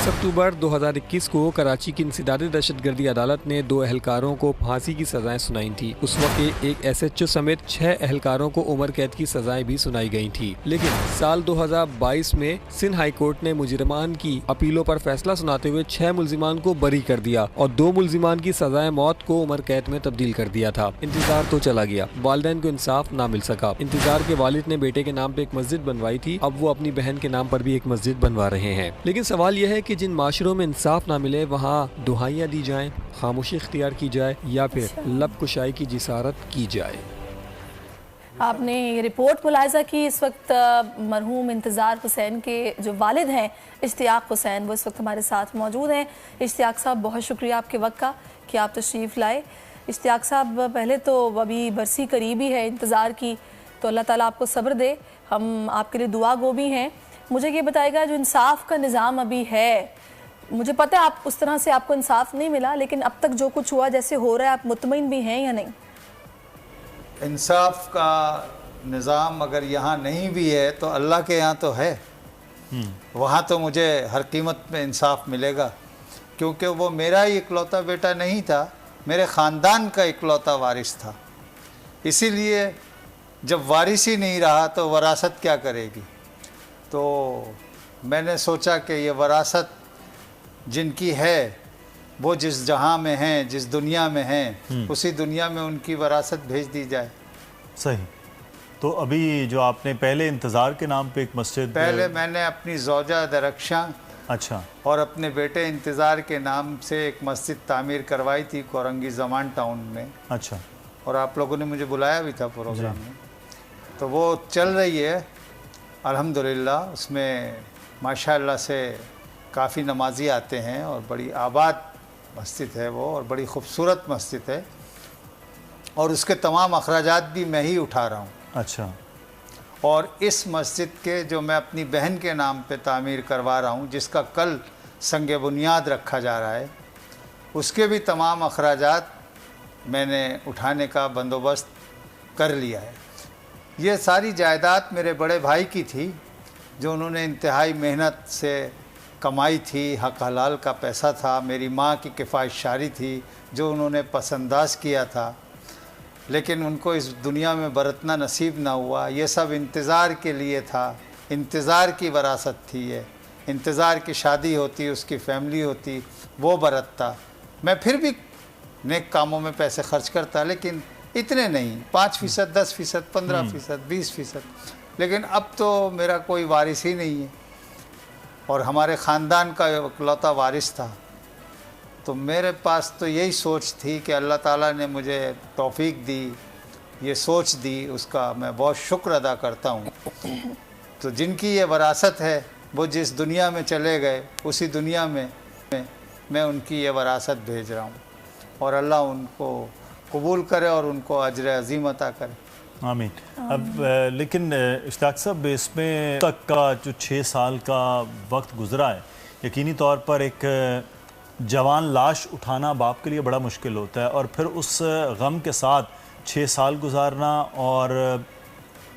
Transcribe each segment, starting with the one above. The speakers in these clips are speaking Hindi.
22 अक्टूबर 2021 को कराची की इंसदादी दहशतगर्दी अदालत ने 2 एहलकारों को फांसी की सजाएं सुनाई थी। उस वक्त एक SHO समेत 6 एहलकारों को उम्र कैद की सजाएं भी सुनाई गई थी। लेकिन साल 2022 में सिंध हाई कोर्ट ने मुजरिमान की अपीलों पर फैसला सुनाते हुए 6 मुल्जिमान को बरी कर दिया और 2 मुल्जिमान की सजाएं मौत को उम्र कैद में तब्दील कर दिया था। इंतजार तो चला गया, वालिदैन को इंसाफ ना मिल सका। इंतजार के वालिद ने बेटे के नाम पे एक मस्जिद बनवाई थी, अब वो अपनी बहन के नाम पर भी एक मस्जिद बनवा रहे हैं। लेकिन सवाल यह है कि जिन माशरों में इंसाफ ना मिले वहाँ दुहाइयाँ दी जाएं, खामोशी इख्तियार की जाए या फिर लब कुशाई की जिसारत की जाए। आपने ये रिपोर्ट मुलाहिजा की। इस वक्त मरहूम इंतज़ार हुसैन के जो वालिद हैं इश्तियाक हुसैन, वो इस वक्त हमारे साथ मौजूद हैं। इश्तियाक साहब, बहुत शुक्रिया आपके वक्त का कि आप तशरीफ़ लाए। इश्तियाक साहब, पहले तो अभी बरसी करीबी है इंतज़ार की, तो अल्लाह ताला आपको सब्र दे, हम आपके लिए दुआ गो भी हैं। मुझे ये बताएगा, जो इंसाफ का निज़ाम अभी है, मुझे पता है आप उस तरह से आपको इंसाफ नहीं मिला, लेकिन अब तक जो कुछ हुआ जैसे हो रहा है, आप मुतमईन भी हैं या नहीं? इंसाफ का निज़ाम अगर यहाँ नहीं भी है तो अल्लाह के यहाँ तो है। वहाँ तो मुझे हर कीमत में इंसाफ मिलेगा, क्योंकि वो मेरा ही इकलौता बेटा नहीं था, मेरे ख़ानदान का इकलौता वारिस था। इसीलिए जब वारिस ही नहीं रहा तो वरासत क्या करेगी। तो मैंने सोचा कि ये वरासत जिनकी है वो जिस जहाँ में हैं, जिस दुनिया में हैं, उसी दुनिया में उनकी वरासत भेज दी जाए। सही। तो अभी जो आपने पहले इंतज़ार के नाम पे एक मस्जिद, पहले मैंने अपनी ज़ौजा दरख्शां अच्छा, और अपने बेटे इंतज़ार के नाम से एक मस्जिद तामीर करवाई थी कोरंगी ज़मान टाउन में। अच्छा। और आप लोगों ने मुझे बुलाया भी था प्रोग्राम में, तो वो चल रही है अल्हम्दुलिल्लाह। उसमें माशाअल्लाह से काफ़ी नमाजी आते हैं और बड़ी आबाद मस्जिद है वो, और बड़ी खूबसूरत मस्जिद है, और उसके तमाम अखराजात भी मैं ही उठा रहा हूँ। अच्छा। और इस मस्जिद के जो मैं अपनी बहन के नाम पे तामीर करवा रहा हूँ, जिसका कल संग बुनियाद रखा जा रहा है, उसके भी तमाम अखराजात मैंने उठाने का बंदोबस्त कर लिया है। ये सारी जायदाद मेरे बड़े भाई की थी, जो उन्होंने इंतहाई मेहनत से कमाई थी, हक हलाल का पैसा था, मेरी माँ की किफ़ायतशारी थी जो उन्होंने पसंदाज किया था, लेकिन उनको इस दुनिया में बरतना नसीब ना हुआ। ये सब इंतज़ार के लिए था, इंतज़ार की वरासत थी ये। इंतज़ार की शादी होती, उसकी फैमिली होती, वो बरतता। मैं फिर भी नेक कामों में पैसे खर्च करता, लेकिन इतने नहीं, 5%, 10%, 15%, 20%। लेकिन अब तो मेरा कोई वारिस ही नहीं है, और हमारे ख़ानदान का इकलौता वारिस था। तो मेरे पास तो यही सोच थी कि अल्लाह ताला ने मुझे तौफीक दी, ये सोच दी, उसका मैं बहुत शुक्र अदा करता हूँ। तो जिनकी ये वरासत है, वो जिस दुनिया में चले गए, उसी दुनिया में मैं उनकी ये वरासत भेज रहा हूँ, और अल्लाह उनको कबूल करे और उनको अजर अज़ीम अता करे। आमीन। अब लेकिन इश्तियाक साहब, इसमें तक का जो 6 साल का वक्त गुजरा है, यकीनी तौर पर एक जवान लाश उठाना बाप के लिए बड़ा मुश्किल होता है, और फिर उस गम के साथ 6 साल गुजारना और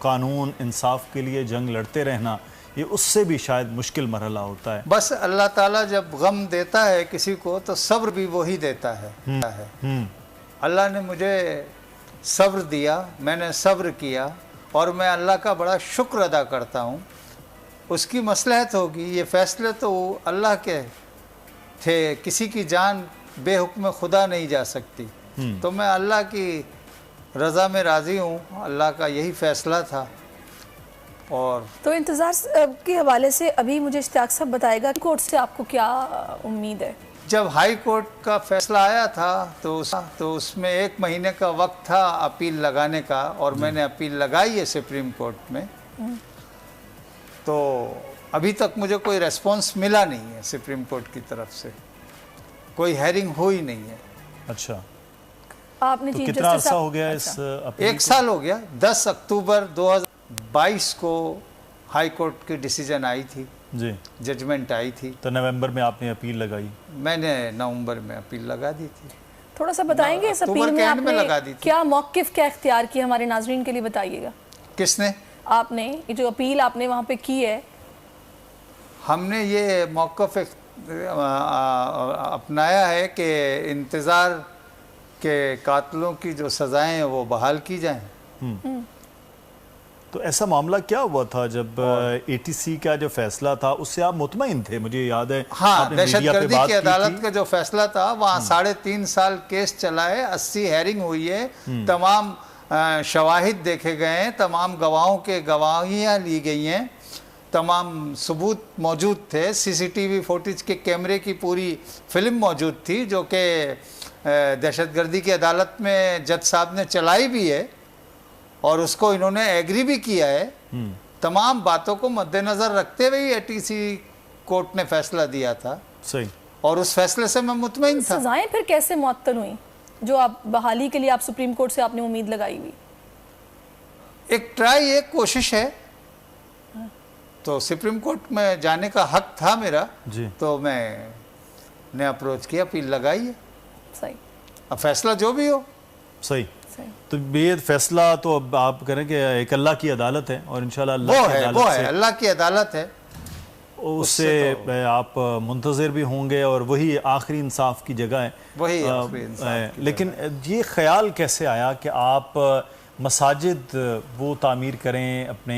कानून इंसाफ के लिए जंग लड़ते रहना, ये उससे भी शायद मुश्किल मरहला होता है। बस अल्लाह ताला जब गम देता है किसी को, तो सब्र भी वही देता है। अल्लाह ने मुझे सब्र दिया, मैंने सब्र किया, और मैं अल्लाह का बड़ा शुक्र अदा करता हूँ। उसकी मसलहत होगी, ये फ़ैसले तो अल्लाह के थे, किसी की जान बेहुक्म खुदा नहीं जा सकती। तो मैं अल्लाह की रज़ा में राज़ी हूँ, अल्लाह का यही फ़ैसला था। और तो इंतज़ार के हवाले से अभी मुझे इश्तियाक साहब बताएगा, कोर्ट से आपको क्या उम्मीद है? जब हाई कोर्ट का फैसला आया था तो उसमें 1 महीने का वक्त था अपील लगाने का, और मैंने अपील लगाई है सुप्रीम कोर्ट में। तो अभी तक मुझे कोई रेस्पॉन्स मिला नहीं है सुप्रीम कोर्ट की तरफ से, कोई हेयरिंग हुई नहीं है। अच्छा। आपने तो कितना अर्सा हो गया? इस 1 साल हो गया। 10 अक्टूबर 2022 को हाई कोर्ट की डिसीजन आई थी जी, जजमेंट आई थी। तो नवंबर में आपने अपील लगाई? मैंने नवंबर में अपील लगा दी थी। थोड़ा सा बताएंगे इस अपील में आपने क्या मौक़िफ़ क्या इख्तियार किया, हमारे नाज़रीन के लिए बताइएगा। किसने? आपने, ये जो अपील आपने वहाँ पे की है। हमने ये मौक़िफ़ अपनाया है कि इंतज़ार के कातलों की जो सज़ाएं हैं वो बहाल की जाएं। तो ऐसा मामला क्या हुआ था जब एटीसी का जो फैसला था उससे आप मुतमईन थे? मुझे याद है हाँ, आपने मीडिया पे दहशतगर्दी बात की की अदालत थी। का जो फैसला था वहाँ 3.5 साल केस चला है, 80 हेयरिंग हुई है, तमाम शवाहिद देखे गए हैं, तमाम गवाहों के गवाहियाँ ली गई हैं, तमाम सबूत मौजूद थे, सीसीटीवी फुटेज के कैमरे की पूरी फिल्म मौजूद थी जो कि दहशतगर्दी की अदालत में जज साहब ने चलाई भी है और उसको इन्होंने एग्री भी किया है। तमाम बातों को मद्देनज़र रखते हुए एटीसी कोर्ट ने फैसला दिया था। सही। और उस फैसले से मैं मुतमईन था। सजाएं फिर कैसे मुअत्तल हुई जो आप बहाली के लिए आप सुप्रीम कोर्ट से आपने उम्मीद लगाई हुई? एक ट्राई, एक कोशिश है, तो सुप्रीम कोर्ट में जाने का हक था मेरा जी। तो मैंने अप्रोच किया, अपील लगाई है। सही। अब फैसला जो भी हो। सही। सही। तो ये फैसला तो अब आप करें कि एक अल्लाह की अदालत है और इंशाल्लाह वो अल्लाह की है अदालत से अल्लाह की अदालत है, उससे आप मुंतज़िर भी होंगे और वही आखिरी इंसाफ की जगह है। वही आखिरी इंसाफ की लेकिन ये ख्याल कैसे आया कि आप मसाजिद वो तामीर करें अपने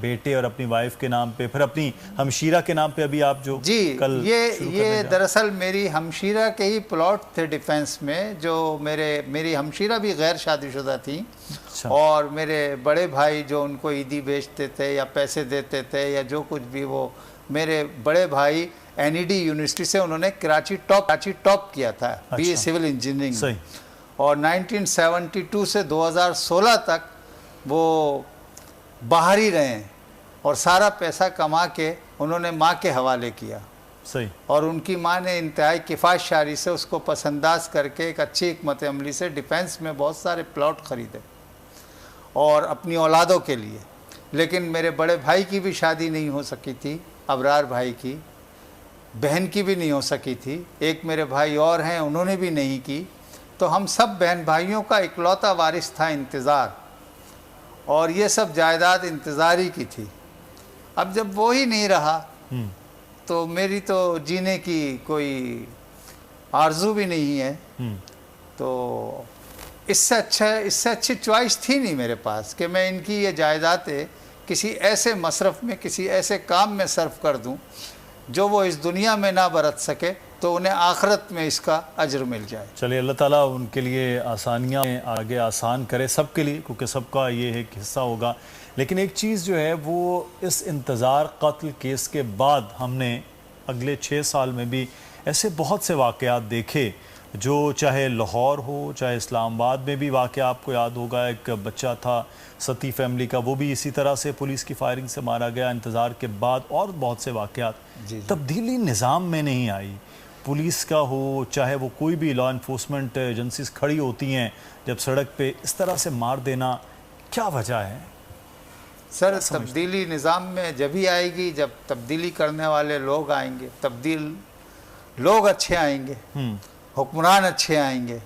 बेटे और अपनी वाइफ के नाम पे, फिर अपनी हमशीरा के नाम पे? अभी आप जो जी, कल ये दरअसल मेरी हमशीरा के ही प्लॉट थे डिफेंस में, जो मेरी हमशीरा भी गैर शादीशुदा थी। अच्छा। और मेरे बड़े भाई जो उनको ईदी बेचते थे या पैसे देते थे या जो कुछ भी, वो मेरे बड़े भाई NED यूनिवर्सिटी से उन्होंने कराची टॉप किया था। BA civil engineering. सही। और 1972 से 2016 तक वो बाहर ही रहे और सारा पैसा कमा के उन्होंने माँ के हवाले किया। सही। और उनकी माँ ने इंतहाई किफ़ायतशारी से उसको पसंदाज करके एक अच्छी हिकमत अमली से डिफेंस में बहुत सारे प्लॉट ख़रीदे और अपनी औलादों के लिए। लेकिन मेरे बड़े भाई की भी शादी नहीं हो सकी थी, अबरार भाई की, बहन की भी नहीं हो सकी थी, एक मेरे भाई और हैं उन्होंने भी नहीं की। तो हम सब बहन भाइयों का इकलौता वारिस था इंतज़ार, और ये सब जायदाद इंतज़ारी की थी। अब जब वो ही नहीं रहा तो मेरी तो जीने की कोई आरजू भी नहीं है। तो इससे अच्छी चॉइस थी नहीं मेरे पास कि मैं इनकी ये जायदादें किसी ऐसे मसरफ़ में, किसी ऐसे काम में सर्फ कर दूं जो वो इस दुनिया में ना बरत सके, तो उन्हें आखिरत में इसका अजर मिल जाए। चलिए, अल्लाह ताला उनके लिए आसानियाँ आगे आसान करे सबके लिए, क्योंकि सबका ये एक हिस्सा होगा। लेकिन एक चीज़ जो है वो इस इंतज़ार कत्ल केस के बाद हमने अगले 6 साल में भी ऐसे बहुत से वाक़यात देखे, जो चाहे लाहौर हो चाहे इस्लामाबाद में भी वाक़या आपको याद होगा, एक बच्चा था सती फैमिली का, वो भी इसी तरह से पुलिस की फायरिंग से मारा गया इंतज़ार के बाद। और बहुत से वाक़यात। तब्दीली निज़ाम में नहीं आई, पुलिस का हो चाहे वो कोई भी लॉ इन्फोर्समेंट एजेंसीज खड़ी होती हैं जब सड़क पे, इस तरह से मार देना, क्या वजह है? सर, तब्दीली निज़ाम में जब ही आएगी जब तब्दीली करने वाले लोग आएंगे, तब्दील लोग अच्छे आएंगे, हुक्मरान अच्छे आएंगे,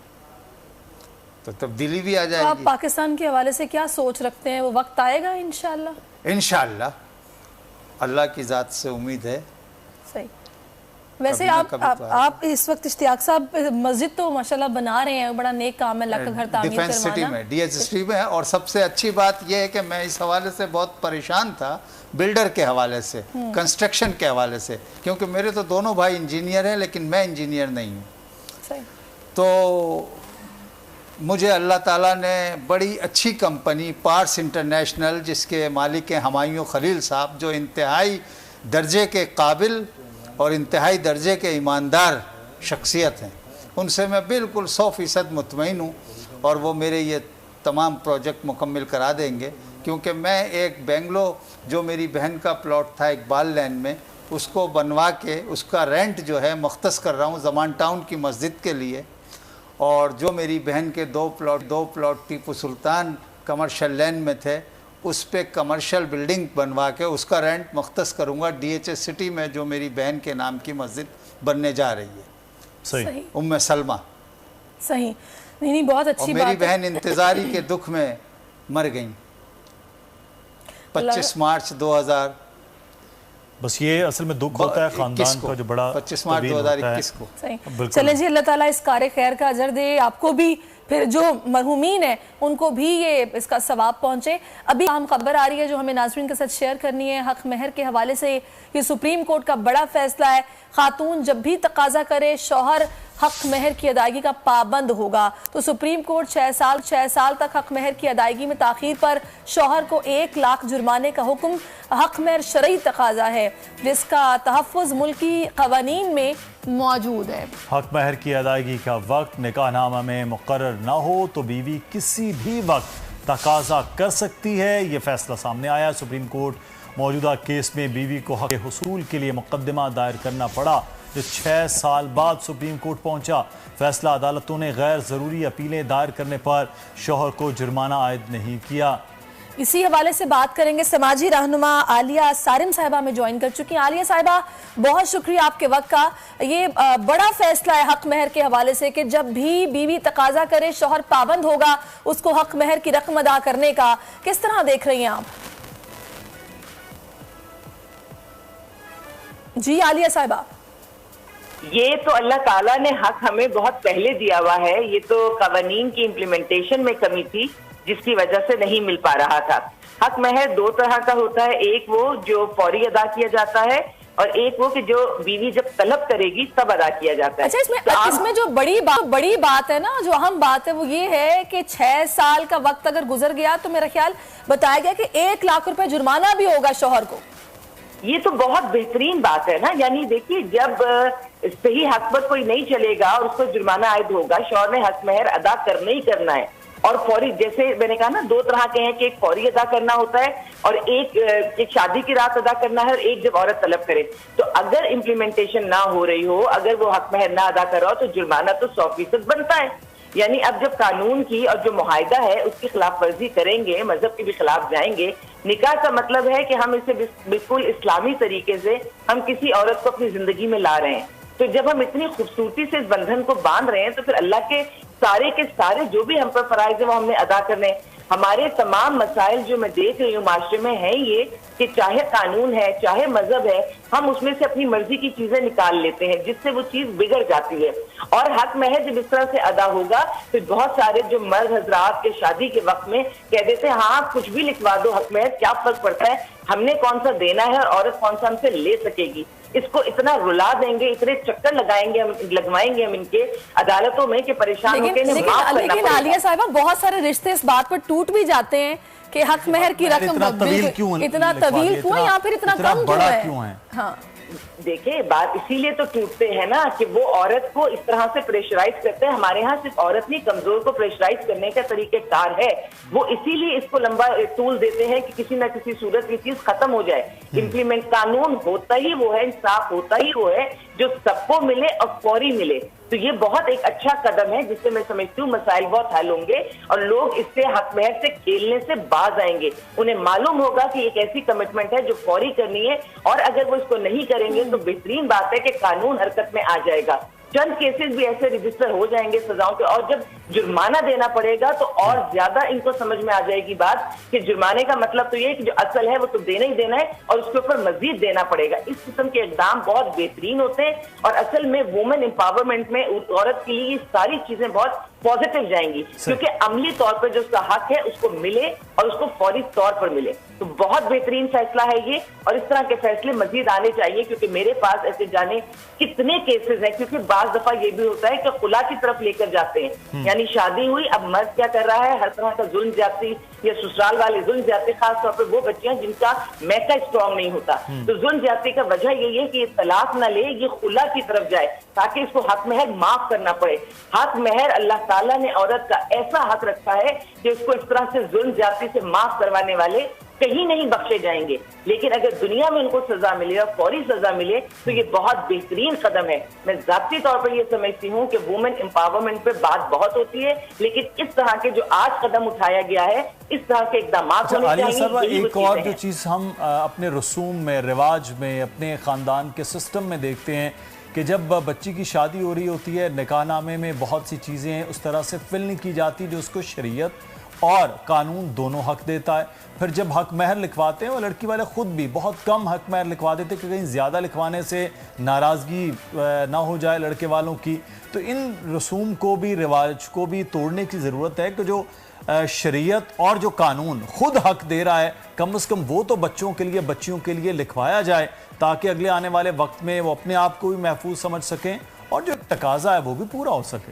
तो तब्दीली भी आ जाएगी। तो आप पाकिस्तान के हवाले से क्या सोच रखते हैं? वो वक्त आएगा इंशाल्लाह? इंशाल्लाह, अल्लाह की ज़ात से उम्मीद है। सही। वैसे आप इस वक्त इश्तियाक साहब मस्जिद तो माशाल्लाह बना रहे हैं, बड़ा नेक काम है, अल्लाह का घर तामीर करवाना। डिफेंस सिटी में, DHST में है। और सबसे अच्छी बात यह है कि मैं इस हवाले से बहुत परेशान था, बिल्डर के हवाले से, कंस्ट्रक्शन के हवाले से, क्योंकि मेरे तो दोनों भाई इंजीनियर हैं लेकिन मैं इंजीनियर नहीं हूँ। तो मुझे अल्लाह ताला ने बड़ी अच्छी कंपनी पार्स इंटरनेशनल, जिसके मालिक हैं हुमायूं खलील साहब, जो इंतहाई दर्जे के काबिल और इंतहाई दर्जे के ईमानदार शख्सियत हैं, उनसे मैं बिल्कुल 100% मुतमईन हूँ। और वो मेरे ये तमाम प्रोजेक्ट मुकम्मल करा देंगे, क्योंकि मैं एक बेंगलो जो मेरी बहन का प्लॉट था इकबाल लैन में, उसको बनवा के उसका रेंट जो है मुख्तस कर रहा हूँ ज़मान टाउन की मस्जिद के लिए। और जो मेरी बहन के दो प्लॉट टीपू सुल्तान कमर्शियल लैन में थे, उस पे कमर्शियल बिल्डिंग बनवा के उसका रेंट मुख्तस करूँगा DHS सिटी में, जो मेरी बहन के नाम की मस्जिद बनने जा रही है। सही। उम्मे सलमा। सही। नहीं, बहुत अच्छी बात है। मेरी बहन इंतज़ारी के दुख में मर गई 25 मार्च बस ये असल में दुख होता है खानदान का जो बड़ा 25 मार्च 2021 को। सही। चलें जी, अल्लाह ताला इस कार्य खैर का अजर दे, आपको भी, फिर जो मरहूमीन है उनको भी ये इसका सवाब पहुंचे। अभी हम खबर आ रही है जो हमें नाज़रीन के साथ शेयर करनी है, हक महर के हवाले से। ये सुप्रीम कोर्ट का बड़ा फैसला है, खातून जब भी तकाजा करे शौहर हक महर की अदायगी का पाबंद होगा। तो सुप्रीम कोर्ट 6 साल तक हक महर की अदायगी में ताखीर पर शौहर को 1 लाख जुर्माने का हुक्म। हक महर शरई तकाजा है जिसका तहफ़्फ़ुज़ मुल्की क़वानीन में मौजूद है। हक महर की अदायगी का वक्त निकाहनामा में मुकर्रर ना हो तो बीवी किसी भी वक्त तकाजा कर सकती है। ये फैसला सामने आया। सुप्रीम कोर्ट मौजूदा केस में बीवी को हक हुसूल के लिए मुकदमा दायर करना पड़ा जो 6 साल बाद सुप्रीम कोर्ट पहुंचा। फैसला अदालतों ने गैर ज़रूरी अपीलें दायर करने पर शौहर को जुर्माना आयद नहीं किया। इसी हवाले से बात करेंगे, समाजी रहनुमा आलिया सारिम साहिबा में ज्वाइन कर चुकी हैं। आलिया साहिबा, बहुत शुक्रिया आपके वक्त का। ये बड़ा फैसला है हक महर के हवाले से कि जब भी बीवी तकाजा करे शौहर पाबंद होगा उसको हक महर की रकम अदा करने का। किस तरह देख रही हैं आप? जी आलिया साहिबा। ये तो अल्लाह ताला ने हक हमें बहुत पहले दिया हुआ है। ये तो कवानीन की इम्प्लीमेंटेशन में कमी थी जिसकी वजह से नहीं मिल पा रहा था। हक महर 2 तरह का होता है, एक वो जो फौरी अदा किया जाता है और एक वो कि जो बीवी जब तलब करेगी तब अदा किया जाता है। अच्छा, इसमें जो बड़ी बात है ना, जो अहम बात है वो ये है कि 6 साल का वक्त अगर गुजर गया तो मेरा ख्याल बताया गया कि 1 लाख रुपए जुर्माना भी होगा शौहर को। ये तो बहुत बेहतरीन बात है ना। यानी देखिए, जब सही हक पर कोई नहीं चलेगा और उसको जुर्माना आयद होगा, शौहर ने हक महर अदा करना ही करना है। और फौरी, जैसे मैंने कहा ना, 2 तरह के हैं कि एक फौरी अदा करना होता है और एक शादी की रात अदा करना है और एक जब औरत तलब करे। तो अगर इम्प्लीमेंटेशन ना हो रही हो, अगर वो हक महर ना अदा कर रहा हो तो जुर्माना तो 100% बनता है। यानी अब जब कानून की और जो मुआहिदा है उसकी खिलाफ वर्जी करेंगे, मजहब के भी खिलाफ जाएंगे। निकाह का मतलब है कि हम इसे बिल्कुल इस्लामी तरीके से हम किसी औरत को अपनी जिंदगी में ला रहे हैं। तो जब हम इतनी खूबसूरती से इस बंधन को बांध रहे हैं तो फिर अल्लाह के सारे जो भी हम पर फराइज है वो हमने अदा करने। हमारे तमाम मसाइल जो मैं देख रही हूँ माशरे में है ये कि चाहे कानून है चाहे मजहब है, हम उसमें से अपनी मर्जी की चीजें निकाल लेते हैं जिससे वो चीज बिगड़ जाती है। और हक महर जब इस तरह से अदा होगा फिर बहुत सारे जो मर्द हजरात के शादी के वक्त में कह देते हैं हाँ कुछ भी लिखवा दो हक महर, क्या फर्क पड़ता है, हमने कौन सा देना है और औरत कौन सा हमसे ले सकेगी। इसको इतना रुला देंगे, इतने चक्कर लगवाएंगे हम इनके अदालतों में कि परेशान होकर लेकिन आलिया साहिबा, बहुत सारे रिश्ते इस बात पर टूट भी जाते हैं कि हक महर की रकम इतना तवील क्यों है या फिर इतना कम क्यों है? हाँ, देखिए बात इसीलिए तो टूटते हैं ना कि वो औरत को इस तरह से प्रेशराइज करते हैं। हमारे यहाँ सिर्फ औरत नहीं, कमजोर को प्रेशराइज करने का तरीकेकार है। वो इसीलिए इसको लंबा टूल देते हैं कि किसी न किसी सूरत ये चीज खत्म हो जाए। इम्प्लीमेंट कानून होता ही वो है, इंसाफ होता ही वो है जो सबको मिले और फौरी मिले। तो ये बहुत एक अच्छा कदम है जिससे मैं समझती हूँ मसाइल बहुत हल होंगे और लोग इससे हक महर से खेलने से बाज आएंगे। उन्हें मालूम होगा कि एक ऐसी कमिटमेंट है जो फौरी करनी है और अगर वो इसको नहीं करेंगे तो बेहतरीन बात है कि कानून हरकत में आ जाएगा। चंद केसेस भी ऐसे रजिस्टर हो जाएंगे सजाओं के, और जब जुर्माना देना पड़ेगा तो और ज्यादा इनको समझ में आ जाएगी बात कि जुर्माने का मतलब तो ये है कि जो असल है वो तो देना ही देना है और उसके ऊपर मजीद देना पड़ेगा। इस किस्म के इकदाम बहुत बेहतरीन होते हैं और असल में वुमेन एम्पावरमेंट में औरत के लिए ये सारी चीजें बहुत पॉजिटिव जाएंगी क्योंकि अमली तौर पर जो उसका हक है उसको मिले और उसको फौरी तौर पर मिले। तो बहुत बेहतरीन फैसला है ये और इस तरह के फैसले मजीद आने चाहिए क्योंकि मेरे पास ऐसे जाने कितने केसेस हैं। क्योंकि बाज दफा ये भी होता है कि खुला की तरफ लेकर जाते हैं, यानी शादी हुई, अब मर्द क्या कर रहा है, हर तरह का जुल्म ज्यादती या ससुराल वाले जुल्म ज्यादती, खासतौर पर वो बच्चियां जिनका मैका स्ट्रॉन्ग नहीं होता। तो जुल्म ज्यादती का वजह यही है कि ये तलाक न ले, ये खुला की तरफ जाए ताकि इसको हक महर माफ करना पड़े। हक महर अल्लाह ताला ने औरत का ऐसा हक रखा है कि उसको इस तरह से जुल्म ज्यादती से माफ करवाने वाले कहीं नहीं बख्शे जाएंगे। लेकिन अगर दुनिया में उनको सजा मिले और फौरी सजा मिले तो ये बहुत बेहतरीन कदम है। मैं जाती तौर पर ये समझती हूँ कि वुमेन एम्पावरमेंट पे बात बहुत होती है लेकिन इस तरह के जो आज कदम उठाया गया है इस तरह के इकदाम होने चाहिए। एक और जो चीज़ हम अपने रसूम में, रिवाज में, अपने ख़ानदान के सिस्टम में देखते हैं कि जब बच्ची की शादी हो रही होती है निकाहनामे में बहुत सी चीज़ें उस तरह से फिल नहीं की जाती जो उसको शरीयत और कानून दोनों हक देता है। फिर जब हक महर लिखवाते हैं वो लड़की वाले खुद भी बहुत कम हक महर लिखवा देते कि कहीं ज़्यादा लिखवाने से नाराज़गी ना हो जाए लड़के वालों की। तो इन रसूम को भी, रिवाज को भी तोड़ने की ज़रूरत है कि जो शरीयत और जो कानून खुद हक दे रहा है कम से कम वो तो बच्चों के लिए, बच्चियों के लिए लिखवाया जाए ताकि अगले आने वाले वक्त में वो अपने आप को भी महफूज समझ सकें और जो तकाजा है वो भी पूरा हो सके।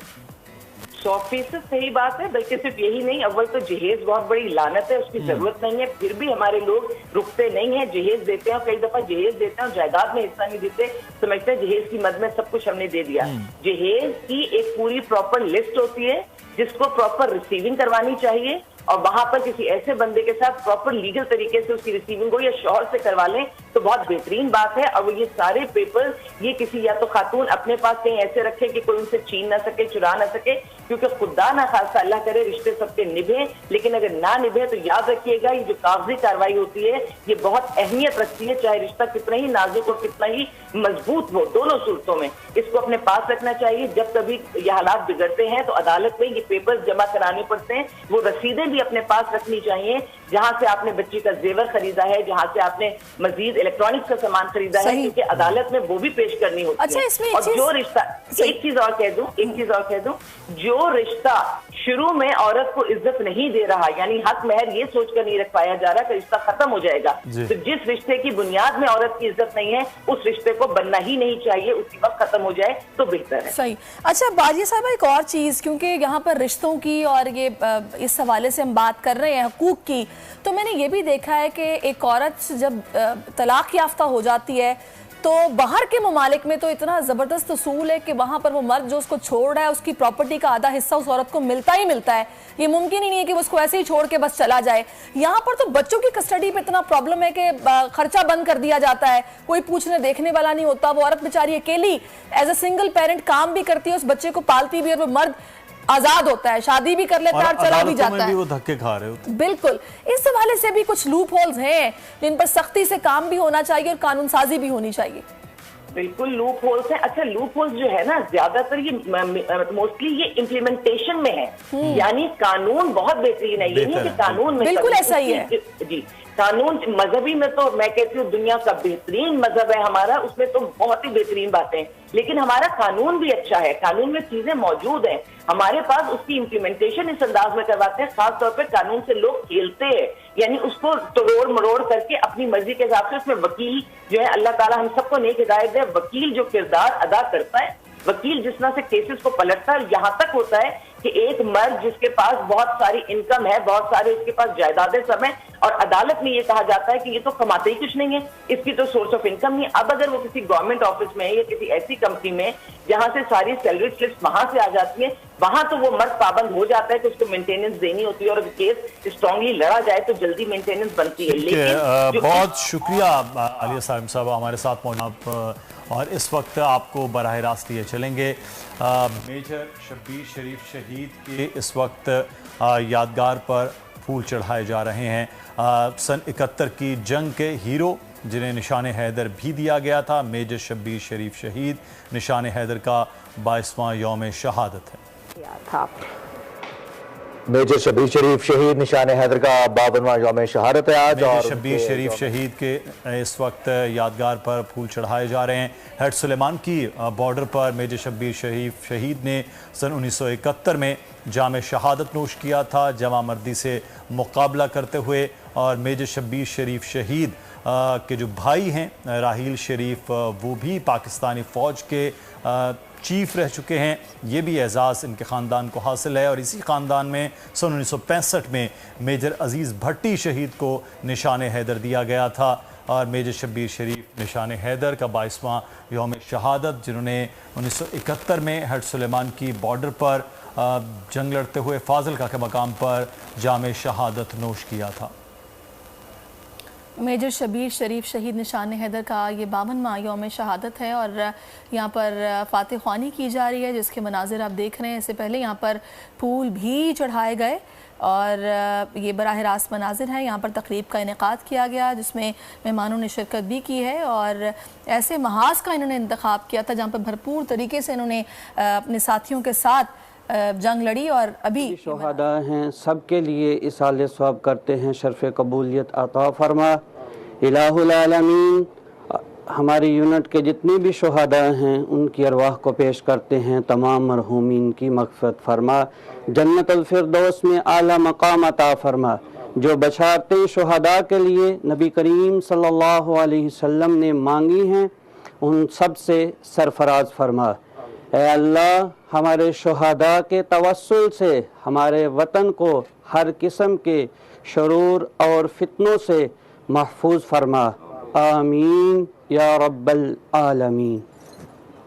100% सही बात है। बल्कि सिर्फ यही नहीं, अव्वल तो जहेज बहुत बड़ी लानत है, उसकी जरूरत नहीं है, फिर भी हमारे लोग रुकते नहीं है, जहेज देते हैं और कई दफा जहेज देते हैं और जायदाद में हिस्सा नहीं देते, समझते हैं जहेज की मद में सब कुछ हमने दे दिया। जहेज की एक पूरी प्रॉपर लिस्ट होती है जिसको प्रॉपर रिसीविंग करवानी चाहिए और वहां पर किसी ऐसे बंदे के साथ प्रॉपर लीगल तरीके से उसकी रिसीविंग हो या शौहर से करवा लें तो बहुत बेहतरीन बात है। और ये सारे पेपर ये किसी या तो खातून अपने पास कहीं ऐसे रखे कि कोई उनसे छीन ना सके, चुरा ना सके, क्योंकि खुदा ना खासा अल्लाह करे रिश्ते सबके निभे, लेकिन अगर ना निभे तो याद रखिएगा ये जो कागजी कार्रवाई होती है ये बहुत अहमियत रखती है, चाहे रिश्ता कितना ही नाजुक और कितना ही मजबूत हो, दोनों सूरतों में इसको अपने पास रखना चाहिए। जब कभी ये हालात बिगड़ते हैं तो अदालत में ये पेपर जमा कराने पड़ते हैं, वो रसीदें भी अपने पास रखनी चाहिए जहां से आपने बच्ची का जेवर खरीदा है, जहां से आपने मजीद इलेक्ट्रॉनिक्स का सामान खरीदा है, क्योंकि अदालत में वो भी पेश करनी होती है। और जो रिश्ता, एक चीज और कह दूं, जो रिश्ता शुरू में औरत को इज्जत नहीं दे रहा, यानी हक महर ये सोचकर नहीं रखवाया जा रहा कि रिश्ता खत्म हो जाएगा, तो जिस रिश्ते की बुनियाद में औरत की इज्जत नहीं है उस रिश्ते को बनना ही नहीं चाहिए, उसी वक्त खत्म हो जाए तो बेहतर है। सही। अच्छा बाजिया साहब, एक और चीज, क्योंकि यहाँ पर रिश्तों की और ये इस हवाले से हम बात कर रहे हैं हुकूक की, तो मैंने ये भी देखा है कि एक औरत जब तलाक याफ्ता हो जाती है तो बाहर के ममालिक में तो इतना ज़बरदस्त उसूल है कि वहाँ पर वो मर्द जो उसको छोड़ रहा है उसकी प्रॉपर्टी का आधा हिस्सा उस औरत को मिलता ही मिलता है। ये मुमकिन ही नहीं है कि वो उसको ऐसे ही छोड़ के बस चला जाए। यहाँ पर तो बच्चों की कस्टडी पे इतना प्रॉब्लम है कि खर्चा बंद कर दिया जाता है, कोई पूछने देखने वाला नहीं होता। वो औरत बेचारी अकेली एज ए सिंगल पेरेंट काम भी करती है, उस बच्चे को पालती भी है, और वो मर्द आजाद होता है, शादी भी कर लेता है और चला भी जाता है। वो धक्के खा रहे होते। बिल्कुल, इस हवाले से भी कुछ लूप होल्स हैं जिन पर सख्ती से काम भी होना चाहिए और कानून साजी भी होनी चाहिए। बिल्कुल लूप होल्स है। अच्छा, लूप होल्स जो है ना, ज्यादातर ये मोस्टली ये इम्प्लीमेंटेशन में है, यानी कानून बहुत बेहतरीन है, ये नहीं कि कानून में बिल्कुल ऐसा ही है जी। कानून मजहबी में तो मैं कहती हूँ दुनिया का बेहतरीन मजहब है हमारा, उसमें तो बहुत ही बेहतरीन बातें, लेकिन हमारा कानून भी अच्छा है, कानून में चीजें मौजूद हैं हमारे पास, उसकी इम्प्लीमेंटेशन इस अंदाज में करवाते हैं। खासतौर पर कानून से लोग खेलते हैं, यानी उसको तोड़ मरोड़ करके अपनी मर्जी के हिसाब से उसमें वकील जो है, अल्लाह ताला हम सबको नेक हिदायत दे, वकील जो किरदार अदा करता है, वकील जिस तरह से केसेस को पलटता है, यहाँ तक होता है कि एक मर्द जिसके पास बहुत सारी इनकम है, बहुत सारे उसके पास जायदादें सब हैं, और अदालत में ये कहा जाता है कि ये तो कमाते ही कुछ नहीं है, इसकी तो सोर्स ऑफ इनकम नहीं है। अब अगर वो किसी गवर्नमेंट ऑफिस में या किसी ऐसी कंपनी में जहां से सारी सैलरी स्लिप्स वहां से आ जाती है, वहां तो वो मर्द पाबंद हो जाता है कि उसको मेंटेनेंस देनी होती है, और केस स्ट्रांगली लड़ा जाए तो जल्दी मेंटेनेंस बनती है। लेकिन बहुत शुक्रिया आलिया साहिब साहब हमारे साथ मौजूद, और इस वक्त आपको बराह रास्त लिए चलेंगे मेजर शब्बीर शरीफ शहीद के इस वक्त यादगार पर फूल चढ़ाए जा रहे हैं। सन 71 की जंग के हीरो जिन्हें निशान हैदर भी दिया गया था, मेजर शब्बीर शरीफ शहीद, निशान हैदर का 22वां यौम शहादत है। मेजर शब्बीर शरीफ शहीद, निशान हैदर का 52वां यौम शहादत है आज। मेजर शब्बीर शरीफ शहीद के इस वक्त यादगार पर फूल चढ़ाए जा रहे हैं। हेड सुलेमान की बॉर्डर पर मेजर शब्बीर शरीफ शहीद ने सन 1971 में जाम शहादत नोश किया था, जमा मर्दी से मुकाबला करते हुए। और मेजर शब्बीर शरीफ शहीद के जो भाई हैं राहील शरीफ, वो भी पाकिस्तानी फ़ौज के चीफ रह चुके हैं। ये भी एजाज़ इनके ख़ानदान को हासिल है, और इसी ख़ानदान में सन 1965 में मेजर अजीज़ भट्टी शहीद को निशान हैदर दिया गया था। और मेजर शब्बीर शरीफ निशान हैदर का 22वां यौम शहादत, जिन्होंने 1971 में हेड सुलेमान की बॉर्डर पर जंग लड़ते हुए फाजिलका के मकाम पर जाम शहादत नोश किया था। मेजर शब्बीर शरीफ शहीद निशान हैदर का ये 52वां यौम शहादत है, और यहाँ पर फातह ख्वानी की जा रही है जिसके मनाजिर आप देख रहे हैं। इससे पहले यहाँ पर फूल भी चढ़ाए गए, और ये बराह रास्त मनाजिर है। यहाँ पर तकरीब का इनेकाद किया गया जिसमें मेहमानों ने शिरकत भी की है, और ऐसे महाज का इन्होंने इंतखाब किया था जहाँ पर भरपूर तरीके से इन्होंने अपने साथियों के साथ जंग लड़ी और अभी शहादा हैं, सबके लिए इसाले सवाब करते हैं, शर्फ़ कबूलियत अता फरमा। इलाहुल आलमीन हमारी यूनिट के जितने भी शहादा हैं उनकी अरवाह को पेश करते हैं, तमाम मरहूमीन की मग़फ़िरत फरमा, जन्नतुल फिरदौस में आला मकाम अता फरमा। जो बशारतें शहादा के लिए नबी करीम सल्लल्लाहु अलैहि वसल्लम ने मांगी हैं उन सब से सरफराज फरमा। ऐ अल्लाह हमारे शहादा के तवस्सुल से हमारे वतन को हर किस्म के शरूर और फितनों से महफूज फरमा। आमीन या रब्बल आलमीन।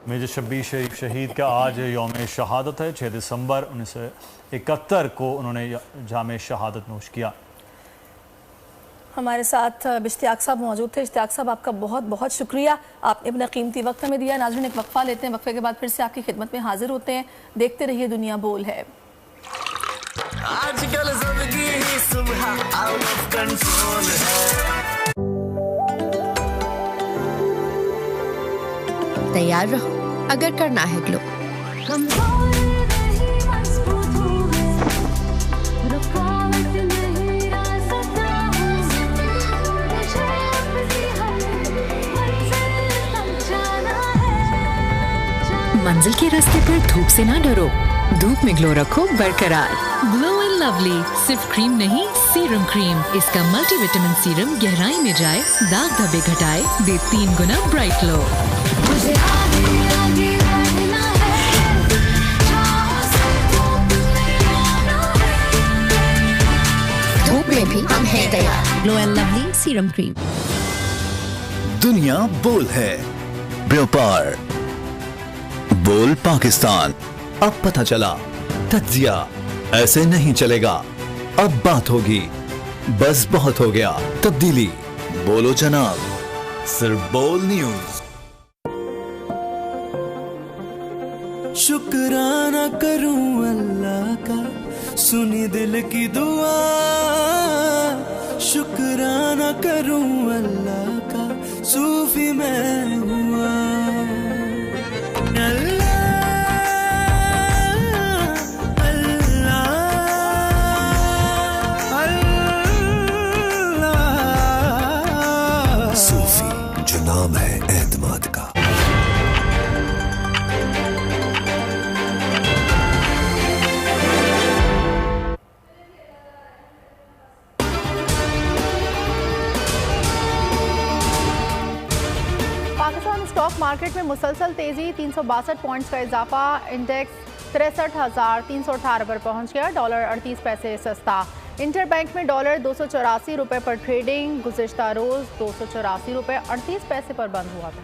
मेजर शब्बीर शरीफ शहीद का आज यौम शहादत है। 6 दिसंबर 1971 को उन्होंने जाम शहादत नोश किया। हमारे साथ इश्तियाक साहब मौजूद थे। इश्तियाक साहब, आपका बहुत बहुत शुक्रिया, आपने अपना कीमती वक्त हमें दिया। नाज़रीन, एक वक्फा लेते हैं, वक्फे के बाद फिर से आपकी खिदमत में हाजिर होते हैं। देखते रहिए दुनिया बोल है। आजकल ज़िंदगी ही सुबह आउट ऑफ कंट्रोल है। तैयार रहो अगर करना है ग्लो। मंजिल के रास्ते पर धूप से ना डरो, धूप में ग्लो रखो बरकरार। ग्लो एंड लवली सिर्फ क्रीम नहीं, सीरम क्रीम। इसका मल्टीविटामिन सीरम गहराई में जाए, दाग धब्बे घटाए, दे 3 गुना ब्राइट ग्लो। धूप में भी हम हैं तैयार। Glow and lovely serum cream. दुनिया बोल है, व्यापार बोल पाकिस्तान। अब पता चला तज्जिया ऐसे नहीं चलेगा, अब बात होगी, बस बहुत हो गया तब्दीली। बोलो जनाब, सिर्फ बोल न्यूज। शुक्राना करूं अल्लाह का, सुनी दिल की दुआ। शुक्राना करूं अल्लाह का, सूफी मैं हुआ। सूफी जो नाम है एतमाद का। पाकिस्तान स्टॉक मार्केट में मुसलसल तेजी, 362 पॉइंट्स का इजाफा। इंडेक्स 63,318 पर पहुंच गया। डॉलर 38 पैसे सस्ता। इंटर बैंक में डॉलर 284 रुपये पर ट्रेडिंग। गुज़िश्ता रोज 284 रुपये 38 पैसे पर बंद हुआ था।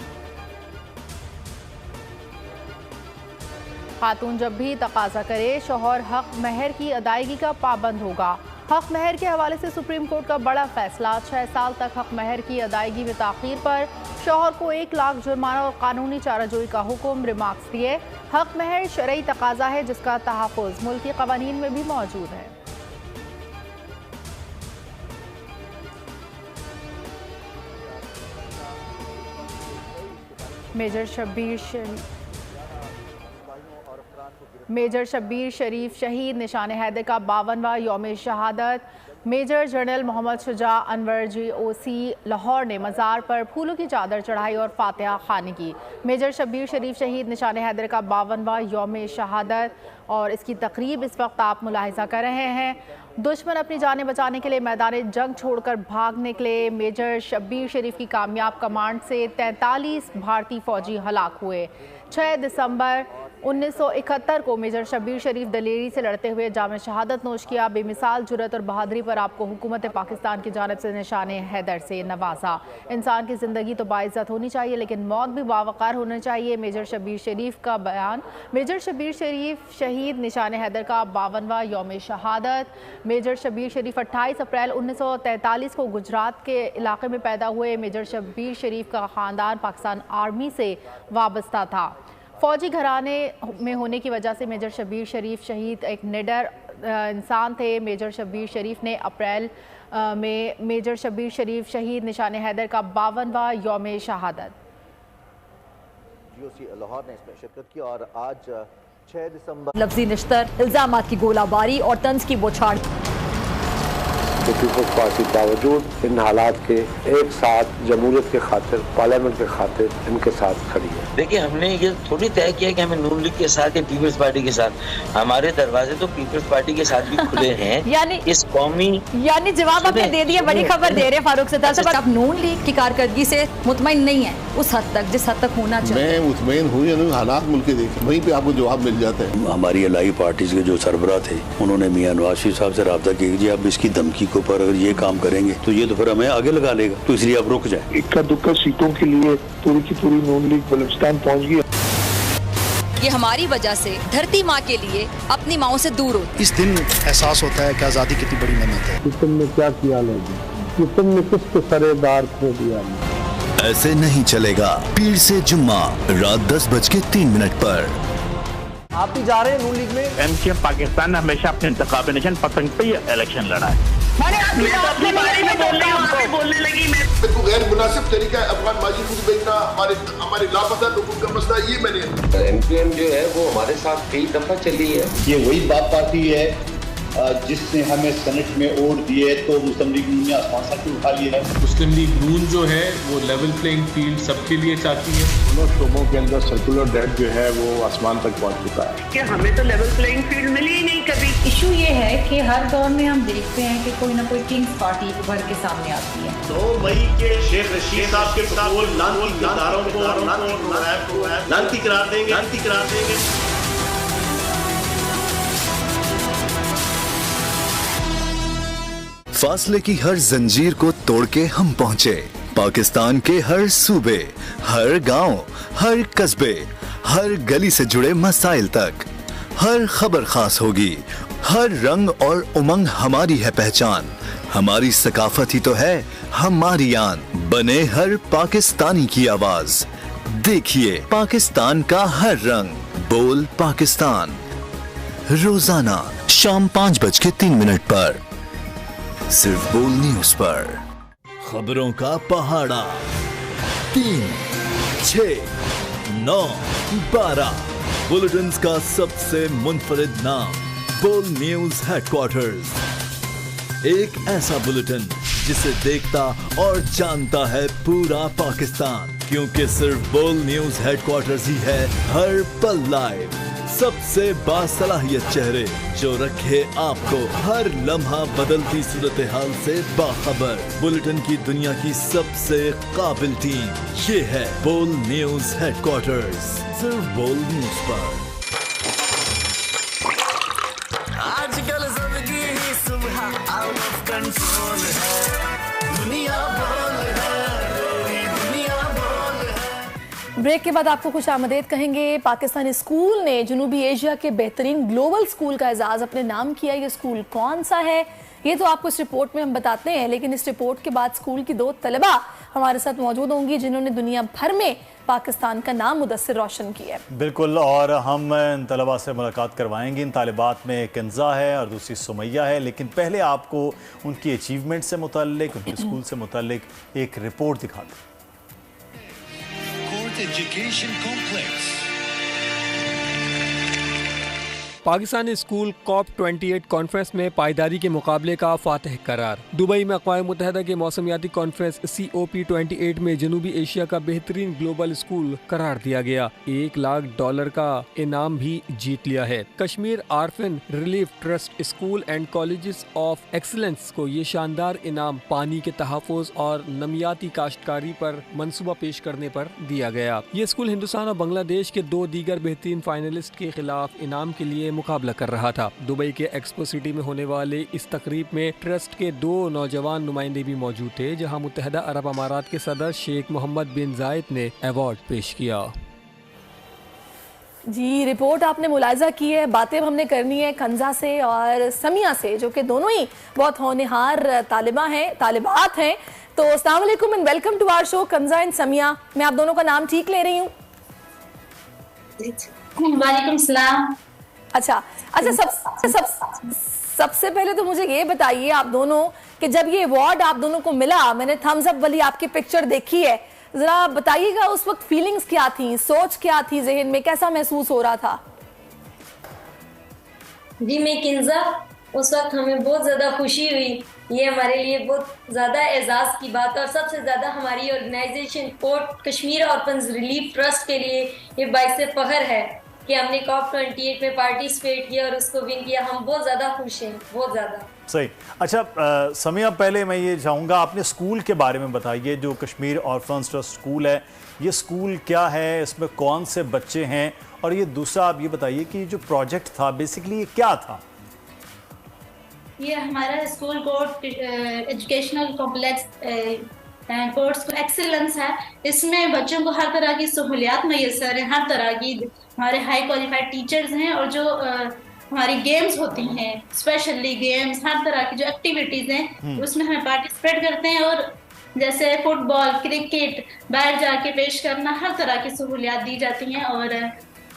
खातून जब भी तकाजा करे, शौहर हक महर की अदायगी का पाबंद होगा। हक महर के हवाले से सुप्रीम कोर्ट का बड़ा फैसला। 6 साल तक हक महर की अदायगी में ताख़ीर पर शौहर को 1 लाख जुर्माना और कानूनी चाराजोई का हुक्म। रिमार्क्स दिए, हक महर शरई तकाजा है जिसका तहफ़्फ़ुज़ मुल्की क़वानीन में भी मौजूद है। मेजर शब्बीर शरीफ शहीद निशान हैदर का 52वां यौम शहादत। Major general Mohammad Shuja Anwar GOC Lahore ने मज़ार पर फूलों की चादर चढ़ाई और फातिहा ख़्वानी की। मेजर शब्बीर शरीफ शहीद निशान हैदर का 52वां यौम शहादत और इसकी तकरीब इस वक्त आप मुलाहिज़ा कर रहे हैं। दुश्मन अपनी जानें बचाने के लिए मैदान जंग छोड़कर भाग निकले। मेजर शब्बीर शरीफ की कामयाब कमांड से 43 भारतीय फ़ौजी हलाक हुए। 6 दिसंबर 1971 को मेजर शब्बीर शरीफ दलेरी से लड़ते हुए जाम शहादत नोश किया। बेमिसाल जुर्रत और बहादुरी पर आपको हुकूमत पाकिस्तान की जानिब से निशान हैदर से नवाजा। इंसान की ज़िंदगी तो बाइज़्ज़त होनी चाहिए लेकिन मौत भी बावक़ार होनी चाहिए। मेजर शब्बीर शरीफ का बयान। मेजर शब्बीर शरीफ शहीद निशान हैदर का 52वां यौम शहादत। मेजर शब्बीर शरीफ 28 अप्रैल 1943 को गुजरात के इलाके में पैदा हुए। मेजर शब्बीर शरीफ का ख़ानदान पाकिस्तान आर्मी से वाबस्ता था। फ़ौजी घराने में होने की वजह से मेजर शब्बीर शरीफ शहीद एक निडर इंसान थे। मेजर शब्बीर शरीफ ने अप्रैल में मेजर शब्बीर शरीफ शहीद निशान हैदर का 52वां यौम शहादत। GOC लाहौर ने इसमें शिरकत की और आज 6 दिसंबर लफ्जी निश्तर, इल्जामात की गोलाबारी और तंज की बौछार। पीपल्स पार्टी बावजूद इन हालात के एक साथ जमहूरियत के खातिर, पार्लियामेंट के खातिर इनके साथ खड़ी है। देखिए, हमने ये थोड़ी तय किया कि हमें नून लीग के साथ या पीपल्स पार्टी के साथ, हमारे दरवाजे तो पीपल्स पार्टी के साथ भी खुले हैं। यानी इस कौमी जवाब आपने दे दिया, बड़ी खबर दे रहे हैं फारूक सिद्दीकी साहब। आप नून लीग की कारकर्दगी से मुतमईन नहीं है उस हद तक जिस हद तक होना चाहिए। मैं मुतमईन हूँ या नहीं, हालात मुल्क के देखें, वहीं पे आपको जवाब मिल जाता है। हमारी इलाही पार्टीज के जो सरबराह थे, उन्होंने मियां नवाज शरीफ साहब से रब्ता किया कि अब इसकी धमकी के ऊपर अगर ये काम करेंगे तो ये तो फिर हमें आगे लगा लेगा, तो इसलिए आप रुक जाए। इक्का दुक्का सीटों के लिए पूरी की पूरी नून लीग बलूचिस्तान पहुंच गई। ये हमारी वजह से धरती माँ के लिए अपनी माओ से दूर होती। इस दिन एहसास होता है कि आज़ादी कितनी बड़ी नेमत है। कि तुमने क्या किया लोगों, कि तुमने किसको सरेदार खो दिया। ऐसे नहीं चलेगा। पीर से जुम्मा रात 10:03 पर। आप भी जा रहे हैं नून लीग में? एमसीएम पाकिस्तान ने हमेशा अपने इंतखाब नशन पतंग पे इलेक्शन लड़ा है। अपने बारे में बोल रही हूँ, बोलने लगी मैं। तो गैर मुनासिब तरीका है अफगान माजी को बेचना, हमारे लापता लोगों का मसला ये मैंने। एमपीएम जो है वो हमारे साथ कई दफा चली है। ये वही बाप पार्टी है जिसने हमें सेनेट में वोट दिए तो मुस्लिम लीग नून ने आसमान से उठा लिया है। मुस्लिम लीग नून जो है वो लेवल प्लेइंग फील्ड सबके लिए चाहती है। दोनों शोबों के अंदर सर्कुलर डेट जो है वो आसमान तक पहुंच चुका है। कि हमें तो लेवल प्लेइंग फील्ड मिली ही नहीं कभी। इशू ये है कि हर दौर में हम देखते हैं कि कोई ना कोई किंग्स पार्टी उभर के सामने आती है। 2 मई के शेख रशीद साहब के लानती करार देंगे। फासले की हर जंजीर को तोड़ के हम पहुंचे पाकिस्तान के हर सूबे, हर गांव, हर कस्बे, हर गली से जुड़े मसाइल तक। हर खबर खास होगी, हर रंग और उमंग हमारी है पहचान। हमारी सकाफत ही तो है हमारी आन। बने हर पाकिस्तानी की आवाज, देखिए पाकिस्तान का हर रंग। बोल पाकिस्तान, रोजाना शाम 5:03 पर सिर्फ बोल न्यूज पर। खबरों का पहाड़ा 3, 6, 9, 12 बुलेटिन्स का सबसे मुनफरिद नाम बोल न्यूज हेडक्वार्टर्स। एक ऐसा बुलेटिन जिसे देखता और जानता है पूरा पाकिस्तान, क्योंकि सिर्फ बोल न्यूज हेडक्वार्टर्स ही है हर पल लाइव। सबसे बासलाहियत चेहरे जो रखे आपको हर लम्हा बदलती सूरत हाल से बाखबर। बुलेटिन की दुनिया की सबसे काबिल टीम, ये है बोल न्यूज हेडक्वार्टर्स, सिर्फ बोल न्यूज पर। आजकल जिंदगी ही सुबह आउट ऑफ कंट्रोल है, दुनिया बोल है। ब्रेक के बाद आपको खुश आमदेद कहेंगे। पाकिस्तानी स्कूल ने जनूबी एशिया के बेहतरीन ग्लोबल स्कूल का एजाज़ अपने नाम किया। ये स्कूल कौन सा है ये तो आपको इस रिपोर्ट में हम बताते हैं, लेकिन इस रिपोर्ट के बाद स्कूल की 2 तलबा हमारे साथ मौजूद होंगी जिन्होंने दुनिया भर में पाकिस्तान का नाम मुदस्सिर रोशन किया है। बिल्कुल, और हम इन तलबा से मुलाकात करवाएंगे। इन तालिबात में कंज़ा है और दूसरी सुमैया है, लेकिन पहले आपको उनकी अचीवमेंट से मुताल्लिक, उनके स्कूल से मुताल्लिक एक रिपोर्ट दिखाते हैं। Education Complex। Pakistani school COP 28 conference में पायदारी के मुकाबले का फातह करार। दुबई में अक़वाम मुत्तहिदा के मौसमियाती कॉन्फ्रेंस COP28 में जनूबी एशिया का बेहतरीन ग्लोबल स्कूल करार दिया गया। $1 लाख का इनाम भी जीत लिया है। Kashmir orphan relief trust school and colleges of excellence को ये शानदार इनाम पानी के तहफ़्फ़ुज़ और नमियाती काश्तकारी पर मंसूबा पेश करने पर दिया गया। ये स्कूल हिंदुस्तान और बांग्लादेश के 2 दीगर बेहतरीन फाइनलिस्ट के खिलाफ इनाम के लिए मुकाबला कर रहा था। दुबई के एक्सपो सिटी में होने वाले इस तकरीब में ट्रस्ट के 2 नौजवान नुमाइंदे भी मौजूद थे, जहां मुत्तहिदा अरब अमारात के सदर शेख मोहम्मद बिन जायद ने अवार्ड पेश किया। जी, रिपोर्ट आपने मुलाजा की है। बातें हमने करनी है कंज़ा से और समिया से, जो कि दोनों ही बहुत होनहार तालिबात हैं। तो अस्सलाम वालेकुम and welcome to our show Kanza and Samia. मैं आप दोनों का नाम ठीक ले रही हूँ? वालेकुम सलाम। अच्छा, सबसे पहले तो मुझे ये बताइए आप दोनों कि जब ये अवार्ड आप दोनों को मिला, मैंने थम्स अप वाली आपकी पिक्चर देखी है, जरा बताइएगा उस वक्त फीलिंग्स क्या थी, सोच क्या थी, जहन में कैसा महसूस हो रहा था? जी मैं किंजा, उस वक्त हमें बहुत ज़्यादा खुशी हुई। ये हमारे लिए बहुत ज़्यादा एजाज़ की बात है और सबसे ज़्यादा हमारी organization KORT Kashmir orphans relief trust के लिए ये बाइस फ़ख्र है कि हमने COP28 में पार्टिसिपेट किया और उसको विन किया। हम बहुत ज़्यादा खुश हैं, बहुत ज़्यादा। सही। अच्छा समिया, पहले मैं ये चाहूँगा आपने स्कूल के बारे में बताइए, जो कश्मीर ऑर्फन्स ट्रस्ट स्कूल है, ये स्कूल क्या है, इसमें कौन से बच्चे हैं, और ये दूसरा आप ये बताइए कि जो प्रोजेक्ट था बेसिकली ये क्या था? ये हमारा school court educational complex course excellence है। इसमें बच्चों को हर तरह की सहूलियात मैसर हैं, हर तरह की हमारे हाई क्वालिफाइड टीचर्स हैं, और जो हमारी गेम्स होती हैं, स्पेशली गेम्स, हर तरह की जो एक्टिविटीज़ हैं उसमें हमें पार्टिसिपेट करते हैं। और जैसे फुटबॉल, क्रिकेट, बाहर जाके पेश करना, हर तरह की सहूलियात दी जाती हैं। और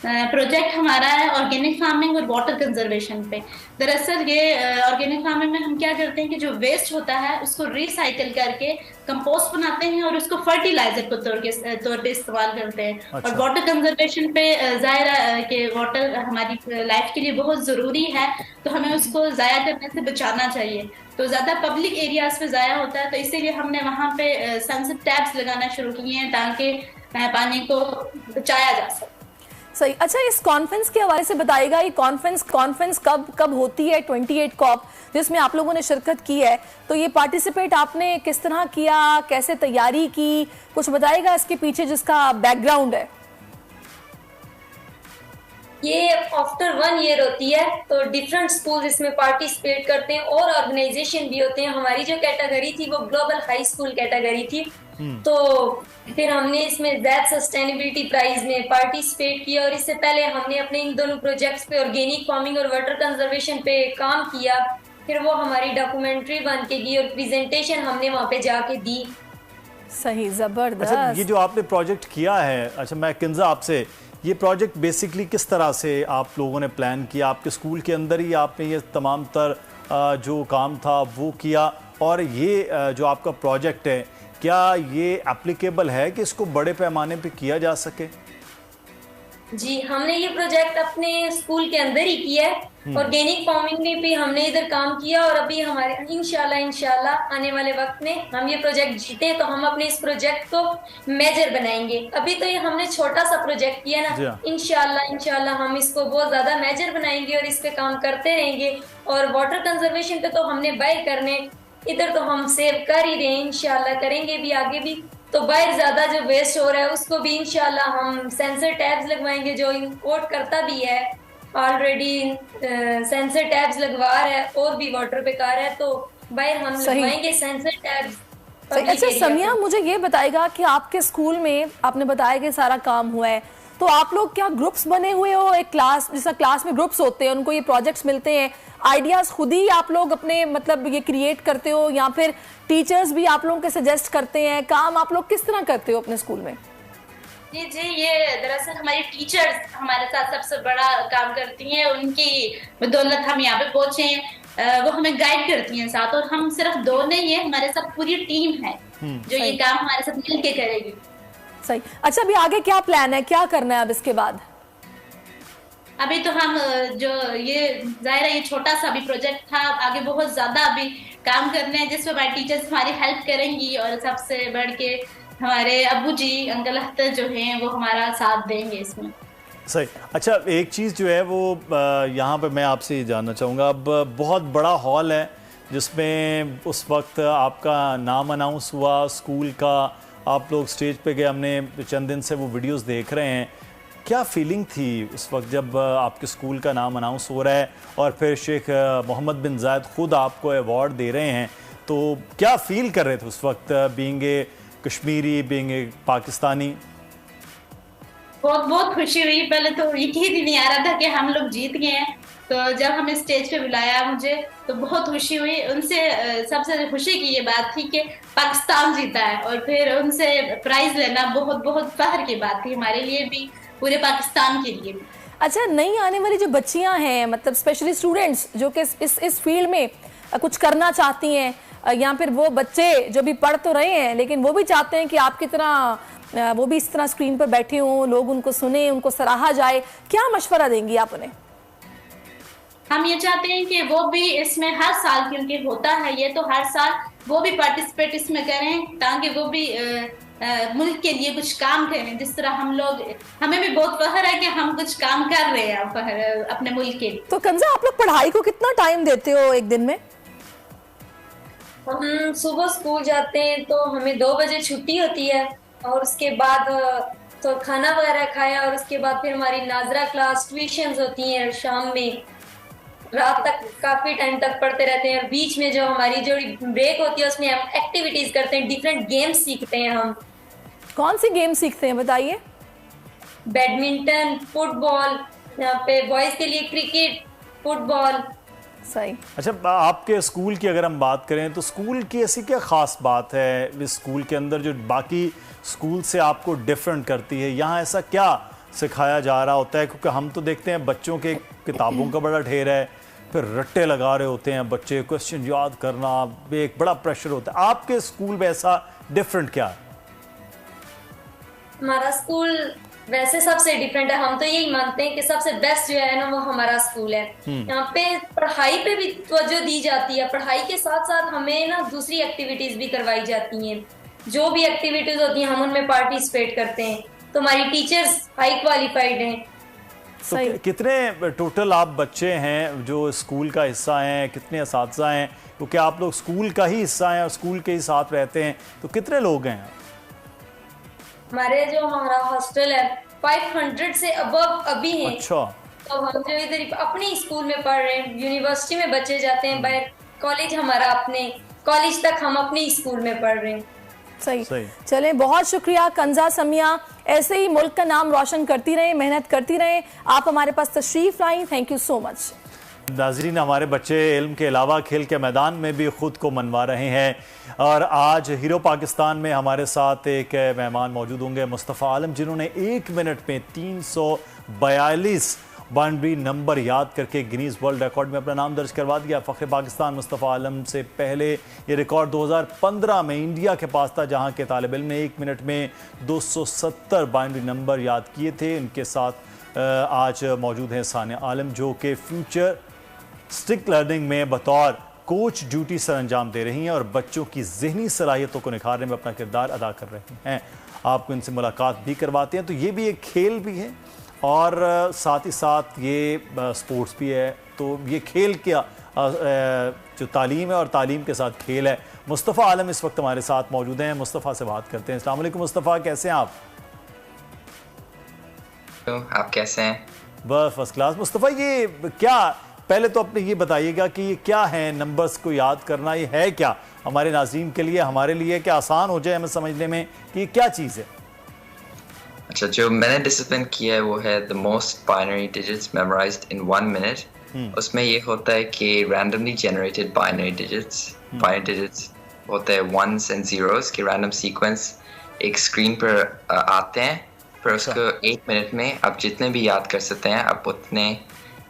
प्रोजेक्ट हमारा है ऑर्गेनिक फार्मिंग और वाटर कंजर्वेशन पे। दरअसल ये ऑर्गेनिक फार्मिंग में हम क्या करते हैं कि जो वेस्ट होता है उसको रिसाइकिल करके कंपोस्ट बनाते हैं और उसको फर्टिलाइजर के तौर पे इस्तेमाल करते हैं। अच्छा। और वाटर कंजर्वेशन पे जाहिर है कि वाटर हमारी लाइफ के लिए बहुत ज़रूरी है, तो हमें उसको ज़ाया करने से बचाना चाहिए। तो ज़्यादा पब्लिक एरियाज पे ज़ाया होता है, तो इसीलिए हमने वहाँ पे सनसेट टैप्स लगाना शुरू किए हैं ताकि पानी को बचाया जा सके। सही। अच्छा, इस कॉन्फ्रेंस के हवाले से बताइएगा, ये कॉन्फ्रेंस कब होती है? 28 COP जिसमें आप लोगों ने शिरकत की है, तो ये पार्टिसिपेट आपने किस तरह किया, कैसे तैयारी की, कुछ बताइएगा इसके पीछे जिसका बैकग्राउंड है? ये आफ्टर 1 ईयर होती है, तो डिफरेंट स्कूल इसमें पार्टिसिपेट करते हैं और ऑर्गेनाइजेशन भी होते हैं। हमारी जो कैटेगरी थी वो ग्लोबल हाई स्कूल कैटेगरी थी, तो फिर हमने इसमें ज़ैड सस्टेनेबिलिटी प्राइज में पार्टिसिपेट किया। और इससे पहले हमने अपने इन दोनों प्रोजेक्ट्स पे ऑर्गेनिक फार्मिंग और वाटर कंजर्वेशन पे काम किया। फिर वो हमारी डॉक्यूमेंट्री बन के गई और प्रेजेंटेशन हमने वहाँ पे जाके दी। सही, जबरदस्त। अच्छा, ये जो आपने प्रोजेक्ट किया है, अच्छा मैं किंजा आपसे, ये प्रोजेक्ट बेसिकली किस तरह से आप लोगों ने प्लान किया? आपके स्कूल के अंदर ही आपने ये तमाम तर जो काम था वो किया, और ये जो आपका प्रोजेक्ट है क्या ये एप्लीकेबल है कि इसको बड़े पैमाने पे किया जा सके? जी, हमने ये प्रोजेक्ट अपने स्कूल के अंदर ही किया है। ऑर्गेनिक फार्मिंग में भी हमने इधर काम किया, और अभी हमारे इंशाल्लाह आने वाले वक्त में हम ये प्रोजेक्ट जीते तो हम अपने इस प्रोजेक्ट को मेजर बनाएंगे। अभी तो ये हमने छोटा सा प्रोजेक्ट किया ना, इंशाल्लाह हम इसको बहुत ज्यादा मेजर बनाएंगे और इस पे काम करते रहेंगे। और वाटर कंजर्वेशन पे तो हमने बाय करने, इधर तो हम सेव कर ही रहे हैं, इंशाल्लाह करेंगे भी आगे भी। तो बाहर ज्यादा जो वेस्ट हो रहा है उसको भी इंशाल्लाह हम सेंसर टैब्स लगवाएंगे, जो इंपोर्ट करता भी है ऑलरेडी सेंसर टैब्स लगवा रहा है और भी वाटर बेकार है, तो बाहर हम लगवाएंगे सेंसर टैब्स। अच्छा समिया, मुझे ये बताएगा कि आपके स्कूल में आपने बताया कि सारा काम हुआ है, तो आप लोग क्या ग्रुप्स बने हुए हो? एक क्लास, जैसा क्लास में ग्रुप्स होते हैं, उनको ये प्रोजेक्ट्स मिलते हैं, आइडियाज खुद ही आप लोग अपने मतलब ये क्रिएट करते हो, या फिर टीचर्स भी आप लोगों के सजेस्ट करते हैं? काम आप लोग किस तरह करते हो अपने स्कूल में? जी, ये दरअसल हमारी टीचर्स हमारे साथ सबसे बड़ा काम करती हैं, उनकी बदौलत हम यहाँ पे पहुंचे हैं। वो हमें गाइड करती हैं साथ, और हम सिर्फ 2 नहीं है, हमारे साथ पूरी टीम है जो ये काम हमारे साथ मिलके करेगी। सही। अच्छा, अभी आगे क्या प्लान है, क्या करना है अब इसके बाद? अभी तो हम जो ये जाहिर है ये छोटा सा अभी प्रोजेक्ट था, आगे बहुत ज्यादा अभी काम करने हैं जिसमें हमारी टीचर्स हमारी हेल्प करेंगी, और सबसे बढ़ के हमारे अब्बू जी, अंकल अख्तर जो हैं वो हमारा साथ देंगे इसमें। सही। अच्छा, एक चीज़ जो है वो यहाँ पे मैं आपसे ये जानना चाहूँगा, अब बहुत बड़ा हॉल है जिसमें उस वक्त आपका नाम अनाउंस हुआ स्कूल का, आप लोग स्टेज पे गए, हमने चंद दिन से वो वीडियोस देख रहे हैं, क्या फीलिंग थी उस वक्त जब आपके स्कूल का नाम अनाउंस हो रहा है और फिर शेख मोहम्मद बिन जायद खुद आपको अवार्ड दे रहे हैं, तो क्या फील कर रहे थे उस वक्त, being a Kashmiri, being a Pakistani? बहुत खुशी हुई। पहले तो यकीन ही नहीं आ रहा था कि हम लोग जीत गए हैं, तो जब हमें स्टेज पे बुलाया मुझे तो बहुत खुशी हुई। उनसे सबसे खुशी की ये बात थी कि पाकिस्तान जीता है, और फिर उनसे प्राइज लेना बहुत फख्र की बात थी हमारे लिए भी, पूरे पाकिस्तान के लिए भी। अच्छा, नई आने वाली जो बच्चियां हैं, मतलब स्पेशली स्टूडेंट्स जो कि इस फील्ड में कुछ करना चाहती हैं, या फिर वो बच्चे जो भी पढ़ तो रहे हैं लेकिन वो भी चाहते हैं कि आपकी तरह वो भी इस तरह स्क्रीन पर बैठे हों, लोग उनको सुने, उनको सराहा जाए, क्या मशवरा देंगी आप उन्हें? हम ये चाहते हैं कि वो भी इसमें हर साल, क्योंकि होता है ये, तो हर साल वो भी पार्टिसिपेट इसमें करें ताकि वो भी मुल्क के लिए कुछ काम करें। जिस तरह हम लोग, हमें भी बहुत फख्र है कि हम कुछ काम कर रहे हैं अपने मुल्क के लिए। तो कंजा, आप लोग पढ़ाई को कितना टाइम देते हो एक दिन में? हम सुबह स्कूल जाते हैं तो हमें 2 बजे छुट्टी होती है और उसके बाद तो खाना वगैरह खाया और उसके बाद फिर हमारी नाजरा क्लास, ट्यूशंस होती हैं शाम में, रात तक काफी टाइम तक पढ़ते रहते हैं। और बीच में जो हमारी जो ब्रेक होती है उसमें हम एक्टिविटीज करते हैं, डिफरेंट गेम्स सीखते हैं। हम कौन सी गेम सीखते हैं बताइए? बैडमिंटन, फुटबॉल, यहाँ पे बॉयज के लिए क्रिकेट, फुटबॉल। सही। अच्छा, आपके स्कूल की अगर हम बात करें तो स्कूल की ऐसी क्या ख़ास बात है इस स्कूल के अंदर जो बाकी स्कूल से आपको डिफरेंट करती है? यहाँ ऐसा क्या सिखाया जा रहा होता है? क्योंकि हम तो देखते हैं बच्चों के किताबों का बड़ा ढेर है, फिर रट्टे लगा रहे होते हैं बच्चे, क्वेश्चन याद करना, एक बड़ा प्रेशर होता है। आपके स्कूल में ऐसा डिफरेंट क्या है? हमारा स्कूल वैसे सबसे डिफरेंट है। हम तो यही मानते हैं कि सबसे बेस्ट जो है ना वो हमारा स्कूल है। यहाँ पे पढ़ाई पे भी तवज्जो दी जाती है, पढ़ाई के साथ साथ हमें ना दूसरी एक्टिविटीज भी करवाई जाती हैं। जो भी एक्टिविटीज होती हैं हम उनमें पार्टिसिपेट करते हैं। तो हमारी टीचर्स हाई क्वालिफाइड हैं। तो कितने टोटल आप बच्चे हैं जो स्कूल का हिस्सा हैं, कितने असातिज़ा हैं? क्योंकि आप लोग स्कूल का ही हिस्सा हैं और स्कूल के ही साथ रहते हैं, तो कितने लोग हैं? हमारे जो हमारा हॉस्टल है 500 से अबव अभी हैं। अच्छा। तो हम जो इधर अपने स्कूल में पढ़ रहे हैं, यूनिवर्सिटी में बच्चे जाते हैं, बाहर कॉलेज हमारा अपने कॉलेज तक हम अपने स्कूल में पढ़ रहे हैं। सही। चलें, बहुत शुक्रिया कंजा समिया, ऐसे ही मुल्क का नाम रोशन करती रहें, मेहनत करती रहें। आप हमारे पास तशरीफ लाई, थैंक यू सो मच। नाज़रीन, हमारे बच्चे इल्म के अलावा खेल के मैदान में भी ख़ुद को मनवा रहे हैं और आज हीरो पाकिस्तान में हमारे साथ एक मेहमान मौजूद होंगे, मुस्तफ़ा आलम, जिन्होंने 1 मिनट में 342 बाउंड्री नंबर याद करके गिनीज वर्ल्ड रिकॉर्ड में अपना नाम दर्ज करवा दिया। फ़ख्र पाकिस्तान मुस्तफ़ा आलम से पहले ये रिकॉर्ड 2015 में इंडिया के पास था, जहाँ के तालिब इल्म ने 1 मिनट में 270 बाउंड्री नंबर याद किए थे। इनके साथ आज मौजूद हैं सानिया आलम, जो कि फ्यूचर स्टिक लर्निंग में बतौर कोच ड्यूटी सर अंजाम दे रही हैं और बच्चों की ज़हनी सलाहियतों को निखारने में अपना किरदार अदा कर रही हैं। आपको इनसे मुलाकात भी करवाते हैं। तो ये भी एक खेल भी है और साथ ही साथ ये स्पोर्ट्स भी है। तो ये खेल क्या जो तालीम है और तालीम के साथ खेल है। मुस्तफ़ा आलम इस वक्त हमारे साथ मौजूद हैं, मुस्तफ़ा से बात करते हैं। अस्सलाम वालेकुम मुस्तफ़ा, कैसे हैं आप? आप कैसे हैं? बस फर्स्ट क्लास। मुस्तफ़ा, ये क्या, पहले तो अपने ये बताइएगा कि ये क्या है, नंबर्स को याद करना ये है क्या हमारे नाज़रीन के लिए, हमारे लिए, क्या आसान हो जाए हमें समझने में कि ये क्या चीज़ है? अच्छा, जो मैंने डिसिप्लिन किया है वो है the most binary digits memorised in 1 minute. उसमें ये होता है कि रैंडमली जनरेटेड बाइनरी डिजिट्स होते हैं 1s and 0s के रैंडम सीक्वेंस एक स्क्रीन पर आते हैं। फिर उसको 1 मिनट में आप जितने भी याद कर सकते हैं आप उतने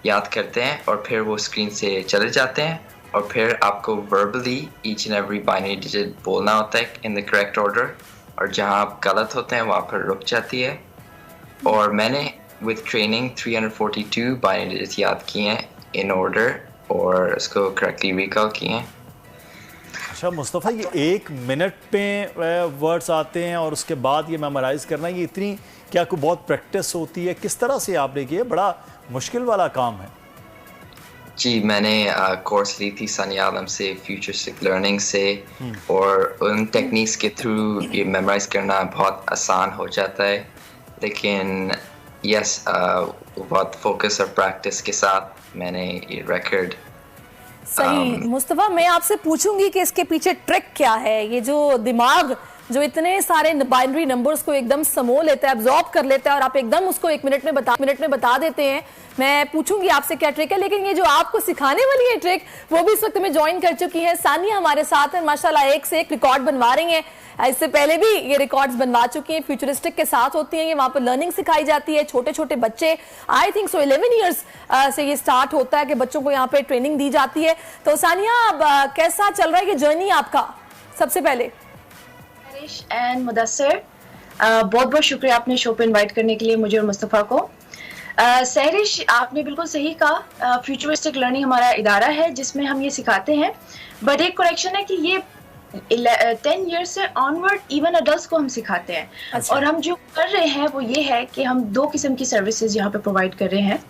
याद करते हैं और फिर वो स्क्रीन से चले जाते हैं और फिर आपको verbally each and every binary digit बोलना होता है इन द करेक्ट ऑर्डर, और जहाँ आप गलत होते हैं वहाँ पर रुक जाती है। और मैंने विद ट्रेनिंग 342 बाइनरी डिजिट याद किए हैं इन ऑर्डर और उसको करेक्टली रिकॉल किए हैं। अच्छा मुस्तफ़ा, ये 1 मिनट पे वर्ड्स आते हैं और उसके बाद ये मेमोराइज़ करना, ये इतनी क्या कोई बहुत प्रैक्टिस होती है? किस तरह से आपने किया? बड़ा मुश्किल वाला काम है। जी, मैंने कोर्स ली थी सानिया आलम से, फ्यूचरिस्टिक लर्निंग से, और उन टेक्निक्स के थ्रू ये मेमोराइज करना बहुत आसान हो जाता है। लेकिन यस, बहुत फोकस और प्रैक्टिस के साथ मैंने ये रिकॉर्ड। सही। मुस्तफ़ा, मैं आपसे पूछूंगी कि इसके पीछे ट्रिक क्या है? ये जो दिमाग जो इतने सारे बाइनरी नंबर्स को एकदम समो लेता है, एब्जॉर्ब कर लेता है और आप एकदम उसको 1 मिनट में बता देते हैं, मैं पूछूंगी आपसे क्या ट्रिक है। लेकिन ये जो आपको सिखाने वाली है ट्रिक, वो भी इस वक्त में ज्वाइन कर चुकी है। सानिया हमारे साथ है, माशाल्लाह एक से एक रिकॉर्ड बनवा रही हैं। इससे पहले भी ये रिकॉर्ड्स बनवा चुकी हैं, फ्यूचरिस्टिक के साथ होती हैं ये, वहाँ पर लर्निंग सिखाई जाती है। छोटे छोटे बच्चे, आई थिंक सो 11 ईयर्स से ये स्टार्ट होता है कि बच्चों को यहाँ पे ट्रेनिंग दी जाती है। तो सानिया, अब कैसा चल रहा है ये जर्नी आपका? सबसे पहले एंड मुदस्सिर, बहुत बहुत शुक्रिया आपने शो पे इनवाइट करने के लिए मुझे और मुस्तफ़ा को। सहरिश, आपने बिल्कुल सही कहा, फ्यूचरिस्टिक लर्निंग हमारा इदारा है जिसमें हम ये सिखाते हैं, बट एक करेक्शन है कि ये 10 ईयर्स से ऑनवर्ड इवन अडल्ट्स को हम सिखाते हैं। अच्छा। और हम जो कर रहे हैं वो ये है कि हम 2 किस्म की सर्विसेज यहाँ पे प्रोवाइड कर रहे हैं,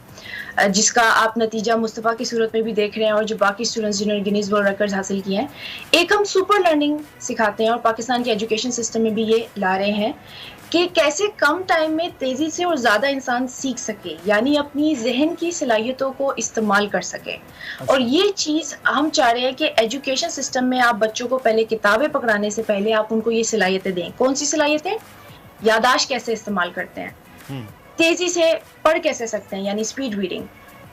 जिसका आप नतीजा मुस्तफ़ा की सूरत में भी देख रहे हैं और जो बाकी स्टूडेंट्स जिन्होंने गिनीज वर्ल्ड रिकॉर्ड्स हासिल किए हैं। एक हम सुपर लर्निंग सिखाते हैं और पाकिस्तान के एजुकेशन सिस्टम में भी ये ला रहे हैं कि कैसे कम टाइम में तेज़ी से और ज़्यादा इंसान सीख सके, यानी अपनी जहन की सलाहियतों को इस्तेमाल कर सके। और ये चीज़ हम चाह रहे हैं कि एजुकेशन सिस्टम में आप बच्चों को पहले किताबें पकड़ाने से पहले आप उनको ये सलाहियतें दें। कौन सी सलाहियतें? यादाश्त कैसे इस्तेमाल करते हैं, तेज़ी से पढ़ कैसे सकते हैं यानी speed reading,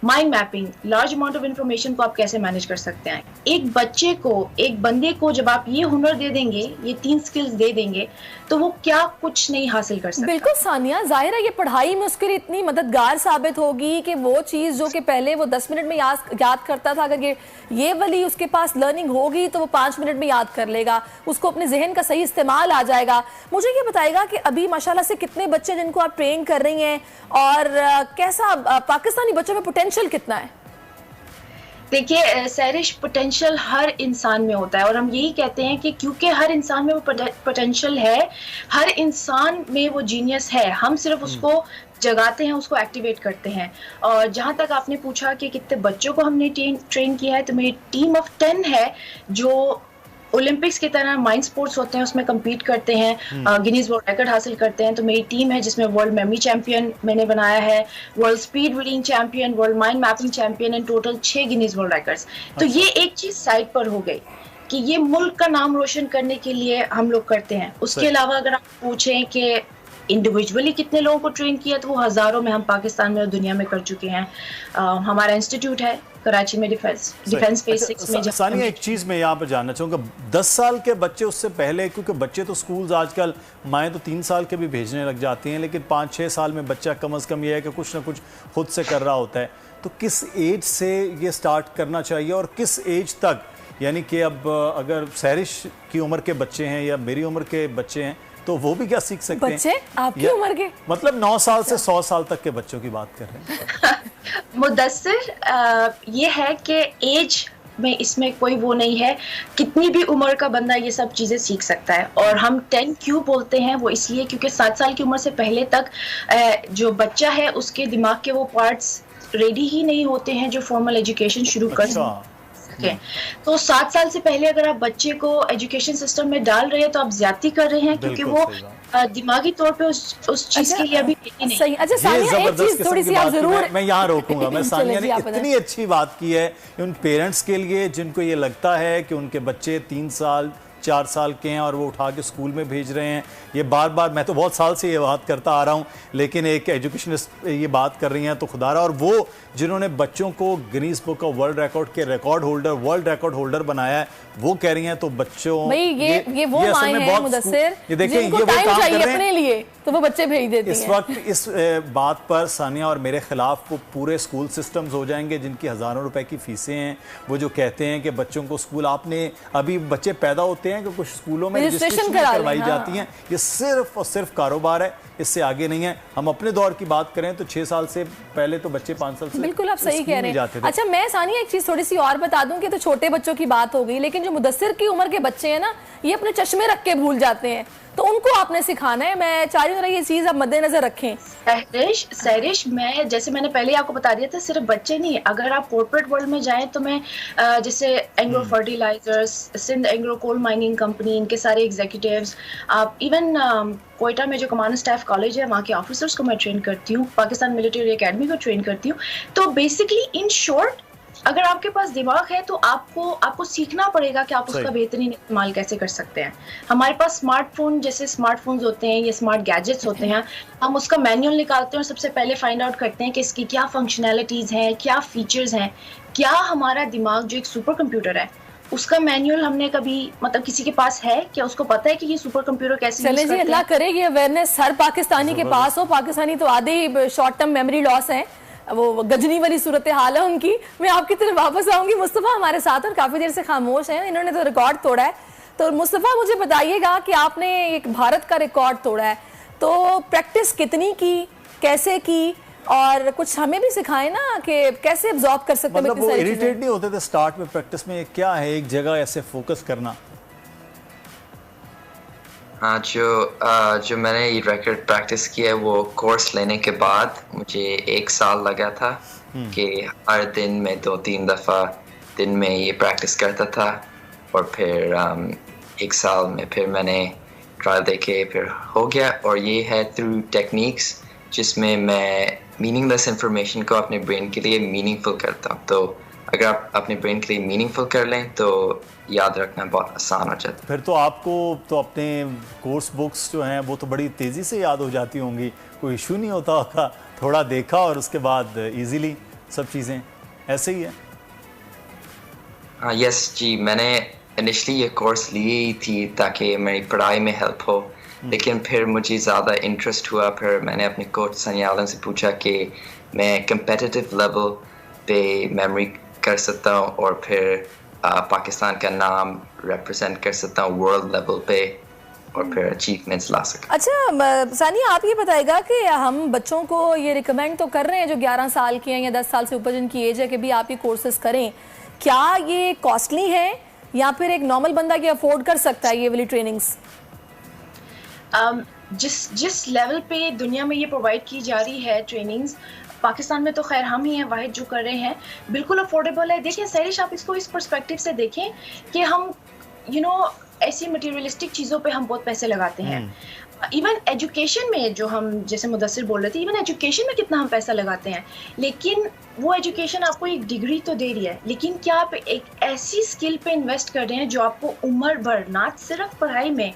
mind mapping, large amount of information को आप कैसे मैनेज कर सकते हैं। एक बच्चे को, एक बंदे को जब आप ये हुनर दे देंगे, ये 3 स्किल्स दे देंगे, तो वो क्या कुछ नहीं हासिल कर सकता। बिल्कुल सानिया, जाहिर है ये पढ़ाई में उसके लिए इतनी मददगार साबित होगी कि वो चीज़ जो कि पहले वो 10 मिनट में याद करता था, अगर ये वाली उसके पास लर्निंग होगी तो वो 5 मिनट में याद कर लेगा, उसको अपने जहन का सही इस्तेमाल आ जाएगा। मुझे ये बताएगा कि अभी माशाल्लाह से कितने बच्चे जिनको आप ट्रेन कर रही हैं और कैसा पाकिस्तानी बच्चों में पोटेंशियल कितना है? देखिए सहरिश, पोटेंशियल हर इंसान में होता है और हम यही कहते हैं कि क्योंकि हर इंसान में वो पोटेंशियल है, हर इंसान में वो जीनियस है, हम सिर्फ उसको जगाते हैं, उसको एक्टिवेट करते हैं। और जहाँ तक आपने पूछा कि कितने बच्चों को हमने ट्रेन किया है, तो मेरी टीम ऑफ 10 है जो ओलंपिक्स की तरह माइंड स्पोर्ट्स होते हैं उसमें compete करते हैं, गिनीज वर्ल्ड रिकॉर्ड हासिल करते हैं। तो मेरी टीम है जिसमें वर्ल्ड मेमोरी चैंपियन मैंने बनाया है, world speed reading champion, world mind mapping champion and total 6 Guinness world records. तो ये एक चीज साइड पर हो गई कि ये मुल्क का नाम रोशन करने के लिए हम लोग करते हैं। उसके अलावा अगर आप पूछें कि इंडिविजुअली कितने लोगों को ट्रेन किया, तो वो हजारों में हम पाकिस्तान में और दुनिया में कर चुके हैं। हमारा इंस्टीट्यूट है कराची में, डिफेंस फेज 6 में। सानिया, एक चीज़ मैं यहाँ पर जानना चाहूँगा, 10 साल के बच्चे उससे पहले, क्योंकि बच्चे तो स्कूल्स आजकल माएँ तो 3 साल के भी भेजने लग जाती हैं, लेकिन 5-6 साल में बच्चा कम अज़ कम ये है कि कुछ ना कुछ खुद से कर रहा होता है। तो किस एज से ये स्टार्ट करना चाहिए और किस एज तक, यानी कि अब अगर सहरिश की उम्र के बच्चे हैं या मेरी उम्र के बच्चे हैं तो वो भी क्या सीख सकते हैं? बच्चे आपकी उम्र के, मतलब 9 साल से 100 साल तक के बच्चों की बात कर रहे हैं। मुदस्सिर, ये है कि एज में इसमें कोई वो नहीं है, कितनी भी उम्र का बंदा ये सब चीज़ें सीख सकता है। और हम 10 क्यों बोलते हैं, वो इसलिए क्योंकि 7 साल की उम्र से पहले तक जो बच्चा है उसके दिमाग के वो पार्ट्स रेडी ही नहीं होते हैं जो फॉर्मल एजुकेशन शुरू कर सके। तो 7 साल से पहले अगर आप बच्चे को एजुकेशन सिस्टम में डाल रहे हैं तो आप ज्यादती कर रहे हैं, क्योंकि वो दिमागी तौर पे उस चीज के लिए अभी नहीं। सही। अच्छा सानिया, एक चीज थोड़ी सी आप जरूर, मैं यहाँ रोकूंगा। मैं सानिया ने इतनी अच्छी बात की है उन पेरेंट्स के लिए जिनको ये लगता है कि उनके बच्चे 3 साल 4 साल के हैं और वो उठा के स्कूल में भेज रहे हैं। ये बार बार, मैं तो बहुत साल से ये बात करता आ रहा हूँ, लेकिन एक एजुकेशनिस्ट ये बात कर रही हैं तो खुदारा। और वो जिन्होंने बच्चों को Guinness book of world record के वर्ल्ड रिकॉर्ड होल्डर बनाया है, वो कह रही हैं तो बच्चों ये वो माएं हैं मुदस्सिर, ये देखिए, जिनको टाइम चाहिए अपने लिए तो वो बच्चे भेज देती हैं। इस वक्त इस बात पर सानिया और मेरे खिलाफ वो पूरे स्कूल सिस्टम्स हो जाएंगे जिनकी हज़ारों रुपए की फीसें हैं। वो जो कहते हैं कि बच्चों को स्कूल, आपने अभी बच्चे पैदा होते हैं कि कुछ स्कूलों में रजिस्ट्रेशन करवाई जाती हैं, ये सिर्फ और सिर्फ कारोबार है, इससे आगे नहीं है। हम अपने दौर की बात करें तो 6 साल से पहले तो बच्चे 5 साल से बिल्कुल आप सही कह रहे हैं। अच्छा मैं सानिया एक चीज थोड़ी सी और बता दूं कि तो छोटे बच्चों की बात हो गई, लेकिन जो मुदस्सिर की उम्र के बच्चे हैं ना, ये अपने चश्मे रख के भूल जाते हैं, तो उनको आपने सिखाना है। मैं चाह रही हूँ ये चीज आप मद्देनजर रखें। सहरिश, मैं जैसे मैंने पहले आपको बता दिया था, सिर्फ बच्चे नहीं, अगर आप कॉर्पोरेट वर्ल्ड में जाएं तो मैं जैसे Engro fertilizers, Sindh Engro coal mining company, इनके सारे एग्जीक्यूटिव्स, आप इवन कोयटा में जो कमांड स्टाफ कॉलेज है वहाँ के ऑफिसर्स को मैं ट्रेन करती हूँ, पाकिस्तान मिलिट्री एकेडमी को ट्रेन करती हूँ। तो बेसिकली इन शॉर्ट, अगर आपके पास दिमाग है तो आपको सीखना पड़ेगा कि आप उसका बेहतरीन इस्तेमाल कैसे कर सकते हैं। हमारे पास स्मार्टफोन, जैसे स्मार्टफोन्स होते हैं या स्मार्ट गैजेट्स होते हैं, हम उसका मैनुअल निकालते हैं और सबसे पहले फाइंड आउट करते हैं कि इसकी क्या फंक्शनैलिटीज़ हैं, क्या फीचर्स हैं। क्या हमारा दिमाग जो एक सुपर कंप्यूटर है उसका मैनुअल हमने कभी, मतलब किसी के पास है क्या, उसको पता है कि ये सुपर कंप्यूटर कैसे यूज करते हैं? अल्लाह करे ये अवेयरनेस हर पाकिस्तानी के पास हो। पाकिस्तानी तो आधे ही शॉर्ट टर्म मेमोरी लॉस है, वो गजनी वाली सूरत हाल है उनकी। मैं आपकी तरफ वापस आऊंगी। मुस्तफ़ा हमारे साथ और काफी देर से खामोश हैं, इन्होंने तो रिकॉर्ड तोड़ा है। तो मुस्तफ़ा मुझे बताइएगा कि आपने एक भारत का रिकॉर्ड तोड़ा है, तो प्रैक्टिस कितनी की, कैसे की, और कुछ हमें भी सिखाएं ना कि कैसे एब्जॉर्ब कर सकते हैं। मतलब वो इरिटेट नहीं होते थे स्टार्ट में प्रैक्टिस में, क्या है एक जगह ऐसे फोकस करना? हाँ, जो मैंने ये रेकॉर्ड प्रैक्टिस किया है वो कोर्स लेने के बाद मुझे 1 साल लगा था कि हर दिन में 2-3 दफ़ा दिन में ये प्रैक्टिस करता था, और फिर 1 साल में फिर मैंने ट्रायल देके फिर हो गया। और ये है थ्रू टेक्निक्स जिसमें मैं मीनिंगलेस इंफॉर्मेशन को अपने ब्रेन के लिए मीनिंगफुल करता हूँ। तो अगर आप अपने ब्रेन के लिए मीनिंगफुल कर लें तो याद रखना बहुत आसान हो जाता है। फिर तो आपको तो अपने कोर्स बुक्स जो हैं वो तो बड़ी तेज़ी से याद हो जाती होंगी, कोई इशू नहीं होता होगा, थोड़ा देखा और उसके बाद इजीली सब चीज़ें ऐसे ही है? हाँ, यस जी, मैंने इनिशली ये कोर्स ली ही थी ताकि मेरी पढ़ाई में हेल्प हो, लेकिन फिर मुझे ज़्यादा इंटरेस्ट हुआ। फिर मैंने अपने कोच सनिया आलम से पूछा कि मैं कम्पिटिटिव लेवल पे मेमोरी कर सकता हूँ और फिर पाकिस्तान का नाम रिप्रेजेंट कर सकता हूँ वर्ल्ड लेवल पे और फिर अचीवमेंट्स ला सकता। अच्छा सानिया, आप ये बताएगा कि हम बच्चों को ये रिकमेंड तो कर रहे हैं जो 11 साल के हैं या 10 साल से ऊपर जिनकी एज है कि भी आप ये कोर्सेज करें, क्या ये कॉस्टली है या फिर एक नॉर्मल बंदा की अफोर्ड कर सकता है ये वाली ट्रेनिंग्स? जिस लेवल पे दुनिया में ये प्रोवाइड की जा रही है ट्रेनिंग्स, पाकिस्तान में तो खैर हम ही हैं वाहिद जो कर रहे हैं, बिल्कुल अफोर्डेबल है। देखिए सैरिश, आप इसको इस पर्सपेक्टिव से देखें कि हम ऐसी मटेरियलिस्टिक चीज़ों पे हम बहुत पैसे लगाते हैं। इवन एजुकेशन में जो हम जैसे मुदस्सिर बोल रहे थे, इवन एजुकेशन में कितना हम पैसा लगाते हैं, लेकिन वो एजुकेशन आपको एक डिग्री तो दे रही है, लेकिन क्या आप एक ऐसी स्किल पे इन्वेस्ट कर रहे हैं जो आपको उम्र भर ना सिर्फ पढ़ाई में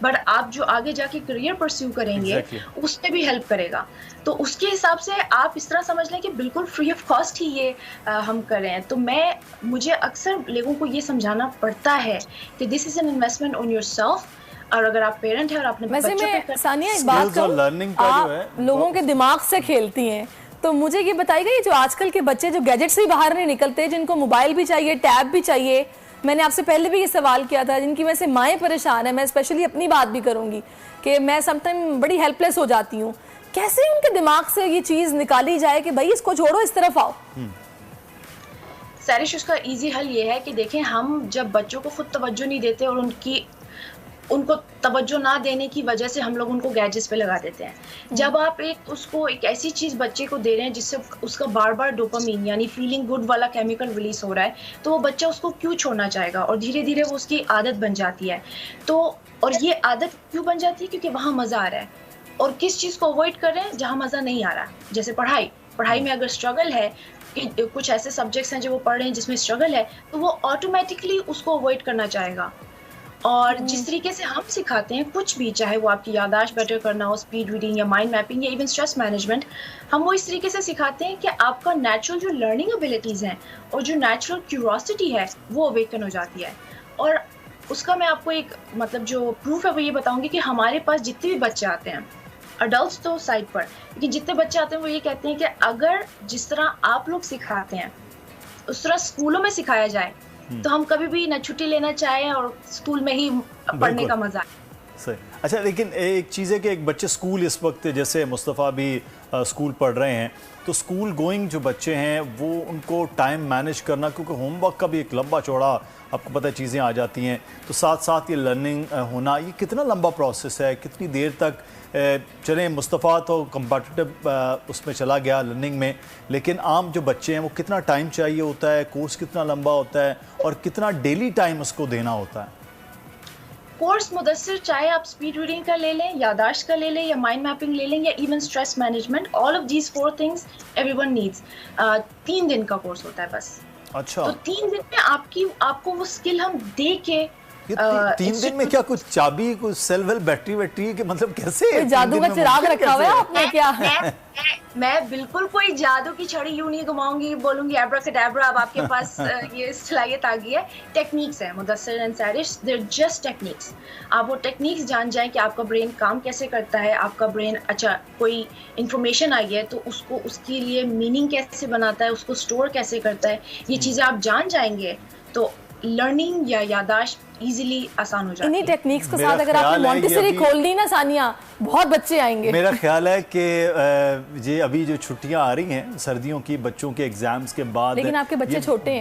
बट आप जो आगे जाके करियर परस्यू करेंगे उसमें भी हेल्प करेगा। तो उसके हिसाब से आप इस तरह समझ लें कि बिल्कुल फ्री ऑफ कॉस्ट ही ये हम कर रहे हैं। तो मुझे अक्सर लोगों को ये समझाना पड़ता है कि this is an investment on yourself, और अगर आप पेरेंट हैं और आपने वैसे मैं सानिया एक बात कहूं, आप लोगों के दिमाग से खेलती हैं, तो मुझे ये बताइएगा ये जो आजकल के बच्चे जो गैजेट से ही बाहर नहीं निकलते, जिनको मोबाइल भी चाहिए, टैब भी चाहिए, मैंने आपसे पहले भी ये सवाल किया था, जिनकी वजह से माएँ परेशान है, मैं स्पेशली अपनी बात भी करूंगी कि मैं समटाइम बड़ी हेल्पलेस हो जाती हूँ, कैसे उनके दिमाग से ये चीज़ निकाली जाए कि भाई इसको छोड़ो इस तरफ आओ? सैरिश, उसका इजी हल ये है कि देखें, हम जब बच्चों को खुद तवज्जो नहीं देते और उनको तवज्जो ना देने की वजह से हम लोग उनको गैजेट्स पे लगा देते हैं। जब आप उसको एक ऐसी चीज़ बच्चे को दे रहे हैं जिससे उसका बार बार डोपामीन यानी फीलिंग गुड वाला केमिकल रिलीज हो रहा है, तो वो बच्चा उसको क्यों छोड़ना चाहेगा, और धीरे धीरे वो उसकी आदत बन जाती है। तो और ये आदत क्यों बन जाती है? क्योंकि वहाँ मज़ा आ रहा है। और किस चीज़ को अवॉइड कर रहे हैं? जहाँ मज़ा नहीं आ रहा, जैसे पढ़ाई में अगर स्ट्रगल है कि कुछ ऐसे सब्जेक्ट्स हैं जो वो पढ़ रहे हैं जिसमें स्ट्रगल है, तो वो ऑटोमेटिकली उसको अवॉइड करना चाहेगा। और जिस तरीके से हम सिखाते हैं कुछ भी, चाहे वो आपकी याददाश्त बेटर करना हो, स्पीड रीडिंग या माइंड मैपिंग या इवन स्ट्रेस मैनेजमेंट, हम वो इस तरीके से सिखाते हैं कि आपका नेचुरल जो लर्निंग एबिलिटीज़ हैं और जो नेचुरल क्यूरोसिटी है वो अवेकन हो जाती है। और उसका मैं आपको एक जो प्रूफ है वो ये बताऊंगी कि हमारे पास जितने भी बच्चे आते हैं, अडल्ट तो साइड पर, लेकिन जितने बच्चे आते हैं वो ये कहते हैं कि अगर जिस तरह आप लोग सिखाते हैं उस तरह स्कूलों में सिखाया जाए तो हम कभी भी ना छुट्टी लेना चाहें और स्कूल में ही पढ़ने का मजा सही। अच्छा, लेकिन एक चीज़ है कि एक बच्चे स्कूल इस वक्त जैसे मुस्तफ़ा भी स्कूल पढ़ रहे हैं, तो स्कूल गोइंग जो बच्चे हैं वो उनको टाइम मैनेज करना, क्योंकि होमवर्क का भी एक लंबा चौड़ा आपको पता है चीज़ें आ जाती हैं, तो साथ साथ ये लर्निंग होना, ये कितना लंबा प्रोसेस है, कितनी देर तक चलें? मुस्तफ़ा तो कम्पिटिटिव उसमें चला गया लर्निंग में, लेकिन आम जो बच्चे हैं वो कितना टाइम चाहिए होता है, कोर्स कितना लंबा होता है और कितना डेली टाइम उसको देना होता है? कोर्स मुदस्सिर, चाहे आप स्पीड रीडिंग का ले लें, यादाश्त का ले लें या माइंड मैपिंग ले लें या even stress management, all of these 4 things everyone needs. 3 दिन का कोर्स होता है बस। अच्छा, तो 3 दिन में आपको वो स्किल हम दे के 3 दिन में क्या कुछ चाबी, कुछ सेल वेल बैटरी के मतलब कैसे जादू का चिराग रखा हुआ है आपने क्या? मैं बिल्कुल कोई जादू की छड़ी यूं नहीं घुमाऊंगी, बोलूंगी एब्राकडाब्रा अब आपके पास ये सलाहियत आ गई है। टेक्निक्स है Mudassir and Sairish, there just techniques. आप वो टेक्निक्स जान जाएं कि आपका ब्रेन काम कैसे करता है, आपका ब्रेन अच्छा कोई इंफॉर्मेशन आई है तो उसको उसके लिए मीनिंग कैसे बनाता है, उसको स्टोर कैसे करता है, ये चीज़ें आप जान जाएंगे तो लर्निंग या यादाश्त इजीली आसान हो जाती है। इन्हीं टेक्निक्स के साथ अगर आपने मॉन्टेसरी खोल दी ना सानिया, बहुत बच्चे आएंगे। मेरा ख्याल है कि ये अभी जो छुट्टियां आ रही हैं सर्दियों की, बच्चों के एग्जाम्स के बाद, लेकिन आपके बच्चे छोटे हैं,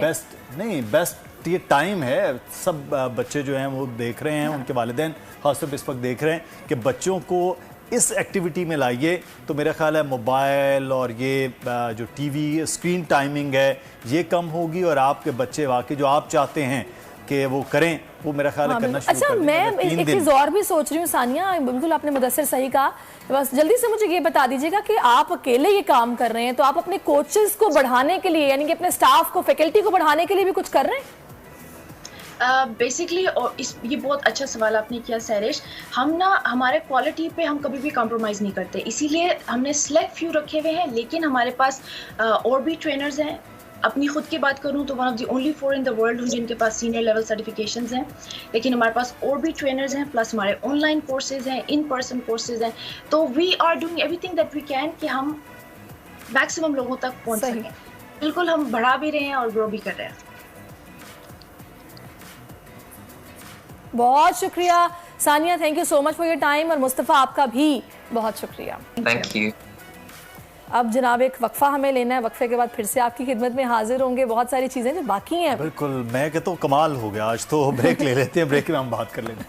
बेस्ट ये टाइम है। सब बच्चे जो हैं वो देख रहे हैं, उनके वालिदैन खासतौर पर इस वक्त देख रहे हैं कि बच्चों को इस एक्टिविटी में लाइए। तो मेरा ख्याल है मोबाइल और ये जो टीवी स्क्रीन टाइमिंग है ये कम होगी, और आपके बच्चे वाकई जो आप चाहते हैं कि वो करें वो मेरा ख्याल है करना शुरू अच्छा, मैं एक चीज़ और भी सोच रही हूँ सानिया, बिल्कुल आपने मुदस्सिर सही कहा। बस जल्दी से मुझे ये बता दीजिएगा कि आप अकेले ये काम कर रहे हैं, तो आप अपने कोचेस को बढ़ाने के लिए, यानी कि अपने स्टाफ को, फैकल्टी को बढ़ाने के लिए भी कुछ कर रहे हैं? बेसिकली ये बहुत अच्छा सवाल आपने किया सैरिश। हम ना हमारे क्वालिटी पे हम कभी भी कॉम्प्रोमाइज़ नहीं करते, इसीलिए हमने सेलेक्ट फ्यू रखे हुए हैं। लेकिन हमारे पास और भी ट्रेनर्स हैं। अपनी खुद की बात करूं तो one of the only 4 in the world जिनके पास सीनियर लेवल सर्टिफिकेशंस हैं। लेकिन हमारे पास और भी ट्रेनर्स हैं, प्लस हमारे ऑनलाइन कोर्सेज हैं, इन पर्सन कोर्सेज हैं। तो we are doing everything that we can कि हम मैक्सिमम लोगों तक पहुंच सकें। बिल्कुल हम बढ़ा भी रहे हैं और ग्रो भी कर रहे हैं। बहुत शुक्रिया Sania, thank you so much for your time, और मुस्तफ़ा आपका भी बहुत शुक्रिया। Thank you. अब जनाब एक वक्फा हमें लेना है, वक्फे के बाद फिर से आपकी खिदमत में हाजिर होंगे। बहुत सारी चीजें जो बाकी हैं। बिल्कुल, मैं कहता हूँ कमाल हो गया आज तो। ब्रेक ले लेते हैं, ब्रेक में हम बात कर लेंगे।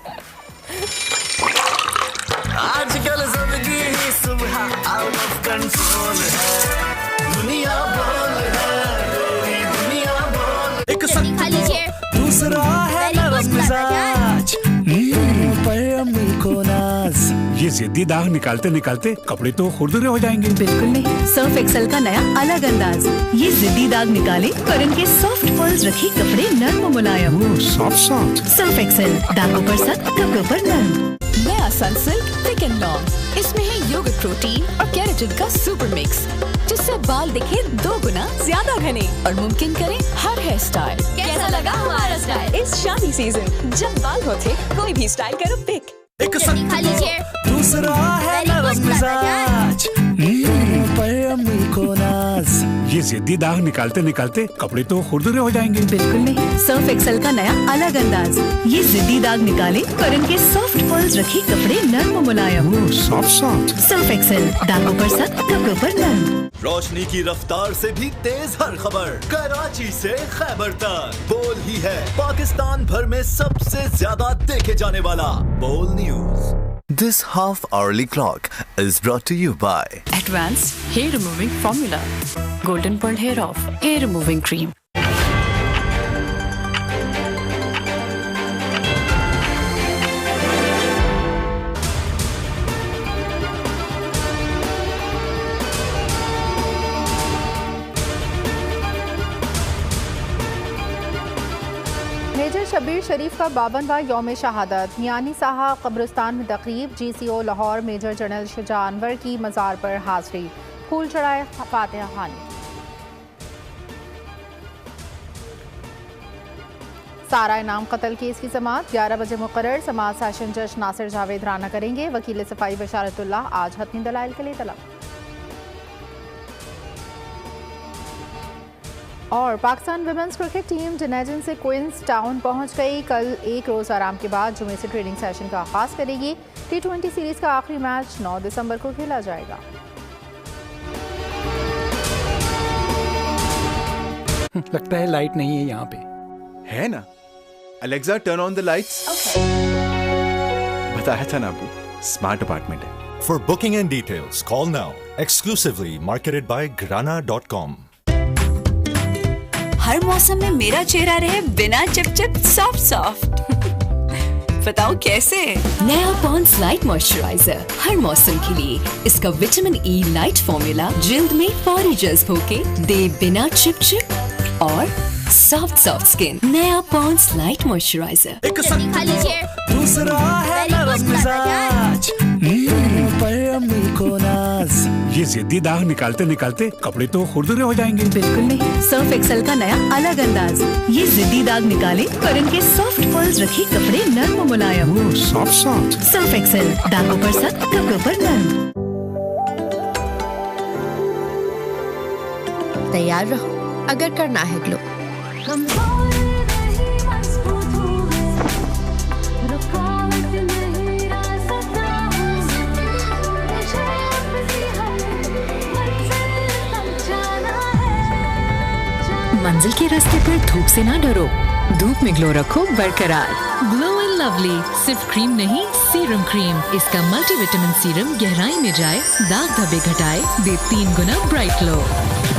आजकल जिंदगी ही सुबह आउट ऑफ कंट्रोल है, दुनिया बोल है, दुनिया बोल। एक खा लीजिए, दूसरा है नरम मिजाज, पर अम्मी को नाज। ये जिद्दी दाग निकालते निकालते कपड़े तो खुरदुरे हो जाएंगे। बिल्कुल नहीं, सर्फ एक्सेल का नया अलग अंदाज। ये जिद्दी दाग निकाले और इनके सॉफ्ट पर्ल्स रखी कपड़े नरम और मुलायम। सॉफ्ट सर्फ एक्सेल, दागों पर सख्त, कपड़ों पर नरम। नया सनसिल्क थिक एंड लॉन्ग, इसमें है योगिक प्रोटीन और केराटिन का सुपर मिक्स, जिससे बाल दिखे 2 गुना ज्यादा घने और मुमकिन करे हर हेयर स्टाइल। कैसा लगा हमारा स्टाइल इस शादी सीजन? जब बाल हो थे कोई भी स्टाइल करो पिक। एक खा लीजिए, दूसरा है नरम मिजाज, पर अम्मी को नाज। ये जिद्दी दाग निकालते निकालते कपड़े तो खुरदुरे हो जाएंगे। बिल्कुल नहीं, सर्फ एक्सेल का नया अलग अंदाज। ये जिद्दी दाग निकाले और इनके सॉफ्ट पर्ल्स रखी कपड़े नरम और मुलायम। सॉफ्ट सर्फ एक्सेल, दागों पर सख्त, कपड़ों पर नरम। रोशनी की रफ्तार से भी तेज हर खबर, कराची से खैबर तक। बोल ही है पाकिस्तान भर में सबसे ज्यादा देखे जाने वाला बोल news. This half-hourly clock is brought to you by Advanced Hair Removing Formula, Golden Pearl Hair Off Hair Removing Cream. Major Shabbir Sharif का 52वां यौम शहादत। मियानी साहा कब्रिस्तान में तकरीब। GCO Lahore major general Shuja Anwar की मज़ार पर हाज़री, फूल चढ़ाए, फातिहा खानी। सारा इनाम कत्ल केस की समाअत 11 बजे मुकर्रर। समाअत सेशन जज नासिर जावेद राना करेंगे। वकील सफाई बशारतुल्लाह आज हतमी दलाइल के लिए तलब। और पाकिस्तान विमेंस क्रिकेट टीम डनैजन से क्वींस टाउन पहुंच गई। कल एक रोज़ आराम के बाद जुमे से ट्रेनिंग सेशन का आगाज करेगी। T20 सीरीज का आखिरी मैच 9 दिसंबर को खेला जाएगा। लगता है लाइट नहीं है यहाँ पे। है ना। Alexa turn on the lights. बताया था ना अबू, स्मार्ट अपार्टमेंट है। For booking and details, call now. Exclusively marketed by Grana.com. हर मौसम में मेरा चेहरा रहे बिना चिपचिप सॉफ्ट। बताओ कैसे? नया पॉन्ड्स लाइट मॉइस्चराइजर हर मौसम के लिए। इसका विटामिन ई लाइट फॉर्मूला जिल्द में फौरी जज्ब होके दे बिना चिपचिप और सॉफ्ट स्किन। नया पॉन्ड्स लाइट मॉइस्चराइजर। एक खा लीजिए, दूसरा है नरम मिजाज, पर अम्मी को नाज। ये जिद्दी दाग निकालते निकालते कपड़े तो खुरदुरे हो जाएंगे। बिल्कुल नहीं, सर्फ एक्सेल का नया अलग अंदाज। ये जिद्दी दाग निकाले और इनके सॉफ्ट पर्ल्स रखी कपड़े नरम और मुलायम। सॉफ्ट सर्फ एक्सेल, दागों पर सख्त, कपड़ों पर नरम। तैयार रहो अगर करना है ग्लो। मंजिल के रास्ते पर धूप से ना डरो, धूप में ग्लो रखो बरकरार। ग्लो एंड लवली सिर्फ क्रीम नहीं, सीरम क्रीम। इसका मल्टीविटामिन सीरम गहराई में जाए, दाग धब्बे घटाए, दे 3 गुना ब्राइट ग्लो।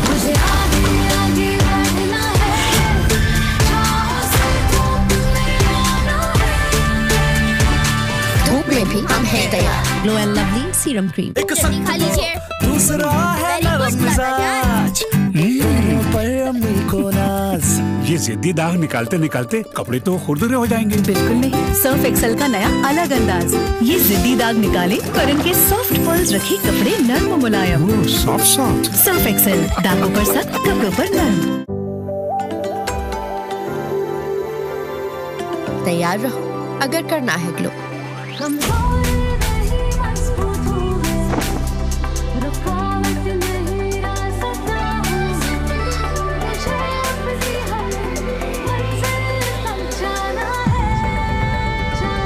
मुझे आगे आगे बढ़ना है, धूप में भी हम हैं तैयार। Glow and lovely serum cream. दूसरा है नरम मिजाज, पर अम्मी को नाज। ये जिद्दी दाग निकालते निकालते कपड़े तो खुरदुरे हो जाएंगे। बिल्कुल नहीं, सर्फ एक्सेल का नया अलग अंदाज। ये जिद्दी दाग निकाले और इनके सॉफ्ट पर्ल्स रखे कपड़े नर्म मुलायम। Soft soft. सर्फ एक्सेल, दागों पर सख्त, कपड़ों पर नर्म। तैयार रहो अगर करना है ग्लो।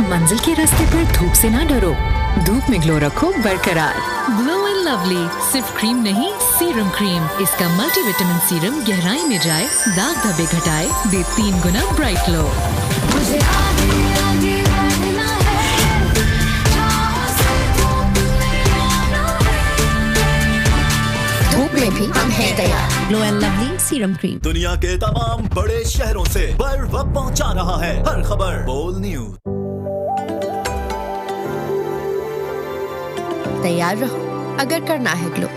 मंजिल के रास्ते पर धूप से ना डरो, धूप में ग्लो रखो बरकरार। ग्लो एंड लवली सिर्फ क्रीम नहीं, सीरम क्रीम। इसका मल्टीविटामिन सीरम गहराई में जाए, दाग धब्बे घटाए, दे 3 गुना ब्राइट ग्लो। मुझे आगे आगे बढ़ना है, धूप में भी हम हैं तैयार। Glow and lovely serum cream. दुनिया के तमाम बड़े शहरों से बर्फ पहुंचा रहा है हर खबर बोल न्यूज। तैयार रहो अगर करना है ग्लो।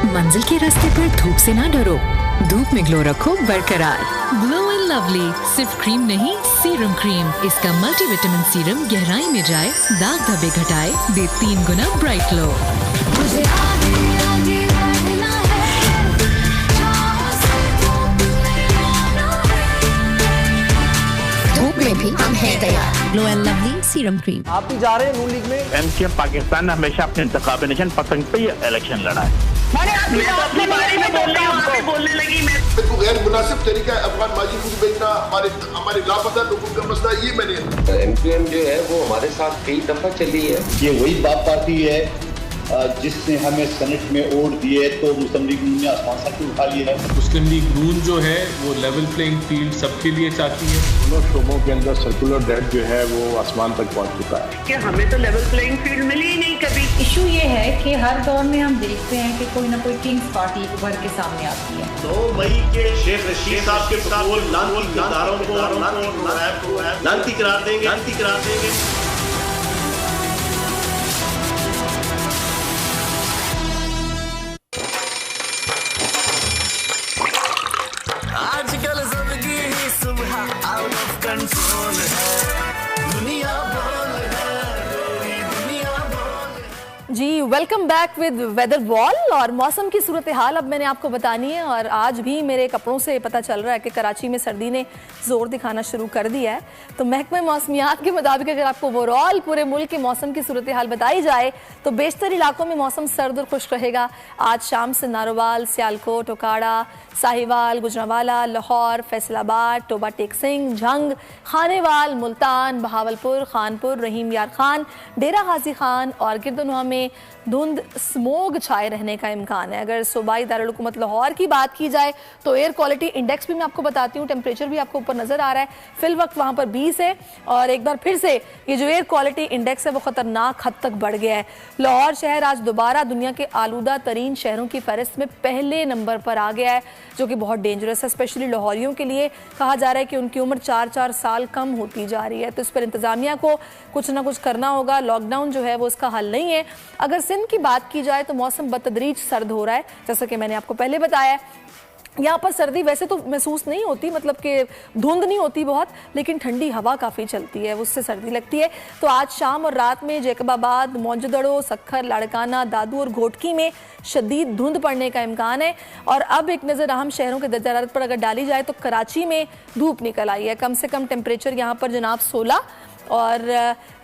मंजिल के रास्ते पर धूप से ना डरो, धूप में ग्लो रखो बरकरार। ग्लो एंड लवली सिर्फ क्रीम नहीं, सीरम क्रीम। इसका मल्टीविटामिन सीरम गहराई में जाए, दाग धब्बे घटाए, दे 3 गुना ब्राइट ग्लो। मुझे आगे आगे बढ़ना है, धूप में भी हम हैं तैयार। Glow and lovely serum cream. आप भी जा रहे हैं नून लीग में? एमसीएम पाकिस्तान ने हमेशा अपने इंतखाब नेशन पसंद पे ही इलेक्शन लड़ा है। मैं तो अपने बारे में बोल रही हूँ, बोलने लगी मैं। देखो गैर मुनासिब तरीका है अफगान माजी को बेचना, हमारे लापता लोगों का मसला ये मैंने। एमक्यूएम जो है वो हमारे साथ कई दफा चली है। ये वही बाप पार्टी है जिसने हमें सेनेट में वोट दिए तो मुस्लिम लीग ने आसमान से उठा लिया है। मुस्लिम लीग नून जो है वो लेवल प्लेइंग फील्ड सबके लिए चाहती है। दोनों शोबों के अंदर सर्कुलर डेट जो है वो आसमान तक पहुंच चुका है। कि हमें तो लेवल प्लेइंग फील्ड मिली ही नहीं कभी। इशू ये है कि हर दौर में हम देखते हैं कि कोई ना कोई किंग्स पार्टी उभर के सामने आती है। 2 मई के शेख रशीद साहब के लानती को लानती करार देंगे। आजकल जिंदगी ही सुबह आउट ऑफ कंट्रोल है, दुनिया बोल है, दुनिया बोल। जी welcome back with weather wall. और मौसम की सूरत हाल अब मैंने आपको बतानी है। और आज भी मेरे कपड़ों से पता चल रहा है कि कराची में सर्दी ने जोर दिखाना शुरू कर दिया है। तो महकमे मौसमियात के मुताबिक अगर आपको ओवरऑल पूरे मुल्क के मौसम की सूरत हाल बताई जाए तो बेशतर इलाकों में मौसम सर्द और खुश्क रहेगा। आज शाम से नारोवाल, सियालकोट, ओकाड़ा, साहिवाल, गुजरांवाला, लाहौर, फैसलाबाद, टोबा टेक सिंह, झंग, खानेवाल, मुल्तान, बहावलपुर, खानपुर, रहीम यार खान, डेरा गाजी खान और गिरदनुमा में धुंध स्मोग छाए रहने का इम्कान है। अगर सूबाई दारुल हुकूमत लाहौर की बात की जाए तो एयर क्वालिटी इंडेक्स भी मैं आपको बताती हूँ, टेम्परेचर भी आपको ऊपर नजर आ रहा है। फिल वक्त वहाँ पर 20 है। और एक बार फिर से ये जो एयर क्वालिटी इंडेक्स है वो खतरनाक हद तक बढ़ गया है। लाहौर शहर आज दोबारा दुनिया के आलूदा तरीन शहरों की फहरिस्त में पहले नंबर पर आ गया है, जो कि बहुत डेंजरस है। स्पेशली लाहौरियों के लिए कहा जा रहा है कि उनकी उम्र 4-4 साल कम होती जा रही है। तो इस पर इंतजामिया को कुछ ना कुछ करना होगा। लॉकडाउन जो है वो इसका हल नहीं है। अगर सिंध की बात की जाए तो मौसम बतदरीज सर्द हो रहा है, जैसा कि मैंने आपको पहले बताया। यहाँ पर सर्दी वैसे तो महसूस नहीं होती, मतलब कि धुंध नहीं होती बहुत, लेकिन ठंडी हवा काफ़ी चलती है, उससे सर्दी लगती है। तो आज शाम और रात में जैकबाबाद, मौजूदड़ो, सखर, लाड़काना, दादू और घोटकी में शदीद धुंध पड़ने का इम्कान है। और अब एक नज़र अहम शहरों के दर्जा हरारत पर अगर डाली जाए तो कराची में धूप निकल आई है। कम से कम टेम्परेचर यहाँ पर जनाब 16 और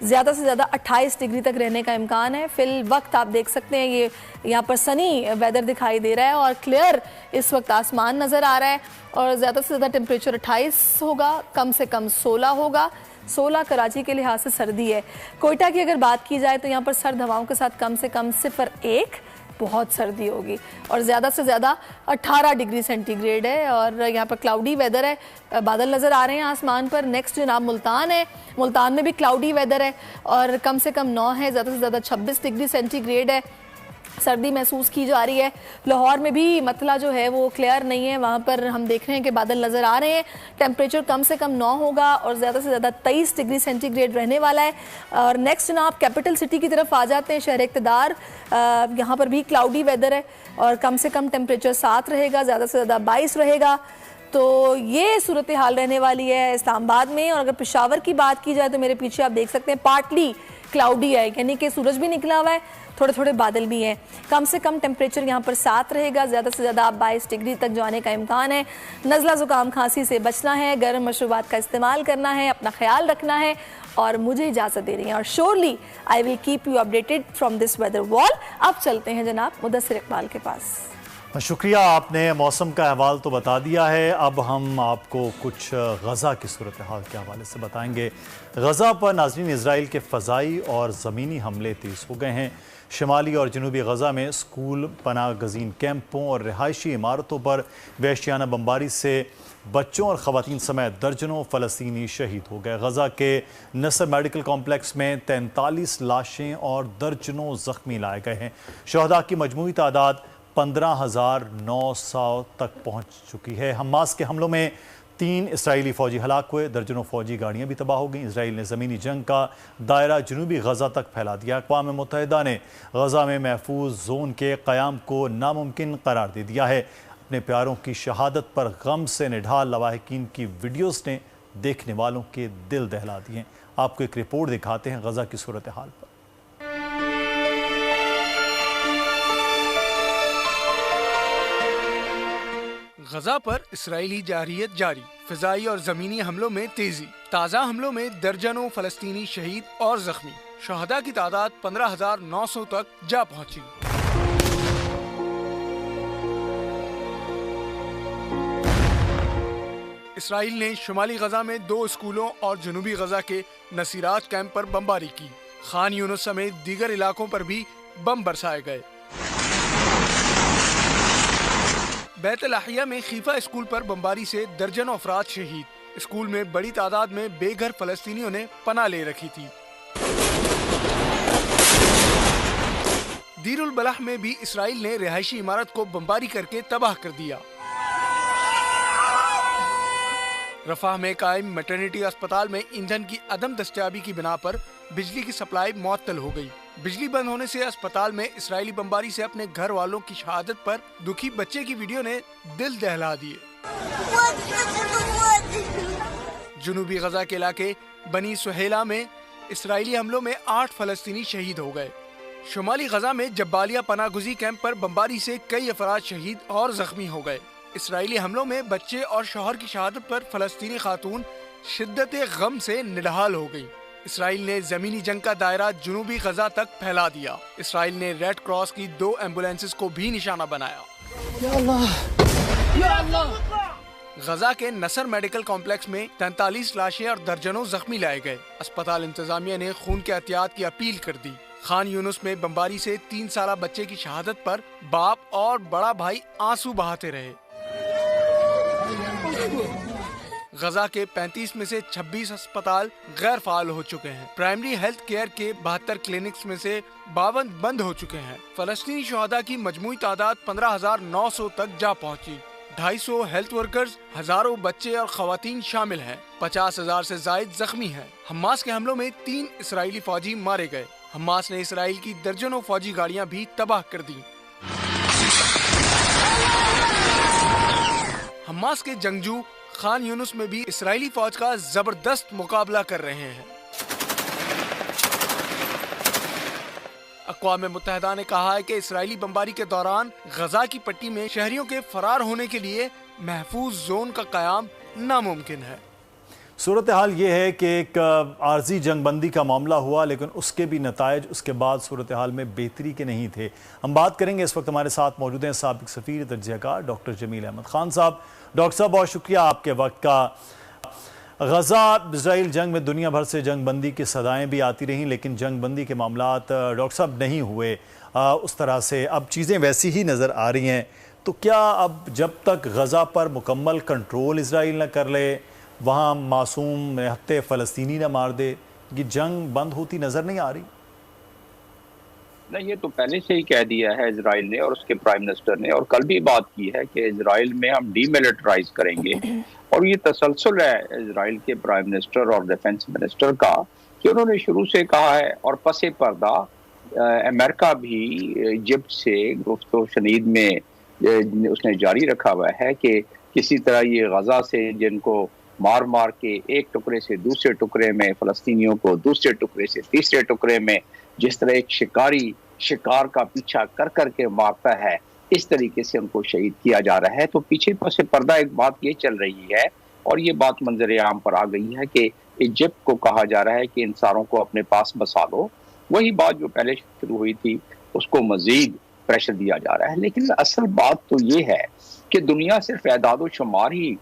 ज़्यादा से ज़्यादा 28 डिग्री तक रहने का इम्कान है। फिल वक्त आप देख सकते हैं ये यहाँ पर सनी वेदर दिखाई दे रहा है और क्लियर इस वक्त आसमान नज़र आ रहा है और ज़्यादा से ज़्यादा टेम्परेचर 28 होगा, कम से कम 16 होगा। 16 कराची के लिहाज से सर्दी है। कोयटा की अगर बात की जाए तो यहाँ पर सर्द हवाओं के साथ कम से कम 0.1 बहुत सर्दी होगी और ज़्यादा से ज़्यादा 18 डिग्री सेंटीग्रेड है और यहाँ पर क्लाउडी वेदर है, बादल नज़र आ रहे हैं आसमान पर। नेक्स्ट जनाब मुल्तान है, मुल्तान में भी क्लाउडी वेदर है और कम से कम 9 है, ज़्यादा से ज़्यादा 26 डिग्री सेंटीग्रेड है, सर्दी महसूस की जा रही है। लाहौर में भी मतला जो है वो क्लियर नहीं है, वहाँ पर हम देख रहे हैं कि बादल नज़र आ रहे हैं। टेम्परेचर कम से कम 9 होगा और ज़्यादा से ज़्यादा 23 डिग्री सेंटीग्रेड रहने वाला है। और नेक्स्ट जनाब कैपिटल सिटी की तरफ आ जाते हैं, शहर इक़्तिदार। यहाँ पर भी क्लाउडी वेदर है और कम से कम टेम्परेचर 7 रहेगा, ज़्यादा से ज़्यादा 22 रहेगा। तो ये सूरत हाल रहने वाली है इस्लामाबाद में। और अगर पेशावर की बात की जाए तो मेरे पीछे आप देख सकते हैं पार्टली क्लाउडी है, यानी कि सूरज भी निकला हुआ है, थोड़े थोड़े बादल भी हैं। कम से कम टेम्परेचर यहाँ पर 7 रहेगा, ज़्यादा से ज़्यादा 22 डिग्री तक जाने का इम्कान है। नज़ला ज़ुकाम खांसी से बचना है, गर्म मशरूबात का इस्तेमाल करना है, अपना ख्याल रखना है और मुझे इजाज़त दे रही हैं। और surely I will keep you updated from this weather wall. अब चलते हैं जनाब मुदस्सिर इकबाल के पास। शुक्रिया, आपने मौसम का अहवाल तो बता दिया है। अब हम आपको कुछ गज़ा की सूरत हाल के हवाले से बताएंगे। गज़ा पर नाज़रीन इजराइल के फ़ज़ाई और ज़मीनी हमले तेज़ हो गए हैं। शुमाली और जनूबी गज़ा में स्कूल, पनाह गज़ीन कैंपों और रिहायशी इमारतों पर वहशियाना बमबारी से बच्चों और ख़वातीन समेत दर्जनों फ़लस्तीनी शहीद हो गए। गज़ा के नसर मेडिकल कॉम्प्लेक्स में 43 लाशें और दर्जनों ज़ख्मी लाए गए हैं। शहदा की मजमूई तादाद 15,900 तक पहुँच चुकी है। हमास के हमलों में 3 इसराइली फ़ौजी हलाक हुए, दर्जनों फ़ौजी गाड़ियाँ भी तबाह हो गईं। इसराइल ने ज़मीनी जंग का दायरा जनूबी गज़ा तक फैला दिया। अक़वाम मुत्तहिदा ने गज़ा में महफूज जोन के क़याम को नामुमकिन करार दे दिया है। अपने प्यारों की शहादत पर गम से निढाल लवाहिकीन की वीडियोज़ ने देखने वालों के दिल दहला दिए। आपको एक रिपोर्ट दिखाते हैं गज़ा की सूरत हाल पर। गजा पर इसराइली जारहियत जारी, फिजाई और जमीनी हमलों में तेजी। ताज़ा हमलों में दर्जनों फलस्तीनी शहीद और जख्मी। शहदा की तादाद 15,900 तक जा पहुंची। इसराइल ने शुमाली गजा में 2 स्कूलों और जनूबी गजा के नसीरात कैंप पर बमबारी की। खान यूनुस समेत दीगर इलाकों पर भी बम बरसाए गए। बैतुल-अहिया में खीफा स्कूल पर बमबारी से दर्जनों अफराद शहीद। स्कूल में बड़ी तादाद में बेघर फलस्तीनियों ने पनाह ले रखी थी। दीरुल बलाह में भी इसराइल ने रिहायशी इमारत को बमबारी करके तबाह कर दिया। रफाह में कायम मैटरनिटी अस्पताल में ईंधन की अदम दस्तयाबी की बिना पर बिजली की सप्लाई मुअत्तल हो गई। बिजली बंद होने से अस्पताल में इसराइली बमबारी से अपने घर वालों की शहादत पर दुखी बच्चे की वीडियो ने दिल दहला दिए। जनूबी गजा के इलाके बनी सुहेला में इसराइली हमलों में 8 फलस्तीनी शहीद हो गए। शुमाली गजा में जब्बालिया पनाहगुजी कैंप पर बमबारी से कई अफराद शहीद और जख्मी हो गए। इसराइली हमलों में बच्चे और शौहर की शहादत पर फलस्तीनी खातून शिद्दत गम से निढाल हो गई। इसराइल ने जमीनी जंग का दायरा जनूबी गजा तक फैला दिया। इसराइल ने रेड क्रॉस की 2 एम्बुलेंसेस को भी निशाना बनाया। या अल्लाह, या अल्लाह। गजा के नसर मेडिकल कॉम्प्लेक्स में 43 लाशें और दर्जनों जख्मी लाए गए। अस्पताल इंतजामिया ने खून के एहतियात की अपील कर दी। खान यूनुस में बमबारी से 3 साला बच्चे की शहादत पर बाप और बड़ा भाई आंसू बहाते रहे। गजा के 35 में से 26 अस्पताल गैर फाल हो चुके हैं। प्राइमरी हेल्थ केयर के 72 क्लिनिक्स में से 52 बंद हो चुके हैं। फलस्तीनी शहदा की मजमूई तादाद 15,900 तक जा पहुंची। 250 हेल्थ वर्कर्स, हजारों बच्चे और खवातीन शामिल हैं। 50,000 से जायद जख्मी हैं। हमास के हमलों में 3 इसराइली फौजी मारे गए। हमास ने इसराइल की दर्जनों फौजी गाड़ियां भी तबाह कर दी। हमास के जंगजू खान यूनुस में भी इसराइली फौज का जबरदस्त मुकाबला कर रहे हैं। अक़वाम मुत्तहिदा ने कहा है कि इसराइली बमबारी के दौरान गजा की पट्टी में शहरियों के फरार होने के लिए महफूज जोन का क़याम नामुमकिन है। सूरत हाल ये है कि एक आर्जी जंगबंदी का मामला हुआ, लेकिन उसके भी नतायज उसके बाद सूरत हाल में बेहतरी के नहीं थे। हम बात करेंगे, इस वक्त हमारे साथ मौजूद हैं साबिक सफ़ीर तज्ज़ियाकार डॉक्टर जमील अहमद खान साहब। डॉक्टर साहब, बहुत शुक्रिया आपके वक्त का। गज़ा इजराइल जंग में दुनिया भर से जंगबंदी की सदाएँ भी आती रहीं, लेकिन जंगबंदी के मामलात डॉक्टर साहब नहीं हुए उस तरह से। अब चीज़ें वैसी ही नज़र आ रही हैं, तो क्या अब जब तक गज़ा पर मुकम्मल कंट्रोल इजराइल न कर ले, वहाँ मासूम हत्ते फ़लस्तीनी न मार दे, कि जंग बंद होती नज़र नहीं आ रही? नहीं, ये तो पहले से ही कह दिया है इजराइल ने और उसके प्राइम मिनिस्टर ने, और कल भी बात की है कि इजराइल में हम डीमिलिटराइज करेंगे। और ये तसलसल है इजराइल के प्राइम मिनिस्टर और डिफेंस मिनिस्टर का कि उन्होंने शुरू से कहा है, और पसे पर्दा अमेरिका भी इजिप्ट से गुफ्तो शनीद में उसने जारी रखा हुआ है कि किसी तरह ये गजा से जिनको मार मार के एक टुकड़े से दूसरे टुकड़े में, फ़लस्तीनियों को दूसरे टुकड़े से तीसरे टुकड़े में, जिस तरह एक शिकारी शिकार का पीछा कर कर के मारता है, इस तरीके से उनको शहीद किया जा रहा है। तो पीछे पसे पर्दा एक बात ये चल रही है, और ये बात मंजर आम पर आ गई है कि इजिप्ट को कहा जा रहा है कि इन सारों को अपने पास बसा लो। वही बात जो पहले शुरू हुई थी, उसको मजीद प्रेशर दिया जा रहा है। लेकिन असल बात तो ये है कि दुनिया सिर्फ एदाद शुमार ही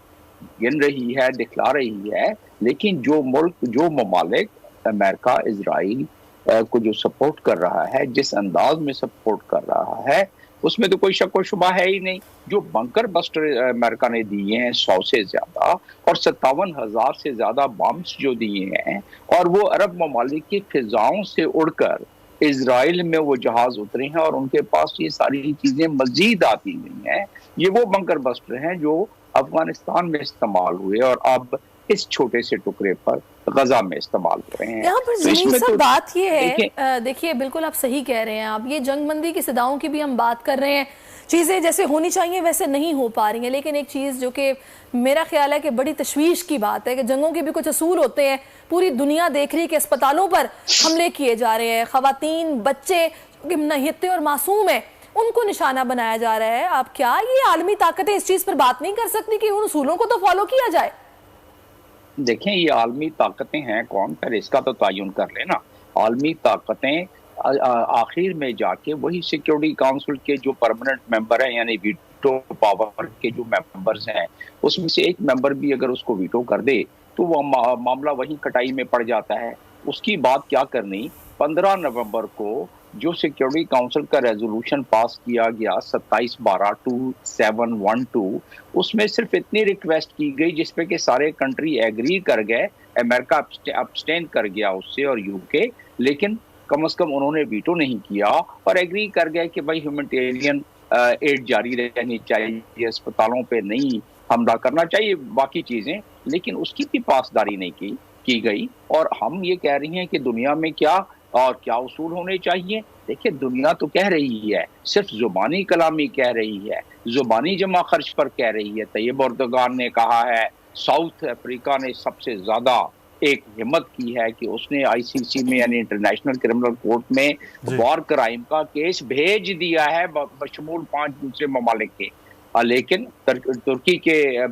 गिन रही है, दिखला रही है, लेकिन जो मुल्क, जो ममालिक अमेरिका इजराइल को जो सपोर्ट कर रहा है, जिस अंदाज में सपोर्ट कर रहा है, उसमें तो कोई शक व शुबा है ही नहीं। जो बंकर बस्टर अमेरिका ने दिए हैं 100 से ज्यादा, और 57,000 से ज्यादा बम्स जो दिए हैं, और वो अरब ममालिक की फिजाओं से उड़कर इजराइल में वो जहाज उतरे हैं, और उनके पास ये सारी चीजें मजीद आती गई हैं। ये वो बंकर बस्टर हैं जो अफगानिस्तान में इस्तेमाल हुए और अब इस छोटे से टुकड़े पर गजा में इस्तेमाल हो रहे हैं। यहाँ पर जमीन साहब बात ये है, देखिए बिल्कुल आप सही कह रहे हैं, आप ये जंगबंदी की सदाओं की भी हम बात कर रहे हैं, चीज़ें जैसे होनी चाहिए वैसे नहीं हो पा रही हैं। लेकिन एक चीज़ जो कि मेरा ख्याल है कि बड़ी तशवीश की बात है कि जंगों के भी कुछ असूल होते हैं। पूरी दुनिया देख रही है कि अस्पतालों पर हमले किए जा रहे हैं, खवातीन, बच्चे नहित्ते और मासूम हैं, उनको निशाना बनाया जा रहा है। आप क्या ये आलमी ताकतें इस चीज पर बात नहीं कर सकती कि उन उसूलों को तो फॉलो किया जाए? देखें, ये आलमी ताकतें हैं कौन, पहले इसका तो तयन कर लेना। आलमी ताकतें आखिर में जाके वही सिक्योरिटी काउंसिल के जो परमानेंट मेंबर हैं, यानी वीटो पावर के जो मेंबर्स हैं, उसमें से एक मेंबर भी अगर उसको वीटो कर दे तो वो मामला वहीं कटाई में पड़ जाता है। उसकी बात क्या करनी। 15 नवंबर को जो सिक्योरिटी काउंसिल का रेजोल्यूशन पास किया गया 27/12/712, उसमें सिर्फ इतनी रिक्वेस्ट की गई जिसपे कि सारे कंट्री एग्री कर गए, अमेरिका अब्सटेन कर गया उससे और यूके, लेकिन कम से कम उन्होंने वीटो नहीं किया और एग्री कर गए कि भाई ह्यूमैनिटेरियन एड जारी रहनी चाहिए, अस्पतालों पे नहीं हमला करना चाहिए, बाकी चीजें, लेकिन उसकी भी पासदारी नहीं की गई। और हम ये कह रही हैं कि दुनिया में क्या और क्या उसूल होने चाहिए। देखिए, दुनिया तो कह रही है, सिर्फ जुबानी कलामी कह रही है, जुबानी जमा खर्च पर कह रही है। तैयब एर्दोगान ने कहा है, साउथ अफ्रीका ने सबसे ज्यादा एक हिम्मत की है कि उसने आईसीसी में यानी इंटरनेशनल क्रिमिनल कोर्ट में वॉर क्राइम का केस भेज दिया है बशमूल 5 दूसरे ममालिक के। लेकिन तुर्की के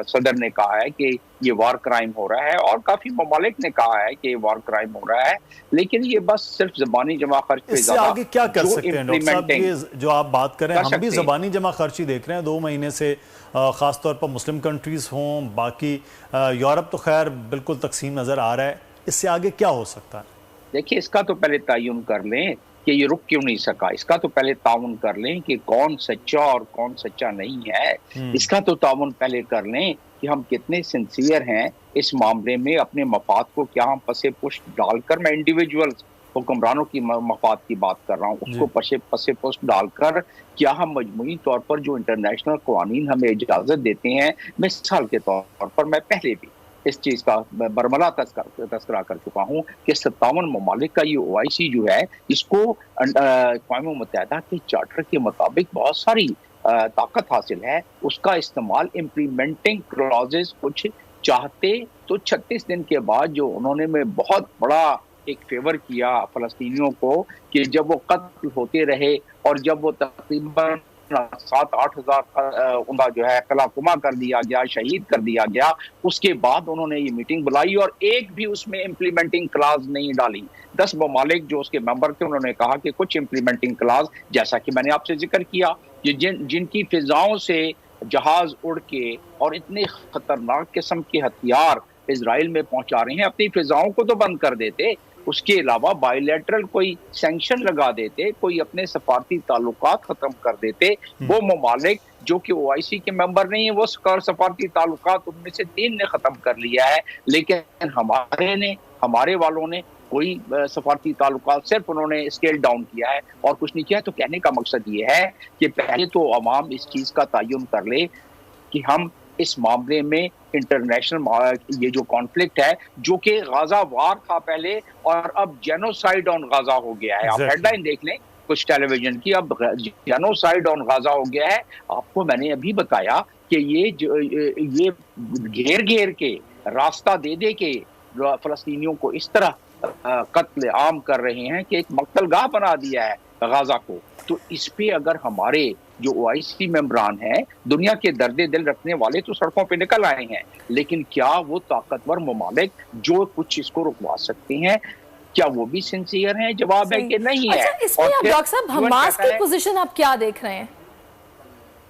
सदर ने कहा है कि ये वॉर क्राइम हो रहा है, और काफी ममालिक ने कहा है कि वॉर क्राइम हो रहा है, लेकिन ये बस सिर्फ जबानी जमा खर्च पे इससे आगे क्या कर सकते हैं डॉक्टर साहब? ये जो आप बात कर रहे हैं, हम भी जबानी जमा खर्ची देख रहे हैं 2 महीने से, खासतौर पर मुस्लिम कंट्रीज हों, बाकी यूरोप तो खैर बिल्कुल तकसीम नजर आ रहा है। इससे आगे क्या हो सकता है? देखिए, इसका तो पहले तयन कर लें कि ये रुक क्यों नहीं सका। इसका तो पहले ताउन कर लें कि कौन सच्चा और कौन सच्चा नहीं है। इसका तो ताउन पहले कर लें कि हम कितने सिंसियर हैं इस मामले में, अपने मफाद को क्या हम पसे पुष्ट डालकर, मैं इंडिविजुअल हुक्मरानों की मफाद की बात कर रहा हूँ, उसको पसे पुष्ट डालकर क्या हम मजमूई तौर पर जो इंटरनेशनल कानून हमें इजाजत देते हैं, मिसाल के तौर पर मैं पहले भी इस चीज का बरमला तस्करा कर चुका हूँ कि 57 ममालिक का ये OIC जो है, इसको अक़वाम मुत्तहिदा के चार्टर के मुताबिक बहुत सारी ताकत हासिल है। उसका इस्तेमाल इम्प्लीमेंटिंग क्लॉजेस कुछ चाहते तो 36 दिन के बाद जो उन्होंने में बहुत बड़ा एक फेवर किया फ़लस्तीनियों को कि जब वो कत्ल होते रहे और जब वो तकरीबन 7-8 हज़ार उनका जो है कलाकुमा कर दिया गया, शहीद कर दिया गया। उसके बाद उन्होंने ये मीटिंग बुलाई और एक भी उसमें इम्प्लीमेंटिंग क्लाज नहीं डाली। 10 ममालिक जो उसके मेंबर थे उन्होंने कहा कि कुछ इम्प्लीमेंटिंग क्लाज, जैसा कि मैंने आपसे जिक्र किया, जिनकी फिजाओं से जहाज उड़ के और इतने खतरनाक किस्म के हथियार इजराइल में पहुंचा रहे हैं, अपनी फिजाओं को तो बंद कर देते, उसके अलावा बायलैटरल कोई सैंक्शन लगा देते, कोई अपने सफारती ताल्लुकात खत्म कर देते। वो ममालिक जो कि OIC के मेंबर नहीं है, वो सफारती ताल्लुकात उनमें से 3 ने खत्म कर लिया है, लेकिन हमारे वालों ने कोई सफारती ताल्लुकात, सिर्फ उन्होंने स्केल डाउन किया है और कुछ नहीं किया। तो कहने का मकसद ये है कि पहले तो अवाम इस चीज का तयन कर ले कि हम इस मामले में इंटरनेशनल ये जो कॉन्फ्लिक्ट है, जो कि गाजा वार था पहले और अब जेनोसाइड ऑन गाजा हो गया है। आप हेडलाइन देख लें कुछ टेलीविजन की, अब जेनोसाइड ऑन गाजा हो गया है। आपको मैंने अभी बताया कि ये घेर घेर के, रास्ता दे दे के फलस्तीनियों को इस तरह कत्ल आम कर रहे हैं कि एक मक्तलगाह बना दिया है गाजा को। तो इस पे अगर हमारे जो OIC मेंबरान हैं, दुनिया के दर्दे दिल रखने वाले, तो सड़कों पे निकल आए हैं, लेकिन क्या वो ताकतवर ममालिक जो कुछ इसको रुकवा सकते हैं, क्या वो भी सिंसियर हैं? जवाब है कि नहीं है। इसमें आप डॉक्टर साहब हमास की पोजीशन आप क्या देख रहे हैं?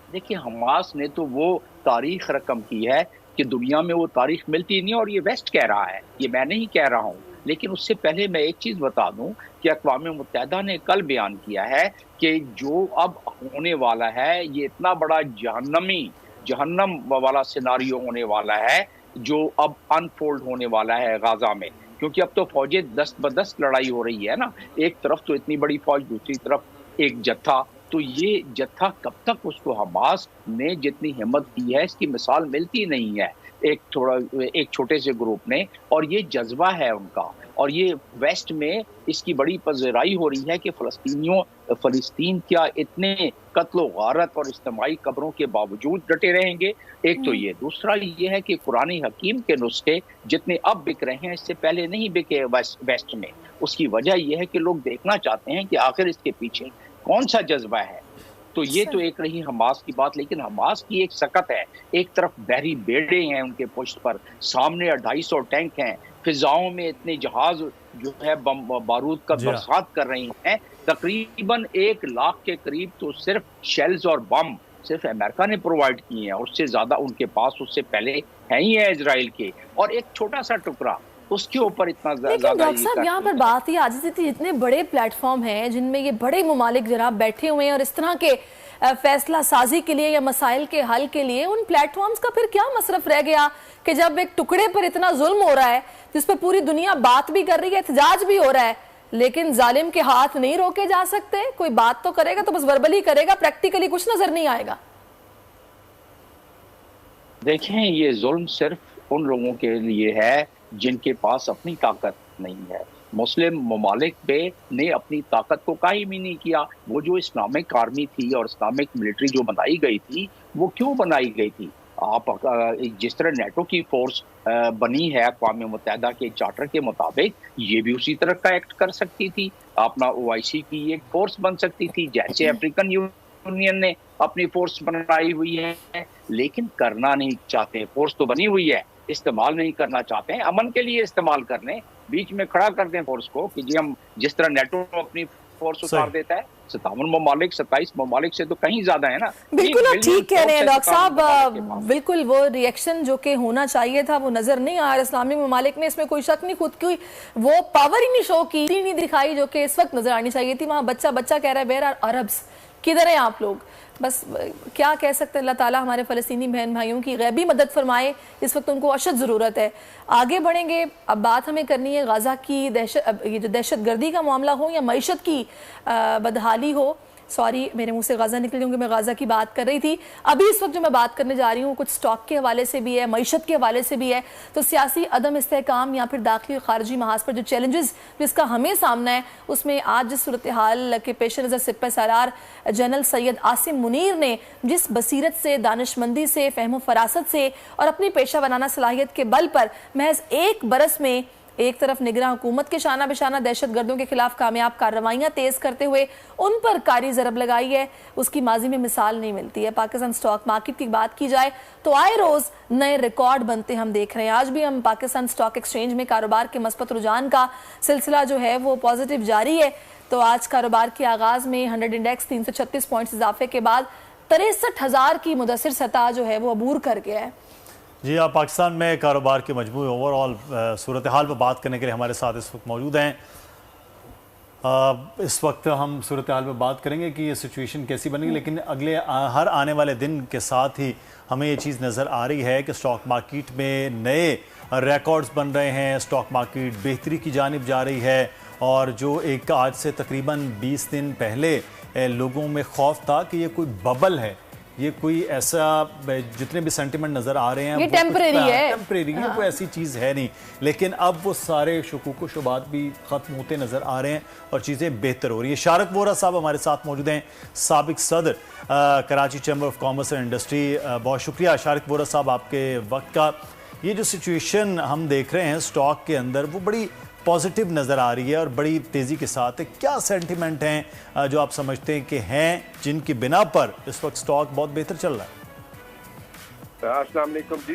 देखिए, हमास ने तो वो तारीख रकम की है कि दुनिया में वो तारीख मिलती नहीं, और ये वेस्ट कह रहा है, ये मैं नहीं कह रहा हूँ। लेकिन उससे पहले मैं एक चीज बता दूं कि अक़वाम मुत्तहिदा ने कल बयान किया है कि जो अब होने वाला है, ये इतना बड़ा जहन्नम वाला सिनारियो होने वाला है जो अब अनफोल्ड होने वाला है गाजा में। क्योंकि अब तो फौजें दस्त बदस्त लड़ाई हो रही है ना, एक तरफ तो इतनी बड़ी फौज, दूसरी तरफ एक जत्था। तो ये जत्था कब तक, उसको हमास ने जितनी हिम्मत की है इसकी मिसाल मिलती नहीं है एक छोटे से ग्रुप ने, और ये जज्बा है उनका। और ये वेस्ट में इसकी बड़ी पज़राई हो रही है कि फ़लस्तीन क्या इतने कत्ल गारत और इज्तिमाई कब्रों के बावजूद डटे रहेंगे। एक तो ये, दूसरा ये है कि कुरान हकीम के नुस्खे जितने अब बिक रहे हैं, इससे पहले नहीं बिके वेस्ट में। उसकी वजह यह है कि लोग देखना चाहते हैं कि आखिर इसके पीछे कौन सा जज्बा है। तो ये तो एक रही हमास की बात। लेकिन हमास की एक सकत है, एक तरफ बहरी बेड़े हैं उनके पुश्त पर, सामने 250 टैंक हैं, फिजाओं में इतने जहाज जो है बारूद का बरसात कर रही हैं। तकरीबन 1 लाख के करीब तो सिर्फ शेल्स और बम सिर्फ अमेरिका ने प्रोवाइड किए हैं, उससे ज्यादा उनके पास उससे पहले है ही है इजराइल के। और एक छोटा सा टुकड़ा, उसके ऊपर इतना ज्यादा। डॉक्टर साहब, यहाँ पर बात ही आज थी, जितने बड़े प्लेटफॉर्म हैं जिनमें ये बड़े ममालिक जनाब बैठे हुए हैं और इस तरह के फैसला साजी के लिए या मसाइल के हल के लिए, उन प्लेटफॉर्म्स का फिर क्या मसरफ रह गया कि जब एक टुकड़े पर इतना जुल्म हो रहा है जिस पर पूरी दुनिया बात भी कर रही है, एहतजाज भी हो रहा है, लेकिन जालिम के हाथ नहीं रोके जा सकते। कोई बात तो करेगा तो बस वर्बली करेगा, प्रैक्टिकली कुछ नजर नहीं आएगा। देखें, ये जुल्म सिर्फ उन लोगों के लिए है जिनके पास अपनी ताकत नहीं है। मुस्लिम ममालिक ने अपनी ताकत को कायम ही नहीं किया। वो जो इस्लामिक आर्मी थी और इस्लामिक मिलिट्री जो बनाई गई थी, वो क्यों बनाई गई थी? आप जिस तरह नेटो की फोर्स बनी है अक़वाम मुत्तहिदा के चार्टर के मुताबिक, ये भी उसी तरह का एक्ट कर सकती थी। अपना OIC की एक फोर्स बन सकती थी, जैसे अफ्रीकन यूनियन ने अपनी फोर्स बनाई हुई है, लेकिन करना नहीं चाहते। फोर्स तो बनी हुई है, इस्तेमाल नहीं करना चाहते हैं। अमन के लिए इस्तेमाल कर लें, बीच में खड़ा कर दें फोर्स को कि जी हम, जिस तरह नेटो अपनी फोर्स उतार देता है, 57 ममालिक 27 ममालिक से तो कहीं ज्यादा है ना। बिल्कुल आप ठीक कह रहे हैं डॉक्टर साहब, बिल्कुल वो रिएक्शन जो कि होना चाहिए था वो नजर नहीं आया इस्लामी ममालिक में, इसमें कोई शक नहीं। खुद की वो पावर ही नहीं शो की, नहीं दिखाई जो कि इस वक्त नजर आनी चाहिए थी। वहाँ बच्चा कह रहा है वेयर आर अरब्स, किधर हैं आप लोग? बस क्या कह सकते हैं, अल्लाह ताला हमारे फ़लस्तीनी बहन भाइयों की गैबी मदद फरमाए, इस वक्त उनको अशद ज़रूरत है। आगे बढ़ेंगे, अब बात हमें करनी है गाज़ा की ये जो दहशत गर्दी का मामला हो या मईशत की बदहाली हो। सॉरी, मेरे मुंह से गाज़ा निकल क्योंकि मैं गाज़ा की बात कर रही थी। अभी इस वक्त जो मैं बात करने जा रही हूँ कुछ स्टॉक के हवाले से भी है, मईशत के हवाले से भी है। तो सियासी अदम इस्तेहकाम या फिर दाखिली और खारजी महाज पर जो चैलेंजेस जिसका हमें सामना है, उसमें आज जिस सूरत हाल के पेश नज़र सिपह सालार जनरल सैयद आसिम मुनीर ने जिस बसीरत से, दानिशमंदी से, फहम फरासत से और अपनी पेशा बनाना सलाहियत के बल पर महज 1 बरस में एक तरफ निगरान हुकूमत के शाना बिशाना दहशतगर्दों के खिलाफ कामयाब कार्रवाइयां तेज करते हुए उन पर कारी ज़रब लगाई है, उसकी माजी में मिसाल नहीं मिलती है। पाकिस्तान स्टॉक मार्केट की बात की जाए तो आए रोज नए रिकॉर्ड बनते हम देख रहे हैं। आज भी हम पाकिस्तान स्टॉक एक्सचेंज में कारोबार के मस्बत रुझान का सिलसिला जो है वो पॉजिटिव जारी है। तो आज कारोबार के आगाज में 100 इंडेक्स 336 पॉइंट्स इजाफे के बाद 63,000 की मुदस्सिर सतह जो है वो अबूर कर गया है। जी, आप पाकिस्तान में कारोबार के मजमूई ओवरऑल सूरत हाल पर बात करने के लिए हमारे साथ इस वक्त मौजूद हैं। इस वक्त हम सूरत हाल पर बात करेंगे कि ये सिचुएशन कैसी बनेगी, लेकिन अगले हर आने वाले दिन के साथ ही हमें ये चीज़ नज़र आ रही है कि स्टॉक मार्केट में नए रिकॉर्ड्स बन रहे हैं, स्टॉक मार्केट बेहतरी की जानिब जा रही है। और जो एक आज से तकरीबन 20 दिन पहले लोगों में खौफ था कि ये कोई बबल है, ये कोई ऐसा जितने भी सेंटिमेंट नज़र आ रहे हैं ये टेम्परेरी है, कोई ऐसी चीज़ है नहीं। लेकिन अब वो सारे शुकूक व शुबात भी ख़त्म होते नज़र आ रहे हैं और चीज़ें बेहतर हो रही है। शारक वोरा साहब हमारे साथ मौजूद हैं, साबिक सदर Karachi chamber of commerce and industry. बहुत शुक्रिया शारक वोरा साहब आपके वक्त का। ये जो सिचुएशन हम देख रहे हैं स्टॉक के अंदर वो बड़ी पॉजिटिव नज़र आ रही है और बड़ी तेज़ी के साथ है। क्या सेंटिमेंट हैं जो आप समझते हैं कि हैं जिनकी बिना पर इस वक्त स्टॉक बहुत बेहतर चल रहा है? अस्सलाम वालेकुम जी।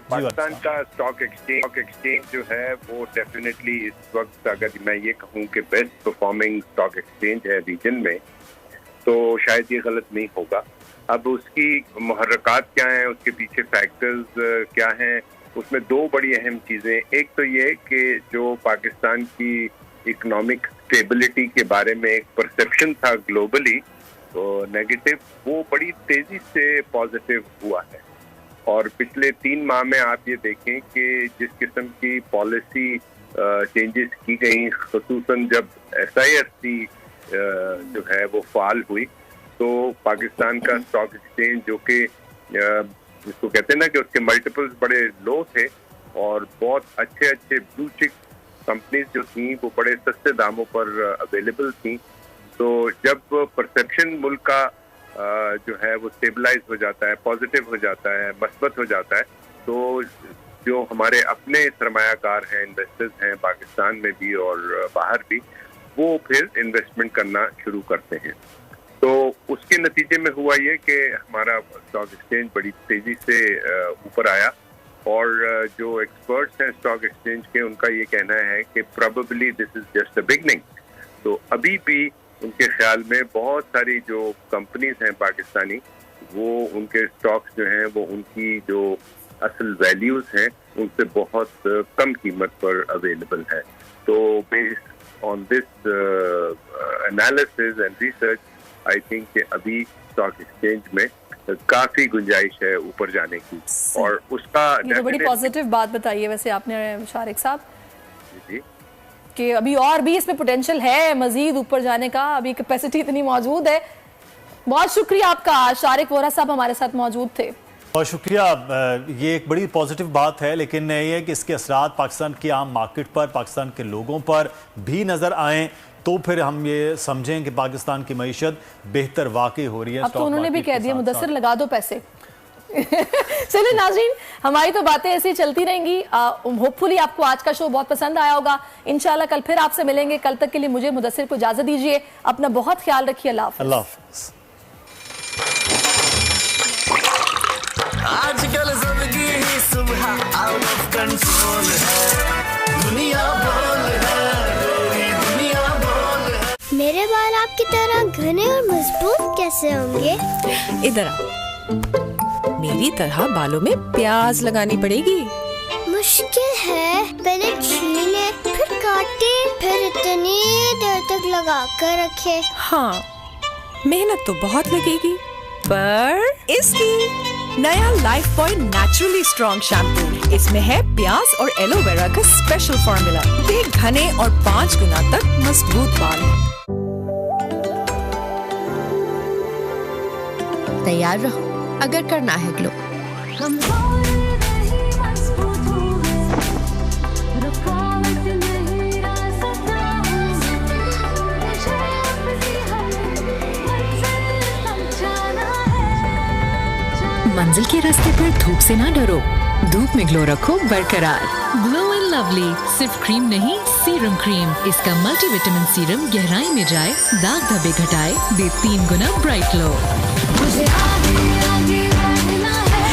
पाकिस्तान का स्टॉक एक्सचेंज जो है वो डेफिनेटली इस वक्त अगर मैं ये कहूँ कि बेस्ट परफॉर्मिंग स्टॉक एक्सचेंज है रीजन में, तो शायद ये गलत नहीं होगा। अब उसकी मुहर्रकात क्या हैं, उसके पीछे फैक्टर्स क्या हैं, उसमें दो बड़ी अहम चीज़ें। एक तो ये कि जो पाकिस्तान की इकोनॉमिक स्टेबिलिटी के बारे में एक परसेप्शन था ग्लोबली तो नेगेटिव, वो बड़ी तेज़ी से पॉजिटिव हुआ है। और पिछले 3 माह में आप ये देखें कि जिस किस्म की पॉलिसी चेंजेस की गई, ख़ुसूसन जब SIFC जो है वो फाल हुई, तो पाकिस्तान का स्टॉक एक्सचेंज जो कि जिसको कहते हैं ना कि उसके मल्टीपल्स बड़े लो थे और बहुत अच्छे ब्लू चिक कंपनीज जो थी वो बड़े सस्ते दामों पर अवेलेबल थी। तो जब परसेप्शन मुल्क का जो है वो स्टेबलाइज हो जाता है, पॉजिटिव हो जाता है, मस्बत हो जाता है, तो जो हमारे अपने सरमायाकार हैं, इन्वेस्टर्स हैं पाकिस्तान में भी और बाहर भी, वो फिर इन्वेस्टमेंट करना शुरू करते हैं। तो उसके नतीजे में हुआ ये कि हमारा स्टॉक एक्सचेंज बड़ी तेजी से ऊपर आया और जो एक्सपर्ट्स हैं स्टॉक एक्सचेंज के, उनका ये कहना है कि probably this is just the beginning. तो अभी भी उनके ख्याल में बहुत सारी जो कंपनीज हैं पाकिस्तानी, वो उनके स्टॉक्स जो हैं वो उनकी जो असल वैल्यूज हैं उनसे बहुत कम कीमत पर अवेलेबल है। तो based on this analysis and research I think कि अभी स्टॉक एक्सचेंज में काफी गुंजाइश है ऊपर जाने की। और उसका ये तो बड़ी पॉजिटिव बात बताई है वैसे आपने शारिक साहब जी, कि अभी और भी इसमें पोटेंशियल है मजीद ऊपर जाने का, अभी कैपेसिटी इतनी मौजूद है। बहुत शुक्रिया आपका, शारिक वोरा साहब हमारे साथ मौजूद थे। बहुत शुक्रिया। ये एक बड़ी पॉजिटिव बात है, लेकिन ये है कि इसके असरात पाकिस्तान की आम मार्केट पर, पाकिस्तान के लोगों पर भी नजर आएँ तो फिर हम ये समझें कि पाकिस्तान की मईशत बेहतर वाकई हो रही है। अब तो उन्होंने भी कह दिया मुदस्सिर लगा दो पैसे। चलिए नाज़रीन, हमारी तो बातें ऐसी चलती रहेंगी। होपफुली आपको आज का शो बहुत पसंद आया होगा। इंशाल्लाह कल फिर आपसे मिलेंगे। कल तक के लिए मुझे मुदस्सिर को इजाजत दीजिए। अपना बहुत ख्याल रखिए। अल्लाह हाफ़िज़। आजकल जिंदगी ही सुबह आउट ऑफ कंट्रोल है, दुनिया बोल है, दुनिया बोल है। मेरे बाल आपकी तरह घने और मजबूत कैसे होंगे? इधर आ, मेरी तरह बालों में प्याज लगानी पड़ेगी। मुश्किल है, पहले छीले फिर काटे फिर इतनी देर तक लगा कर रखे। हाँ, मेहनत तो बहुत लगेगी, पर इसकी नया life boy naturally strong shampoo, इसमें है प्याज और एलोवेरा का स्पेशल फॉर्मूला। ये घने और 5 गुना तक मजबूत बाल। तैयार रहो अगर करना है ग्लो। मंजिल के रास्ते पर धूप से ना डरो, धूप में ग्लो रखो बरकरार। ग्लो इन लवली सिर्फ क्रीम नहीं, सीरम क्रीम। इसका मल्टीविटामिन सीरम गहराई में जाए, दाग धब्बे घटाए, दे 3 गुना ब्राइट लो। मुझे आगे आगे बढ़ना है,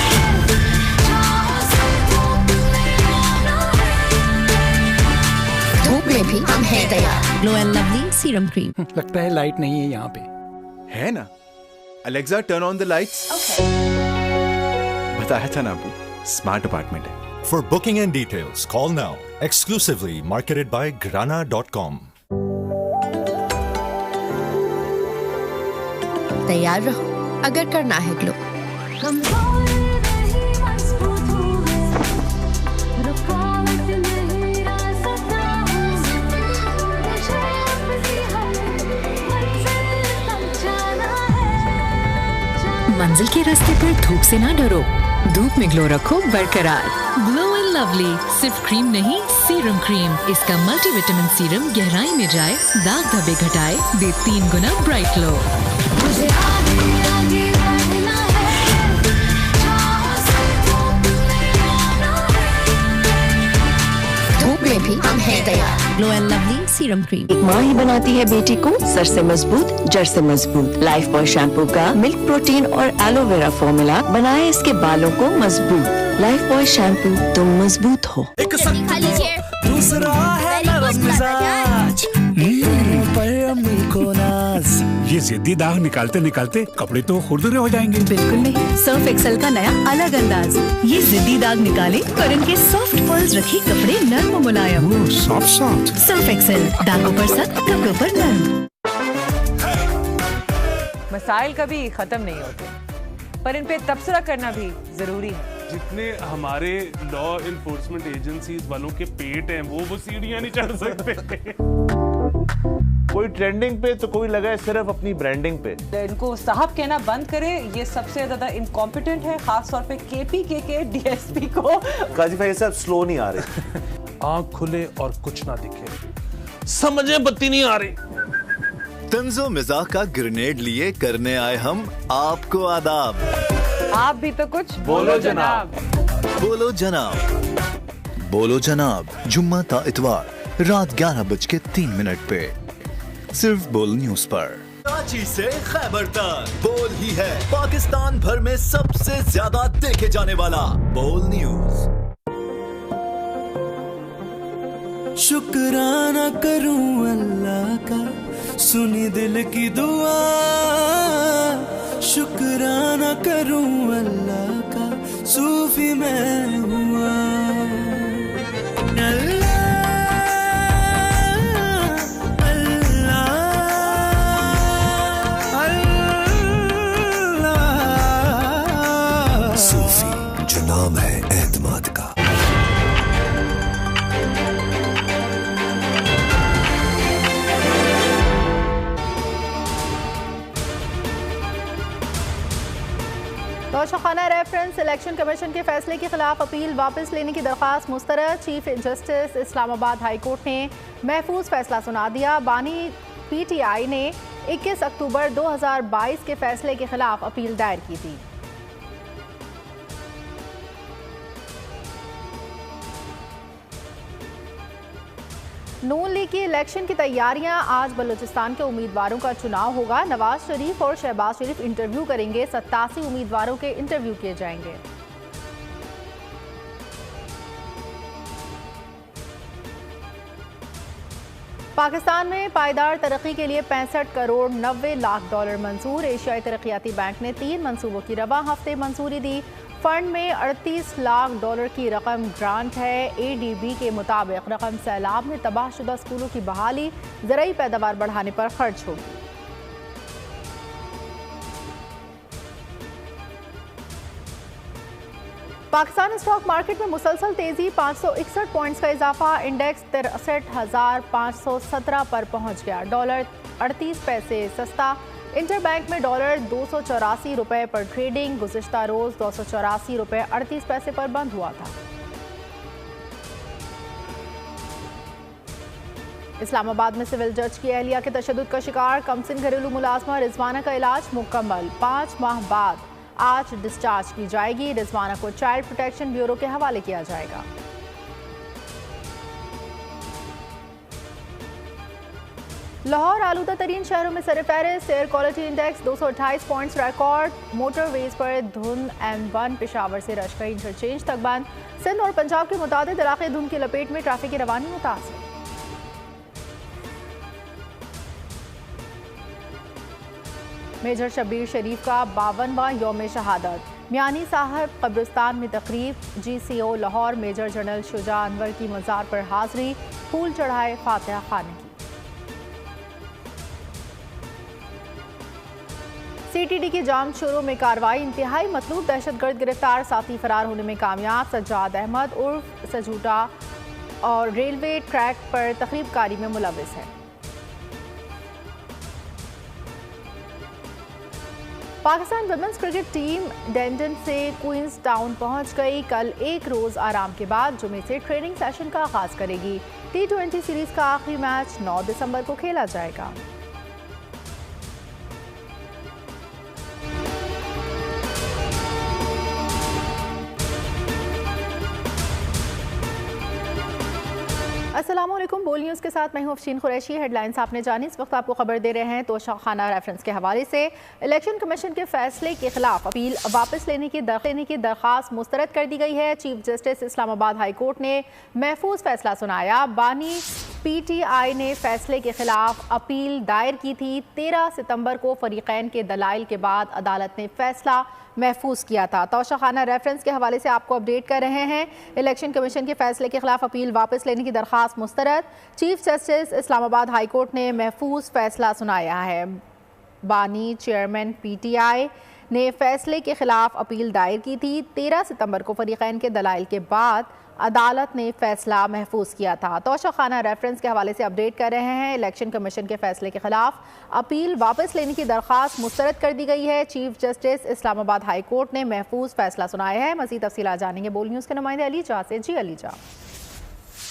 धूप में भी हम हैं तैयार। Glow and lovely serum cream. लगता है लाइट नहीं है यहाँ पे। है ना? Alexa turn on the lights. बताया था ना अबू, स्मार्ट अपार्टमेंट है। For booking and details, call now. Exclusively marketed by Grana.com. तैयार रहो अगर करना है ग्लो। मंजिल के रास्ते पर धूप से ना डरो, धूप में ग्लो रखो बरकरार। ग्लो एंड लवली सिर्फ क्रीम नहीं, सीरम क्रीम। इसका मल्टीविटामिन सीरम गहराई में जाए, दाग धब्बे घटाए, दे 3 गुना ब्राइट लो। मुझे आगे आगे बढ़ना है, धूप में भी हम हैं तैयार। Glow and lovely serum cream. एक माँ ही बनाती है बेटी को सर से मजबूत, जड़ से मजबूत। लाइफ बॉय शैम्पू का मिल्क प्रोटीन और एलोवेरा फॉर्मूला बनाए इसके बालों को मजबूत। लाइफ बॉय शैम्पू, तुम मजबूत हो। एक दूसरा है नरम मिजाज, पर अम्मी को नाज। ये जिद्दी दाग निकालते निकालते कपड़े तो खुरदुरे हो जाएंगे। बिल्कुल नहीं, सर्फ एक्सेल का नया अलग अंदाज। ये जिद्दी दाग निकाले और इनके सॉफ्ट पर्ल्स रखे कपड़े नर्म और मुलायम। Soft soft. सर्फ एक्सेल, दागों पर सख्त, कपड़ों पर नर्म। मसाइल कभी खत्म नहीं होते, पर इन पे तबसरा करना भी जरूरी है। जितने हमारे लॉ इन्फोर्समेंट एजेंसीज वालों के पेट हैं, वो सीढ़ियां नहीं चढ़ सकते। कोई ट्रेंडिंग पे तो कोई लगा है सिर्फ अपनी ब्रांडिंग पे। इनको साहब कहना बंद करे, ये सबसे ज्यादा इनकॉम्पिटेंट है, खास तौर पे केपीके के डीएसपी को। काजी भाई साहब स्लो नहीं आ रहे। आंख खुले और कुछ ना दिखे, समझे बत्ती नहीं आ रही। तंजो मिजाह का ग्रेनेड लिए करने आए हम आपको आदाब। आप भी तो कुछ बोलो जनाब। बोलो जनाब, बोलो जनाब। जुम्मा ता इतवार रात 11:03 पे सिर्फ बोल न्यूज पर। कराची से खैबर तक बोल ही है पाकिस्तान भर में सबसे ज्यादा देखे जाने वाला बोल न्यूज। शुक्राना करूं अल्लाह का, सुनी दिल की दुआ। शुक्राना करूं अल्लाह का, सूफी मैं हुआ। सूफी जो नाम है एतमाद का। तोशाखाना रेफरेंस इलेक्शन कमीशन के फैसले के खिलाफ अपील वापस लेने की दरख्वास्त मुस्तरद। Chief justice Islamabad high court ने महफूज फैसला सुना दिया। बानी पीटीआई ने 21 अक्टूबर 2022 के फैसले के खिलाफ अपील दायर की थी। नून लीग की इलेक्शन की तैयारियां। आज बलूचिस्तान के उम्मीदवारों का चुनाव होगा। नवाज शरीफ और शहबाज शरीफ इंटरव्यू करेंगे। 87 उम्मीदवारों के इंटरव्यू किए जाएंगे। पाकिस्तान में पायदार तरक्की के लिए 65 करोड़ 90 लाख डॉलर मंजूर। एशियाई तरक्याती बैंक ने 3 मंसूबों की रवां हफ्ते मंजूरी दी। फंड में 38 लाख डॉलर की रकम ग्रांट है। एडीबी के मुताबिक रकम सैलाब में तबाहशुदा स्कूलों की बहाली, ज़राई पैदावार बढ़ाने पर खर्च होगी। पाकिस्तान स्टॉक मार्केट में मुसलसल तेजी, 561 पॉइंट्स का इजाफा। इंडेक्स 63,517 पर पहुंच गया। डॉलर 38 पैसे सस्ता। इंटरबैंक में डॉलर 284 रुपए पर ट्रेडिंग। गुज़िश्ता रोज 284 रुपए 38 पैसे पर बंद हुआ था। इस्लामाबाद में सिविल जज की अहलिया के तशद्दुद का शिकार कमसिन घरेलू मुलाजमा रिजवाना का इलाज मुकम्मल। 5 माह बाद आज डिस्चार्ज की जाएगी। रिजवाना को चाइल्ड प्रोटेक्शन ब्यूरो के हवाले किया जाएगा। लाहौर आलूदा तरीन शहरों में सरफहरिस्त, air quality index 228 points record. Motorways पर धुंध, M1 पेशावर से रशकई इंटरचेंज तक बंद। सिंध और पंजाब के मुताबिक इलाके धुंध की लपेट में, ट्रैफिक की रवानी मुतासर। मेजर शब्बीर शरीफ का 52वां यौम शहादत। मियानी साहब कब्रिस्तान में तकरीब। GCO Lahore major general Shuja Anwar की मज़ार पर हाजिरी, फूल चढ़ाए, फातिहा खाने की। CTD की जाम शुरू में कार्रवाई, इंतहाई मतलूब दहशतगर्द गिरफ्तार, साथी फरार होने में कामयाब। सज्जाद अहमद उर्फ सजूटा और रेलवे ट्रैक पर तखरीबकारी में मुलविस है। Pakistan women's cricket team Dunedin से क्वींस टाउन पहुंच गई। कल एक रोज आराम के बाद जुमे से ट्रेनिंग सेशन का आगाज करेगी। T20 सीरीज का आखिरी मैच 9 दिसंबर को खेला जाएगा। अस्सलामुअलैकुम, बोल न्यूज़ के साथ मैं हूं अफशीन कुरैशी। हेडलाइंस आपने जानी। इस वक्त आपको खबर दे रहे हैं तोशा खाना रेफरेंस के हवाले से। इलेक्शन कमीशन के फैसले के खिलाफ अपील वापस लेने की दरख्वास्त मुस्तरद कर दी गई है। Chief justice Islamabad high court ने महफूज फैसला सुनाया। बानी PTI ने फैसले के खिलाफ अपील दायर की थी। 13 सितंबर को फरीकैन के दलाइल के बाद अदालत ने फैसला महफूज किया था। तोशा खाना रेफरेंस के हवाले से आपको अपडेट कर रहे हैं। इलेक्शन कमीशन के फैसले के खिलाफ अपील वापस लेने की दरख्वास्त मुस्तरद। Chief justice Islamabad high court ने महफूज फैसला सुनाया है। बानी चेयरमैन PTI ने फैसले के खिलाफ अपील दायर की थी। 13 सितंबर को फरीकैन के दलाइल के बाद अदालत ने फैसला महफूज किया था। तोशा खाना रेफरेंस के हवाले से अपडेट कर रहे हैं। इलेक्शन कमीशन के फैसले के खिलाफ अपील वापस लेने की दरख्वास्त मुस्तरद कर दी गई है। Chief justice Islamabad high court ने महफूज फैसला सुनाया है। मज़ीद तफसीलात जानेंगे बोल न्यूज़ के नुमाइंदे अली जा से। जी अली जा।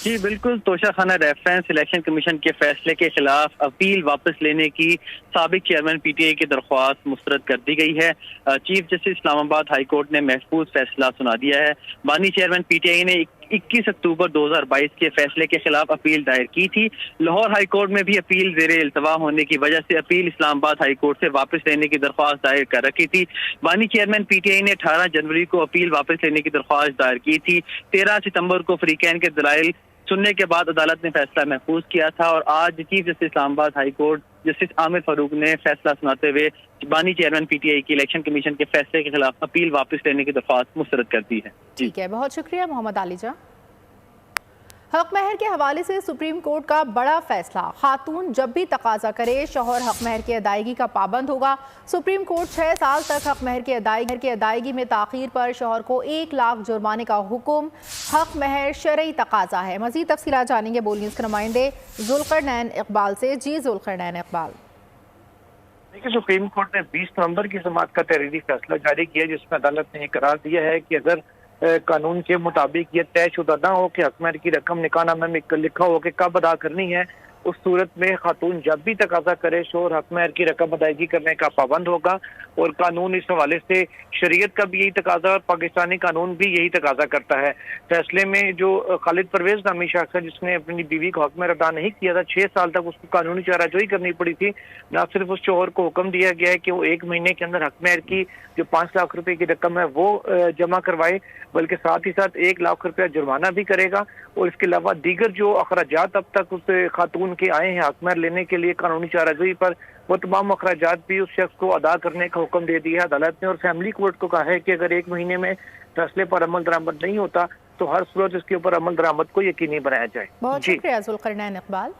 जी बिल्कुल, तोशा खाना रेफरेंस इलेक्शन कमीशन के फैसले के खिलाफ अपील वापस लेने की साबिक चेयरमैन PTI की दरख्वास्त मुस्तरद कर दी गई है। Chief justice Islamabad high court ने महफूज फैसला सुना दिया है। बानी चेयरमैन PTI ने 21 अक्टूबर 2022 के फैसले के खिलाफ अपील दायर की थी। लाहौर हाई कोर्ट में भी अपील ज़ेरे इल्तवा होने की वजह से अपील इस्लामाबाद हाई कोर्ट से वापस लेने की दरख्वास्त दायर कर रखी थी। बानी चेयरमैन PTI ने 18 जनवरी को अपील वापस लेने की दरख्वास्त दायर की थी। 13 सितंबर को फरीकैन के दलाइल सुनने के बाद अदालत ने फैसला महफूज किया था और आज chief justice Islamabad high court justice Aamir Farooq ने फैसला सुनाते हुए बानी चेयरमैन PTI की इलेक्शन कमीशन के फैसले के खिलाफ अपील वापस लेने की दरख्वास्त मुस्तरद कर दी है। ठीक है, बहुत शुक्रिया मोहम्मद आलिजा। हक महर के हवाले से सुप्रीम कोर्ट का बड़ा फैसला। खातून जब भी तकाजा करे शौहर हक महर की अदायगी का पाबंद होगा। सुप्रीम कोर्ट 6 साल तक हक महर की अदायगी में ताखीर पर शौहर को 1 लाख जुर्माने का हुक्म। हक महर शरई तकाजा है। मज़ीद तफसीलात जानेंगे बोल न्यूज़ के नुमाइंदे जुल्करनैन इकबाल से। जी जुल्करनैन इकबाल। देखिए, सुप्रीम कोर्ट ने 20 नवंबर की समाअत का तहरीरी फैसला जारी किया जिसमें अदालत ने करार दिया है कि अगर कानून के मुताबिक ये तयशुदा ना हो कि हक महर की रकम निकाहनामे में लिखा हो कि कब अदा करनी है, उस सूरत में खातून जब भी तकाजा करे शौहर हक महर की रकम अदायगी करने का पाबंद होगा। और कानून इस हवाले से शरीयत का भी यही तकाजा और पाकिस्तानी कानून भी यही तकाजा करता है। फैसले में जो खालिद परवेज नामी शख्स है जिसने अपनी बीवी को हक महर अदा नहीं किया था, 6 साल तक उसको कानूनी चाराजोई करनी पड़ी थी। न सिर्फ उस शौहर को हुक्म दिया गया है कि वो 1 महीने के अंदर हक महर की जो 5 लाख रुपए की रकम है वो जमा करवाए, बल्कि साथ ही साथ 1 लाख रुपया जुर्माना भी करेगा। और इसके अलावा दीगर जो अखराजात अब तक उस खातून के आए हैं हक महर लेने के लिए कानूनी चाराजोई पर, वो तमाम अखराजात भी उस शख्स को अदा करने का हुक्म दे दिया है अदालत ने। और फैमिली कोर्ट को कहा है कि अगर 1 महीने में फैसले पर अमल दरामद नहीं होता तो हर सूरत इसके ऊपर अमल दरामद को यकीनी बनाया जाए। बहुत शुक्रिया जुल्करनैन इकबाल।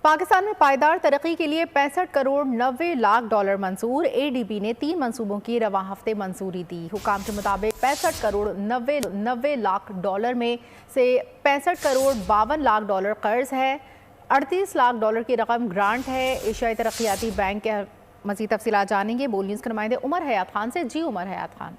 पाकिस्तान में पायदार तरक्की के लिए 65 करोड़ 90 लाख डॉलर मंजूर। ADB ने 3 मंसूबों की रवां हफ्ते मंजूरी दी। हुकाम के मुताबिक 65 करोड़ 90 लाख डॉलर में से 65 करोड़ 52 लाख डॉलर कर्ज है। 38 लाख डॉलर की रकम ग्रांट है। एशियाई तरक्याती बैंक के मज़ीद तफसीलात जानेंगे बोल न्यूज़ के नुमाइंदे उमर हयात खान से। जी उमर हयात खान।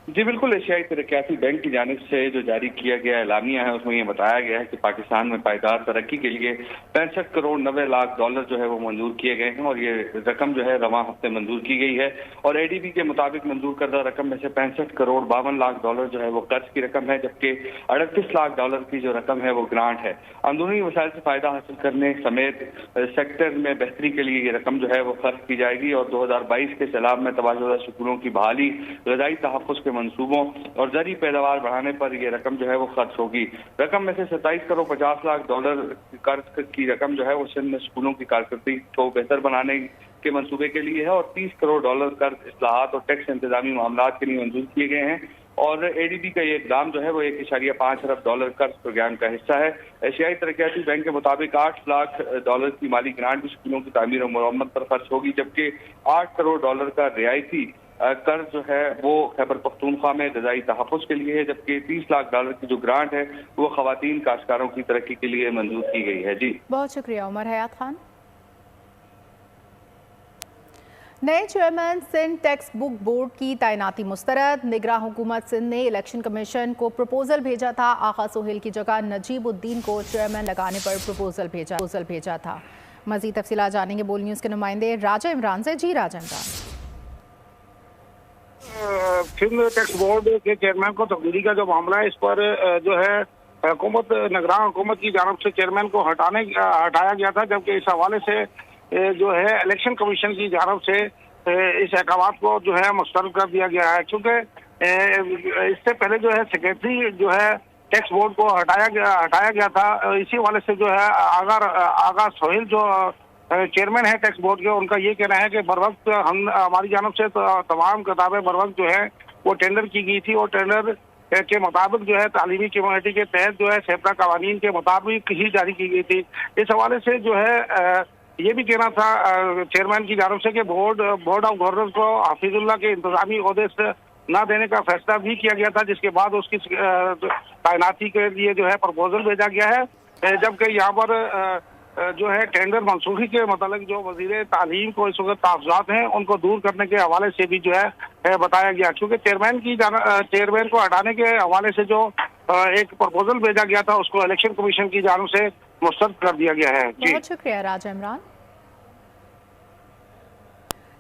जी बिल्कुल, एशियाई तरक्याती बैंक की जानिब से जो जारी किया गया एलामिया है उसमें ये बताया गया है कि पाकिस्तान में पायदार तरक्की के लिए 65 करोड़ 90 लाख डॉलर जो है वो मंजूर किए गए हैं और ये रकम जो है रवां हफ्ते मंजूर की गई है। और एडीबी के मुताबिक मंजूर करदा रकम में से 65 करोड़ 52 लाख डॉलर जो है वो कर्ज की रकम है, जबकि 38 लाख डॉलर की जो रकम है वो ग्रांट है। अंदरूनी वसाइल से फायदा हासिल करने समेत सेक्टर में बेहतरी के लिए ये रकम जो है वो खर्च की जाएगी और 2022 के सैलाब में तबाहशुदा स्कूलों की बहाली, ग़िज़ाई तहफ़्फ़ुज़ के मंसूबों और ज़री पैदावार बढ़ाने पर यह रकम जो है वो खर्च होगी। रकम में से 27 करोड़ 50 लाख डॉलर कर्ज की रकम जो है वो सिंध में स्कूलों की कारकर्दगी को बेहतर बनाने के मंसूबे के लिए है और 30 करोड़ डॉलर कर्ज इस्लाहात और टैक्स इंतजामी मामला के लिए मंजूर किए गए हैं। और एडीबी का ये इकदाम जो है वो 1.5 अरब डॉलर कर्ज प्रोग्राम का हिस्सा है। एशियाई तरक्याती बैंक के मुताबिक 8 लाख डॉलर की माली ग्रांट भी स्कूलों की तामीर और मरम्मत पर खर्च होगी, जबकि 8 करोड़ डॉलर का रियायती कर्ज जो है वो खैबर पख्तूनख्वा में ग़िज़ाई तहफ़्फ़ुज़ के लिए है, जबकि 30 लाख डॉलर की जो ग्रांट है वो ख़वातीन काश्तकारों की तरक्की के लिए मंजूर की गई है। जी बहुत शुक्रिया उमर हयात खान। नए chairman Sindh textbook board की तैनाती मुस्तरद। निगरां हुकूमत सिंध ने इलेक्शन कमीशन को प्रपोजल भेजा था। आगा सोहेल की जगह नजीबुद्दीन को चेयरमैन लगाने पर प्रपोजल भेजा था। मज़ीद तफसीलात जानेंगे बोल न्यूज़ के नुमाइंदे राजा इमरान से। जी राजा इमरान। सिंध टैक्स बोर्ड के चेयरमैन को तब्दीली का जो मामला है, इस पर जो है हुकूमत निगरान हुकूमत की जानब से चेयरमैन को हटाया गया था, जबकि इस हवाले से जो है इलेक्शन कमीशन की जानब से इस अहकामात को जो है मुस्तरद कर दिया गया है। क्योंकि इससे पहले जो है सेक्रेटरी जो है टैक्स बोर्ड को हटाया गया था। इसी हवाले से जो है आगा सोहेल जो चेयरमैन है टैक्स बोर्ड के, उनका ये कहना है कि बर वक्त हमारी जानब से तमाम किताबें बर वक्त जो है वो टेंडर की गई थी और टेंडर के मुताबिक जो है तालीमी कम्युनिटी के तहत जो है सेप्टा कवानीन के मुताबिक ही जारी की गई थी। इस हवाले से जो है ये भी कहना था चेयरमैन की जानब से कि बोर्ड ऑफ गवर्नर्स को हफीजुल्लाह के इंतजामी ओहदे से न देने का फैसला भी किया गया था, जिसके बाद उसकी तैनाती के लिए जो है प्रपोजल भेजा गया है। जबकि यहाँ पर जो है टेंडर मंसूखी के मतलब जो वजीर तालीम को इस वक्त ताफ़ज़ात हैं उनको दूर करने के हवाले से भी जो है बताया गया, क्योंकि चेयरमैन को हटाने के हवाले से जो एक प्रपोजल भेजा गया था उसको इलेक्शन कमीशन की जानब से मुस्तरद कर दिया गया है। बहुत शुक्रिया राजा इमरान।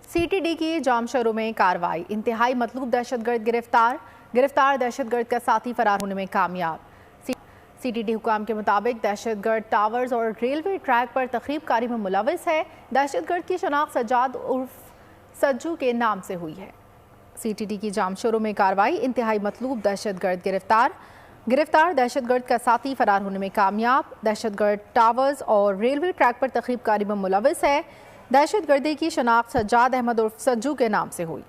सीटीडी की जामशरू में कार्रवाई। इंतहाई मतलूब दहशतगर्द गिरफ्तार दहशतगर्द का साथी फरार होने में कामयाब। सीटीडी हुकाम के मुताबिक दहशतगर्द टावर्स और रेलवे ट्रैक पर तखरीबकारी में मुलविस है। दहशतगर्द की शनाख्त सज्जाद उर्फ सज्जू के नाम से हुई है। सीटीडी की जामशरू में कार्रवाई। इंतहाई मतलूब दहशतगर्द गिरफ्तार दहशतगर्द का साथी फरार होने में कामयाब। दहशतगर्द टावर्स और रेलवे ट्रैक पर तखरीबकारी में मुलविस है। दहशतगर्दी की शनाख्त सज्जाद अहमद उर्फ सज्जू के नाम से हुई।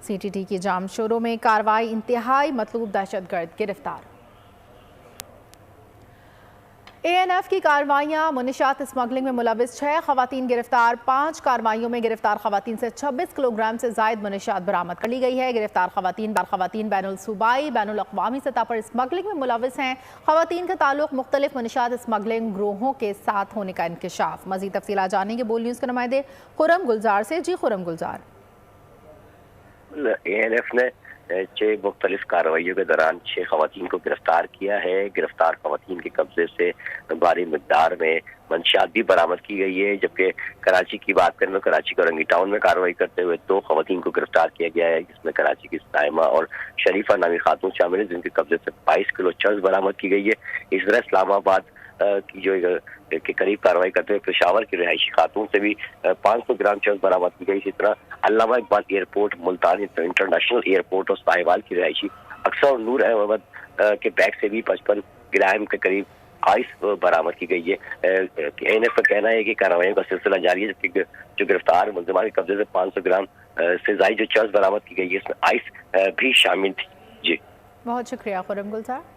सीटीडी की जामशरू में कार्रवाई। इंतहाई मतलूब दहशतगर्द गिरफ्तार। एएनएफ की कार्रवाइयाँ। मुनशियात स्मगलिंग में मुलविस 6 खवातीन गिरफ्तार। 5 कार्रवाइयों में गिरफ्तार खवातीन से 26 किलोग्राम से जायद मुनशियात बरामद कर ली गई है। गिरफ्तार खवातीन बैनुल सूबाई बैनुल अक़वामी सतह पर स्मगलिंग में मुलविस हैं। खवातीन का ताल्लुक मुख्तलिफ मुनशियात स्मगलिंग ग्रोहों के साथ होने का इंकशाफ। मज़ीद तफसीलात जानेंगे बोल न्यूज़ के नुमाइंदे खुरम गुलजार से। जी खुरम गुलजार। एएनएफ ने 6 मुख्तलिफ कार्रवाइयों के दौरान 6 खवातीन को गिरफ्तार किया है। गिरफ्तार खवातीन के कब्जे से भारी मिकदार में मंशियात भी बरामद की गई है। जबकि कराची की बात करें तो कराची के रंगी टाउन में कार्रवाई करते हुए 2 खवातीन को गिरफ्तार किया गया है, जिसमें कराची की साइमा और शरीफा नामी खातून शामिल है, जिनके कब्जे से 22 किलो चर्च बरामद की गई है। इस तरह इस्लामाबाद की जो के करीब कार्रवाई करते हुए पेशावर की रिहायशी खातून से भी 500 ग्राम चर्च बरामद की गई। इसी तरह Allama Iqbal airport, Multan international airport और साहिवाल की रिहायशी अक्सर और नूर अहमद के बैग से भी 55 ग्राम के करीब आइस बरामद की गई है। एएनएफ का कहना है कि कार्रवाई का सिलसिला जारी है, जबकि जो गिरफ्तार मुलजिमान के कब्जे से 500 ग्राम से ज्यादा जो चर्च बरामद की गई है, इसमें आइस भी शामिल थी। जी बहुत शुक्रिया खुरम गुलजार।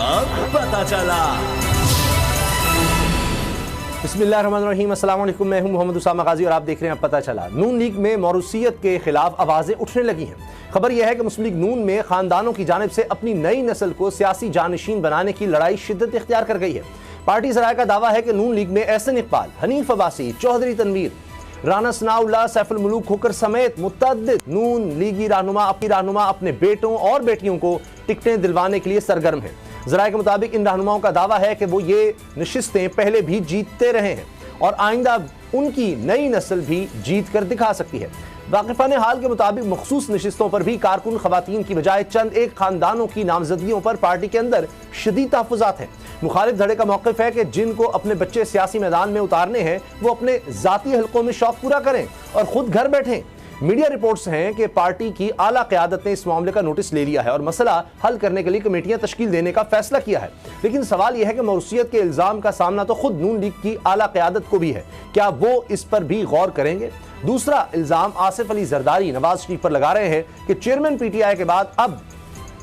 अब पता चला बिस्मिल्लाहिर्रहमानिर्रहीम, अस्सलाम वालेकुम। मैं हूं मोहम्मद उसामा गाजी और आप देख रहे हैं पता चला। नून लीग में मौरूसियत के खिलाफ आवाज़ें उठने लगी हैं। खबर यह है कि मुस्लिम लीग नून में खानदानों की जानिब से अपनी नई नस्ल को सियासी जानशीन बनाने की लड़ाई शिद्दत इख्तियार कर गई है। पार्टी ज़राए का दावा है कि नून लीग में एहसन इकबाल, हनीफ अब्बासी, चौधरी तनवीर, राना सनाउल्लाह, सैफुल मुलूक खोकर समेत मुतअद्दिद नून लीगी रहनुमा अपने बेटों और बेटियों को टिकटें दिलवाने के लिए सरगर्म है। ज़राए के मुताबिक इन रहनुमाओं का दावा है कि वो ये नशिस्तें पहले भी जीतते रहे हैं और आइंदा उनकी नई नस्ल भी जीत कर दिखा सकती है। वाकिफ़ान हाल के मुताबिक मखसूस नशिस्तों पर भी कारकुन खवातीन की बजाय चंद एक खानदानों की नामजदगियों पर पार्टी के अंदर शदीद तहफ़्फ़ुज़ात हैं। मुखालिफ धड़े का मौक़िफ़ है कि जिनको अपने बच्चे सियासी मैदान में उतारने हैं वो अपने ज़ाती हलकों में शौक़ पूरा करें और ख़ुद घर बैठें। मीडिया रिपोर्ट्स हैं कि पार्टी की आला क़यादत ने इस मामले का नोटिस ले लिया है और मसला हल करने के लिए कमेटियां तश्कील देने का फैसला किया है। लेकिन सवाल यह है कि मौरूसियत के इल्ज़ाम का सामना तो खुद नून लीग की आला क़यादत को भी है, क्या वो इस पर भी गौर करेंगे? दूसरा इल्ज़ाम आसिफ अली जरदारी नवाज शरीफ पर लगा रहे हैं कि चेयरमैन PTI के बाद अब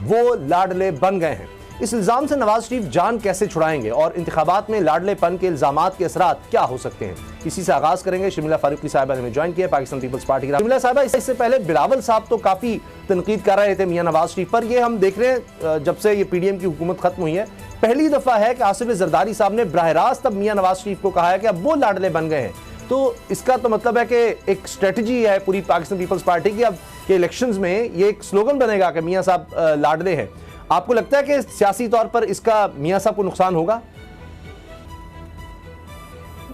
वो लाडले बन गए हैं। इस इल्ज़ाम से नवाज शरीफ जान कैसे छुड़ाएंगे और इंतखाबात में लाडलेपन के इल्ज़ामात के असरात क्या हो सकते हैं? इसी से आगाज़ करेंगे। शर्मिला फारूकी साहिबा ने हमें ज्वाइन किया, पाकिस्तान पीपल्स पार्टी की। शर्मिला साहिबा, इससे पहले बिलावल साहब तो काफ़ी तनकीद कर रहे थे मियां नवाज शरीफ पर। ये हम देख रहे हैं जब से ये PDM की हुकूमत खत्म हुई है, पहली दफ़ा है कि आसिफ जरदारी साहब ने बराह रास्त अब मियां नवाज शरीफ को कहा है कि अब वो लाडले बन गए हैं। तो इसका तो मतलब है कि एक स्ट्रेटजी है पूरी पाकिस्तान पीपल्स पार्टी की अब के इलेक्शंस में ये एक स्लोगन बनेगा कि मियां साहब लाडले हैं। आपको लगता है कि सियासी तौर पर इसका मियां साहब को नुकसान होगा?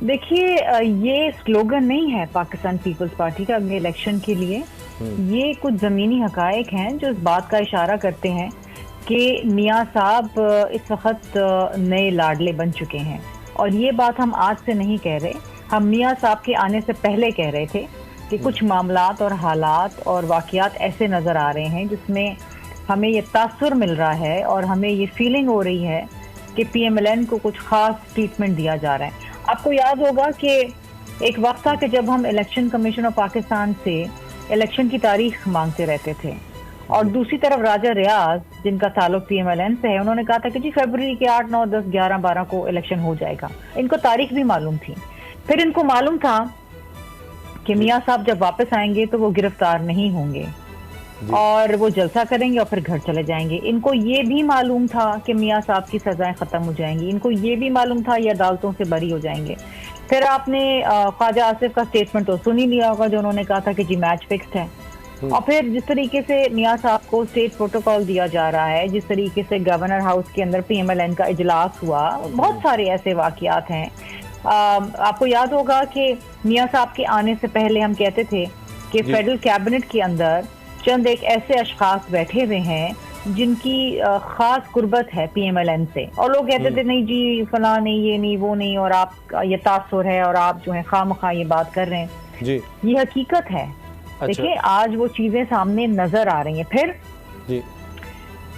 देखिए, ये स्लोगन नहीं है पाकिस्तान पीपल्स पार्टी का अगले इलेक्शन के लिए। ये कुछ ज़मीनी हकायक हैं जो इस बात का इशारा करते हैं कि मियां साहब इस वक्त नए लाडले बन चुके हैं। और ये बात हम आज से नहीं कह रहे, हम मियां साहब के आने से पहले कह रहे थे कि कुछ मामलात और हालात और वाक़यात ऐसे नज़र आ रहे हैं जिसमें हमें ये तासुर मिल रहा है और हमें ये फीलिंग हो रही है कि PMLN को कुछ ख़ास ट्रीटमेंट दिया जा रहा है। आपको याद होगा कि एक वक्त था कि जब हम इलेक्शन कमीशन ऑफ पाकिस्तान से इलेक्शन की तारीख मांगते रहते थे और दूसरी तरफ राजा रियाज जिनका ताल्लुक PMLN से है, उन्होंने कहा था कि जी फरवरी के 8, 9, 10, 11, 12 को इलेक्शन हो जाएगा। इनको तारीख भी मालूम थी। फिर इनको मालूम था कि मियां साहब जब वापस आएंगे तो वो गिरफ्तार नहीं होंगे और वो जलसा करेंगे और फिर घर चले जाएंगे। इनको ये भी मालूम था कि मियां साहब की सजाएं खत्म हो जाएंगी। इनको ये भी मालूम था ये अदालतों से बरी हो जाएंगे। फिर आपने ख्वाजा आसिफ का स्टेटमेंट तो सुन ही लिया होगा जो उन्होंने कहा था कि जी मैच फिक्स्ड है। और फिर जिस तरीके से मियां साहब को स्टेट प्रोटोकॉल दिया जा रहा है, जिस तरीके से गवर्नर हाउस के अंदर PMLN का इजलास हुआ, बहुत सारे ऐसे वाकयात हैं। आपको याद होगा कि मियां साहब के आने से पहले हम कहते थे कि फेडरल कैबिनेट के अंदर चंद एक ऐसे अशखास बैठे हुए हैं जिनकी खास कुर्बत है PMLN से, और लोग कहते थे नहीं जी फला नहीं, ये नहीं, वो नहीं, और आप ये तासुर है और आप जो है खामखा ये बात कर रहे हैं जी। ये हकीकत है। अच्छा। देखिए, आज वो चीजें सामने नजर आ रही हैं। फिर जी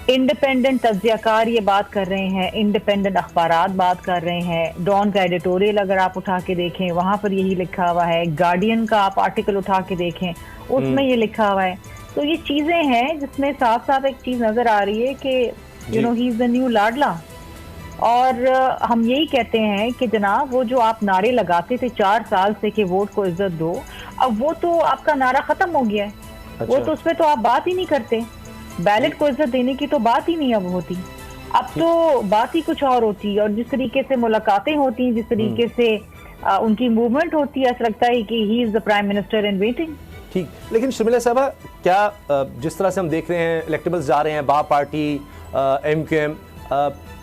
इंडिपेंडेंट तज्जियाकार ये बात कर रहे हैं, इंडिपेंडेंट अखबारात बात कर रहे हैं। डॉन का एडिटोरियल अगर आप उठा के देखें वहां पर यही लिखा हुआ है। गार्डियन का आप आर्टिकल उठा के देखें उसमें ये लिखा हुआ है। तो ये चीजें हैं जिसमें साफ साफ एक चीज नजर आ रही है कि ही इज द न्यू लाडला। और हम यही कहते हैं कि जनाब वो जो आप नारे लगाते थे 4 साल से कि वोट को इज्जत दो, अब वो तो आपका नारा खत्म हो गया है। अच्छा। वो तो उस पर तो आप बात ही नहीं करते। बैलेट को इज्जत देने की तो बात ही नहीं अब होती। अब तो बात ही कुछ और होती है। और जिस तरीके से मुलाकातें होती हैं, जिस तरीके से उनकी मूवमेंट होती है, ऐसा लगता है कि he is the prime minister in waiting. ठीक, लेकिन शर्मिला साहबा, क्या जिस तरह से हम देख रहे हैं इलेक्टेबल्स जा रहे हैं, बा पार्टी, MQM,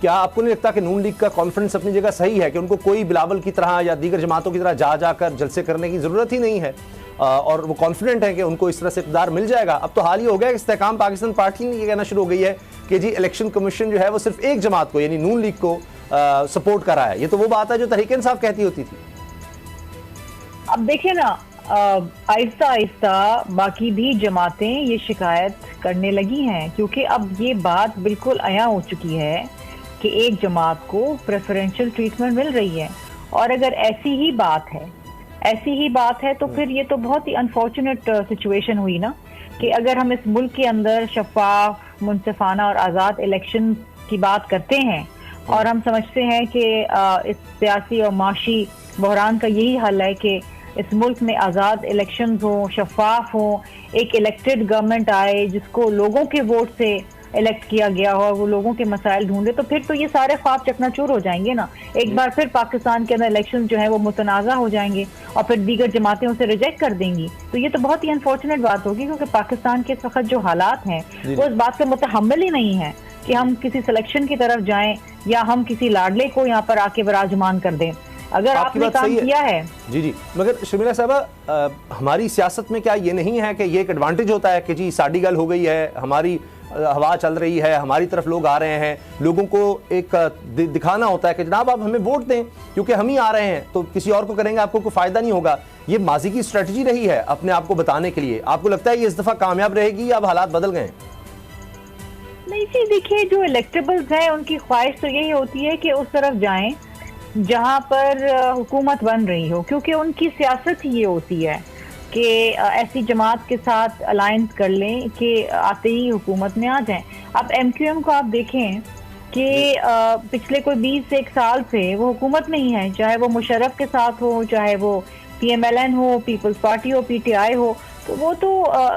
क्या आपको नहीं लगता कि नून लीग का कॉन्फिडेंस अपनी जगह सही है कि उनको कोई बिलावल की तरह या दीगर जमातों की तरह जा जाकर जलसे करने की ज़रूरत ही नहीं है और वो कॉन्फिडेंट है कि उनको इस तरह से इक़्तिदार मिल जाएगा? अब तो हाल ही हो गया कि इस्तेहकाम पाकिस्तान पार्टी ने ये कहना शुरू हो गई है कि जी इलेक्शन कमीशन जो है वो सिर्फ एक जमात को यानी नून लीग को सपोर्ट कर रहा है। ये तो वो बात है जो तहरीक इंसाफ कहती होती थी। अब देखिए ना, आहिस्ता आहिस्ता बाकी भी जमातें ये शिकायत करने लगी हैं, क्योंकि अब ये बात बिल्कुल आया हो चुकी है कि एक जमात को प्रेफरेंशियल ट्रीटमेंट मिल रही है। और अगर ऐसी ही बात है तो फिर ये तो बहुत ही अनफॉर्चुनेट सिचुएशन हुई ना, कि अगर हम इस मुल्क के अंदर शफाफ, मुनसिफाना और आज़ाद इलेक्शन की बात करते हैं और हम समझते हैं कि इस सियासी और माशी बहरान का यही हल है कि इस मुल्क में आज़ाद इलेक्शंस हों, शफाफ हों, एक इलेक्टेड गवर्नमेंट आए जिसको लोगों के वोट से इलेक्ट किया गया हो और वो लोगों के मसाइल ढूंढे, तो फिर तो ये सारे ख्वाब चकनाचूर हो जाएंगे ना। एक बार फिर पाकिस्तान के अंदर इलेक्शन जो है वो मुतनाज़ा हो जाएंगे और फिर दीगर जमातें उसे रिजेक्ट कर देंगी। तो ये तो बहुत ही अनफॉर्चुनेट बात होगी, क्योंकि पाकिस्तान के इस वक्त जो हालात हैं वो इस बात के मुतहम्मिल ही नहीं है कि हम किसी सिलेक्शन की तरफ जाएं या हम किसी लाडले को यहाँ पर आके विराजमान कर दें। अगर आपने काम किया है जी, मगर शर्मिला साहबा, हमारी सियासत में क्या ये नहीं है कि ये एक एडवांटेज होता है कि जी साड़ी गल हो गई है, हमारी हवा चल रही है, हमारी तरफ लोग आ रहे हैं, लोगों को एक दिखाना होता है कि जनाब आप हमें वोट दें क्योंकि हम ही आ रहे हैं, तो किसी और को करेंगे आपको कोई फायदा नहीं होगा। ये माजी की स्ट्रेटजी रही है अपने आप को बताने के लिए। आपको लगता है ये इस दफा कामयाब रहेगी या अब हालात बदल गए? नहीं जी, देखिए जो इलेक्टेबल्स हैं उनकी ख्वाहिश तो यही होती है कि उस तरफ जाएं जहां पर हुकूमत बन रही हो, क्योंकि उनकी सियासत ही ये होती है कि ऐसी जमात के साथ अलायंस कर लें कि आते ही हुकूमत में आ जाएं। अब MQM को आप देखें कि पिछले कोई 20 साल से वो हुकूमत में ही है, चाहे वो मुशर्रफ के साथ हो, चाहे वो PMLN हो, पीपल्स पार्टी हो, PTI हो, तो वो तो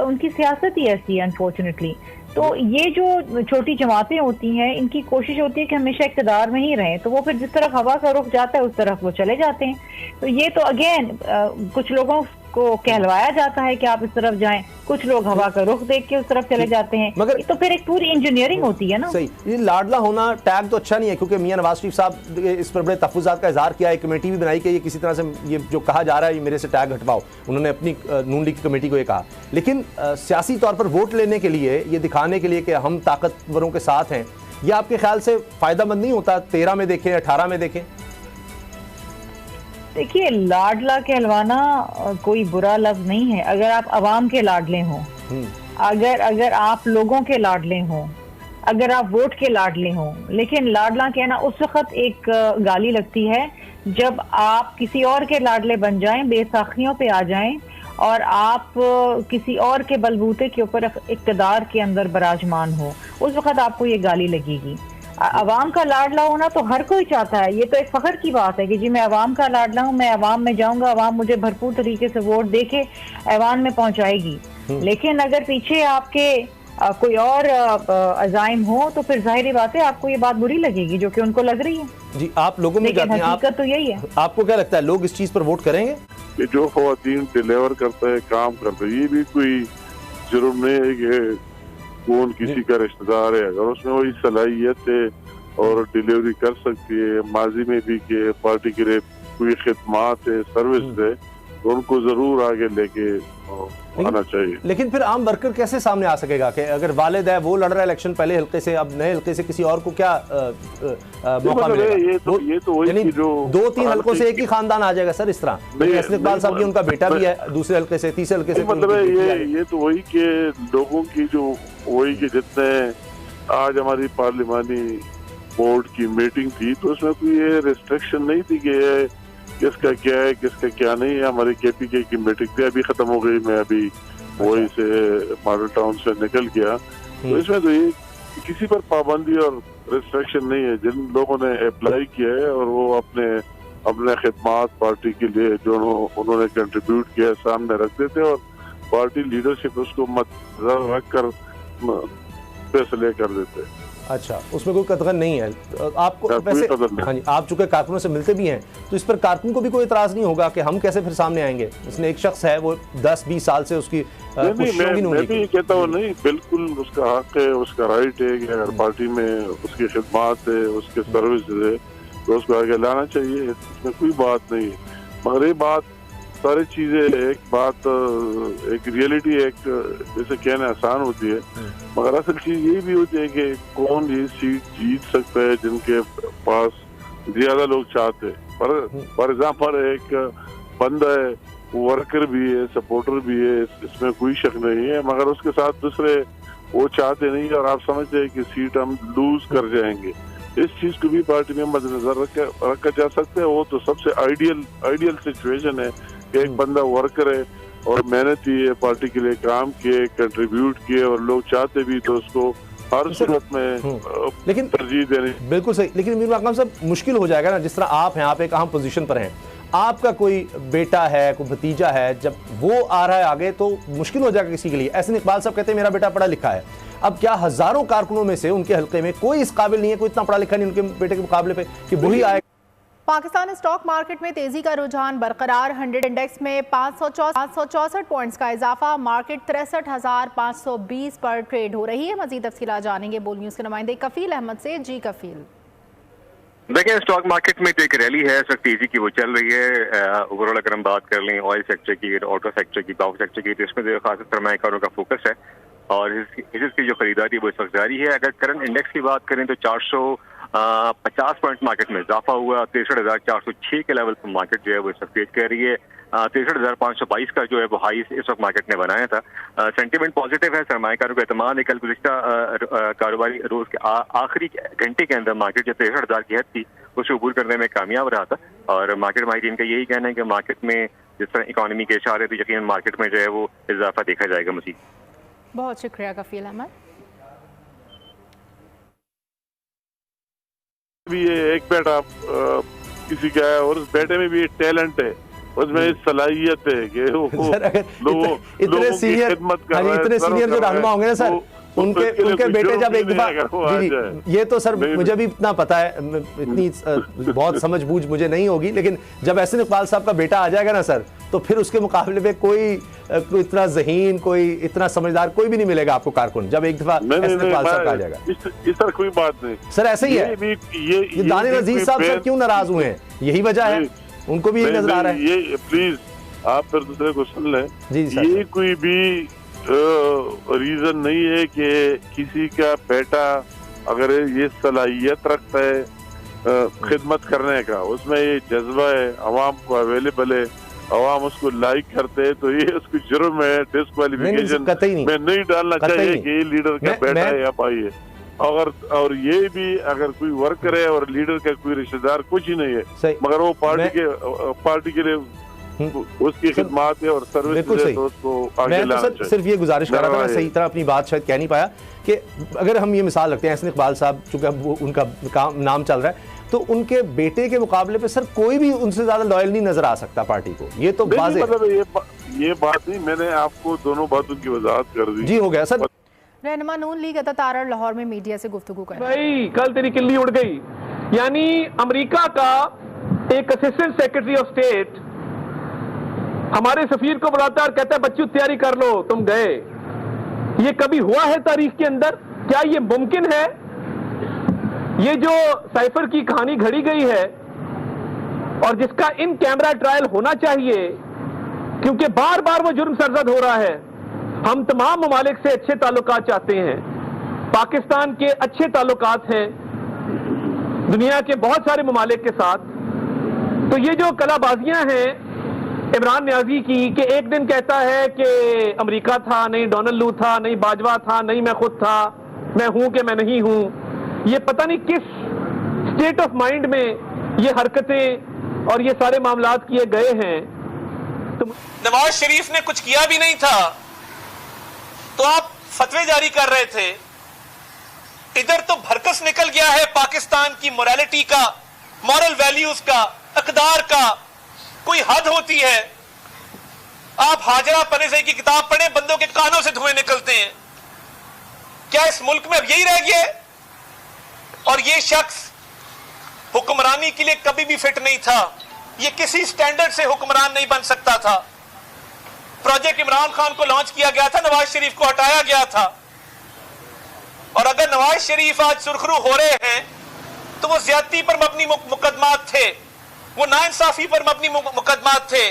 उनकी सियासत ही ऐसी है अनफॉर्चुनेटली। तो ये जो छोटी जमातें होती हैं इनकी कोशिश होती है कि हमेशा इक़्तिदार में ही रहें, तो वो फिर जिस तरफ हवा का रुख जाता है उस तरफ वो चले जाते हैं। तो ये तो अगेन कुछ लोगों को कहलवाया जाता है कि आप इस तरफ जाएं, कुछ लोग हवा का रुख देख के उस तरफ चले जाते हैं, मगर तो फिर एक पूरी इंजीनियरिंग होती है ना। सही, ये लाडला होना टैग तो अच्छा नहीं है, क्योंकि मियां नवाज शरीफ साहब इस पर बड़े तहफ़्फ़ुज़ात का इज़हार किया है, कमेटी भी बनाई कि ये किसी तरह से ये जो कहा जा रहा है ये मेरे से टैग हटवाओ, उन्होंने अपनी नून लीग की कमेटी को ये कहा। लेकिन सियासी तौर पर वोट लेने के लिए, ये दिखाने के लिए कि हम ताकतवरों के साथ हैं, ये आपके ख्याल से फ़ायदामंद नहीं होता? 13 में देखें, 18 में देखें। देखिए, लाडला कहलवाना कोई बुरा लफ्ज नहीं है अगर आप अवाम के लाडले हों, अगर आप लोगों के लाडले हों, अगर आप वोट के लाडले हों। लेकिन लाडला कहना उस वक्त एक गाली लगती है जब आप किसी और के लाडले बन जाएं, बेसाखियों पे आ जाएं और आप किसी और के बलबूते के ऊपर इक़्तिदार के अंदर बराजमान हो, उस वक्त आपको ये गाली लगेगी। अवाम का लाडला होना तो हर कोई चाहता है, ये तो एक फख्र की बात है कि जी मैं अवाम का लाडला हूँ, मैं अवाम में जाऊंगा, अवाम मुझे भरपूर तरीके से वोट देके ऐवान में पहुंचाएगी। लेकिन अगर पीछे आपके कोई और अज़ाइम हो तो फिर जाहिर बात है आपको ये बात बुरी लगेगी जो कि उनको लग रही है। जी, आप लोगों में जाते हैं, हकीकत तो यही है। आपको क्या लगता है लोग इस चीज पर वोट करेंगे? कि जो ख्वातीन डिलीवर करते हैं, काम करते हैं, ये भी कोई जुर्म नहीं है कि कौन किसी का रिश्तेदार है। अगर उसमें वही सलाहियत है और डिलीवरी कर सकती है, माजी में भी कि पार्टी के लिए कोई खिदमात है, सर्विस है, तो उनको जरूर आगे लेके आना चाहिए। लेकिन फिर आम वर्कर कैसे सामने आ सकेगा कि अगर वालिद है वो लड़ रहा है इलेक्शन पहले हल्के से, अब नए हल्के से किसी और को क्या मौका मिलेगा? ये तो वही जो 2-3 हल्कों से एक ही खानदान आ जाएगा सर इस तरह। असद इकबाल साहब की उनका बेटा भी है दूसरे हल्के से, तीसरे हल्के से। मतलब ये तो वही के लोगों की जो वही के जितने आज हमारी पार्लिमानी बोर्ड की मीटिंग थी तो उसमें कोई ये रिस्ट्रिक्शन नहीं थी कि किसका क्या है किसका क्या नहीं है। हमारी KPK की मीटिंग थी, अभी खत्म हो गई, मैं अभी वही से मॉडल टाउन से निकल गया। तो इसमें तो ये किसी पर पाबंदी और रिस्ट्रिक्शन नहीं है। जिन लोगों ने अप्लाई किया है और वो अपने खिदमात पार्टी के लिए जो उन्होंने कंट्रीब्यूट किया सामने रख देते और पार्टी लीडरशिप उसको मद्देनजर रख कर फैसले कर देते। अच्छा, उसमें कोई कतगन नहीं है आपको? वैसे हाँ जी, आप चूंकि कारकुनों से मिलते भी हैं तो इस पर कारकुन को भी कोई इतराज नहीं होगा कि हम कैसे फिर सामने आएंगे? उसने एक शख्स है वो 10-20 साल से उसकी मैं भी कहता हूँ नहीं, बिल्कुल उसका हक है, उसका राइट है कि अगर पार्टी में उसकी खिदमात है, उसके सर्विस है तो उसको आगे लाना चाहिए, इसमें कोई बात नहीं है। मगर ये बात सारी चीजें एक बात एक रियलिटी एक जैसे कहना आसान होती है, मगर असल चीज ये भी होती है कि कौन ये सीट जीत सकता है जिनके पास ज्यादा लोग चाहते हैं। फॉर एग्जाम्पल एक बंदा है, वर्कर भी है, सपोर्टर भी है, इसमें कोई शक नहीं है, मगर उसके साथ दूसरे वो चाहते नहीं और आप समझते हैं कि सीट हम लूज कर जाएंगे। इस चीज को भी पार्टी में मद्देनजर रखा जा सकता है। वो तो सबसे आइडियल सिचुएशन है कि एक बंदा वर्कर है और मेहनती है, पार्टी के लिए काम किए, कंट्रीब्यूट किए और लोग चाहते भी तो उसको हर सूरत में लेकिन तरजीह देनी। बिल्कुल सही, लेकिन मीर मकाम साहब मुश्किल हो जाएगा ना, जिस तरह आप हैं, आप एक अहम पोजीशन पर हैं, आपका कोई बेटा है, कोई भतीजा है, जब वो आ रहा है आगे तो मुश्किल हो जाएगा किसी के लिए। ऐसे इकबाल साहब कहते हैं मेरा बेटा पढ़ा लिखा है, अब क्या हजारों कारकुनों में से उनके हल्के में कोई इस काबिल नहीं है, कोई इतना पढ़ा लिखा नहीं उनके बेटे के मुकाबले पे कि वही आए। पाकिस्तान स्टॉक मार्केट में तेजी का रुझान बरकरार, 100 इंडेक्स में 564 पॉइंट्स का इजाफा, मार्केट 63,520 पर ट्रेड हो रही है। मजीद तफसीलात जानेंगे बोल न्यूज के नुमाइंदे कफील अहमद से। जी कफील। देखिए, स्टॉक मार्केट में तो एक रैली है, इस वक्त तेजी की वो चल रही है। ओवरऑल अगर हम बात कर लें ऑयल सेक्टर की, ऑटो सेक्टर की, पावर सेक्टर की, तो इसमें जो खास सरमायाकारों का फोकस है और इसकी जो खरीदारी वो इस वक्त जारी है। अगर करंट इंडेक्स की बात करें तो 450 पॉइंट मार्केट में इजाफा हुआ, 63,406 के लेवल पर मार्केट जो है वो इस वक्त ट्रेड कर रही है। 63,522 का जो है वो हाई इस वक्त मार्केट ने बनाया था। सेंटीमेंट पॉजिटिव है, सरमायाकारों का एतमाद है। कल गुज़िश्ता कारोबारी रोज के आखिरी घंटे के अंदर मार्केट जो 63,000 की हद थी उसे अबूर करने में कामयाब रहा था और मार्केट माहिरीन का यही कहना है कि मार्केट में जिस तरह इकॉनमी के इशारे थे, यकीनन मार्केट में जो है वो इजाफा देखा जाएगा मज़ीद। बहुत शुक्रिया कफील अहमद। भी ये एक बेटा किसी का है और उस बेटे में भी टैलेंट है, उसमें सलाहियत है कि वो इतने सीनियर जो रहनुमा होंगे ना सर, उनके बेटे जब एक दफा जी ये तो सर मुझे भी इतना पता है, इतनी बहुत समझ बूझ मुझे नहीं होगी, लेकिन जब एहसन इकबाल साहब का बेटा आ जाएगा ना सर, तो फिर उसके मुकाबले में कोई इतना ज़हीन, कोई इतना समझदार कोई भी नहीं मिलेगा आपको कारकुन, जब एक दफा एहसन इकबाल साहब आ जाएगा। इस तरह कोई बात नहीं सर, ऐसे ही है। ये दानिश अजीज साहब सर क्यों नाराज हुए हैं, यही वजह है, उनको भी यही नजर आ रहा है। ये प्लीज आप फिर दूसरे को सुन लें जी सर। ये कोई भी रीजन नहीं है कि किसी का बेटा अगर ये सलाहियत रखता है खिदमत करने का, उसमें ये जज्बा है, अवाम को अवेलेबल है, अवाम उसको लाइक करते हैं, तो ये उसको जुर्म है, डिस्क्वालिफिकेशन में नहीं डालना चाहिए कि ये लीडर का बेटा है या भाई है। और ये भी अगर कोई वर्कर है और लीडर का कोई रिश्तेदार कुछ ही नहीं है, मगर वो पार्टी के लिए उसकी खिदमत है और सर्विस है, तो उसको आगे लाना चाहिए। सिर्फ ये गुजारिश कर रहा था, मैं सही तरह अपनी बात शायद कह नहीं पाया कि अगर हम ये मिसाल रखते हैं एहसन इकबाल साहब, चूंकि उनका नाम चल रहा है, तो उनके बेटे के मुकाबले पे सर कोई भी उनसे ज्यादा लॉयल नहीं नजर आ सकता पार्टी को, ये तो मतलब ये बात नहीं, मैंने आपको दोनों बातों की वजाहत कर दी। जी हो गया सर। रहनुमा नून लीग अता तारड़ लाहौर में मीडिया से गुफ्तगू कर भाई कल तेरी किल्ली उड़ गई, यानी अमेरिका का एक असिस्टेंट सेक्रेटरी ऑफ स्टेट हमारे सफीर को बुलाता है और कहता है बच्चों तैयारी कर लो, तुम गए। ये कभी हुआ है तारीख के अंदर? क्या ये मुमकिन है? ये जो साइफर की कहानी घड़ी गई है और जिसका इन कैमरा ट्रायल होना चाहिए, क्योंकि बार बार वो जुर्म सरजद हो रहा है। हम तमाम ममालिक से अच्छे ताल्लुकात चाहते हैं, पाकिस्तान के अच्छे ताल्लुकात हैं दुनिया के बहुत सारे ममालिक के साथ। तो ये जो कलाबाजियां हैं इमरान न्याजी की, कि एक दिन कहता है कि अमेरिका था, नहीं डोनाल्ड लू था, नहीं बाजवा था, नहीं मैं खुद था, मैं हूं कि मैं नहीं हूं, ये पता नहीं किस स्टेट ऑफ माइंड में ये हरकतें और ये सारे मामलात किए गए हैं। तो नवाज शरीफ ने कुछ किया भी नहीं था तो आप फतवे जारी कर रहे थे। इधर तो भरकस निकल गया है पाकिस्तान की मोरालिटी का, मॉरल वैल्यूज का, अकदार का कोई हद होती है। आप हाजरा पनेसई की किताब पढ़े, बंदों के कानों से धुएं निकलते हैं। क्या इस मुल्क में अब यही रह गया? और ये शख्स हुक्मरानी के लिए कभी भी फिट नहीं था, ये किसी स्टैंडर्ड से हुक्मरान नहीं बन सकता था। प्रोजेक्ट इमरान खान को लॉन्च किया गया था, नवाज शरीफ को हटाया गया था। और अगर नवाज शरीफ आज सुरखरू हो रहे हैं तो वो ज्यादती पर मबनी मुकदमात थे, वो नाइंसाफी पर मबनी मुकदमात थे।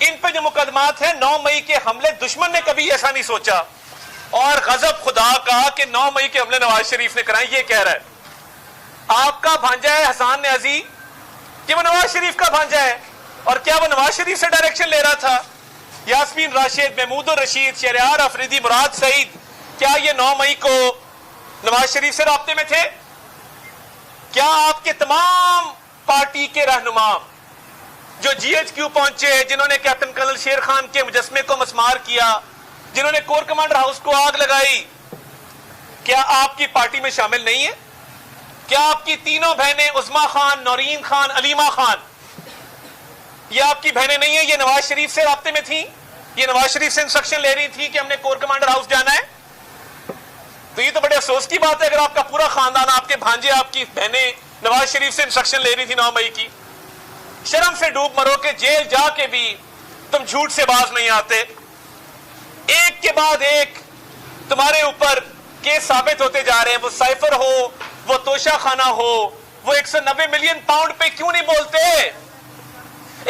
इन पे जो मुकदमात हैं 9 मई के हमले, दुश्मन ने कभी ऐसा नहीं सोचा। और गजब खुदा का कि 9 मई के हमले नवाज शरीफ ने कराए, ये कह रहा है। आपका भांजा है हसन न्याजी कि वो नवाज शरीफ का भांजा है, और क्या वो नवाज शरीफ से डायरेक्शन ले रहा था? यास्मीन राशिद, महमूद रशीद, शहरयार अफरीदी, मुराद सईद, क्या ये 9 मई को नवाज शरीफ से राब्ते में थे? क्या आपके तमाम पार्टी के रहनुमा जो GHQ पहुंचे, जिन्होंने कैप्टन कर्नल शेर खान के मुजस्मे को मस्मार किया, जिन्होंने कोर कमांडर हाउस को आग लगाई, क्या आपकी पार्टी में शामिल नहीं है? क्या आपकी तीनों बहनें उस्मा खान, नौरीन खान, अलीमा खान, ये आपकी बहनें नहीं है? ये नवाज शरीफ से राब्ते में थी? ये नवाज शरीफ से इंस्ट्रक्शन ले रही थी कि हमने कोर कमांडर हाउस जाना है? तो ये तो बड़े अफसोस की बात है अगर आपका पूरा खानदान, आपके भांजे, आपकी बहनें नवाज शरीफ से इंस्ट्रक्शन ले रही थी 9 मई की। शर्म से डूब मरो के जेल जाके भी तुम झूठ से बाज नहीं आते। एक के बाद एक तुम्हारे ऊपर केस साबित होते जा रहे हैं। वो साइफर हो, वो तोशा खाना हो, वो 190 मिलियन पाउंड पे क्यों नहीं बोलते?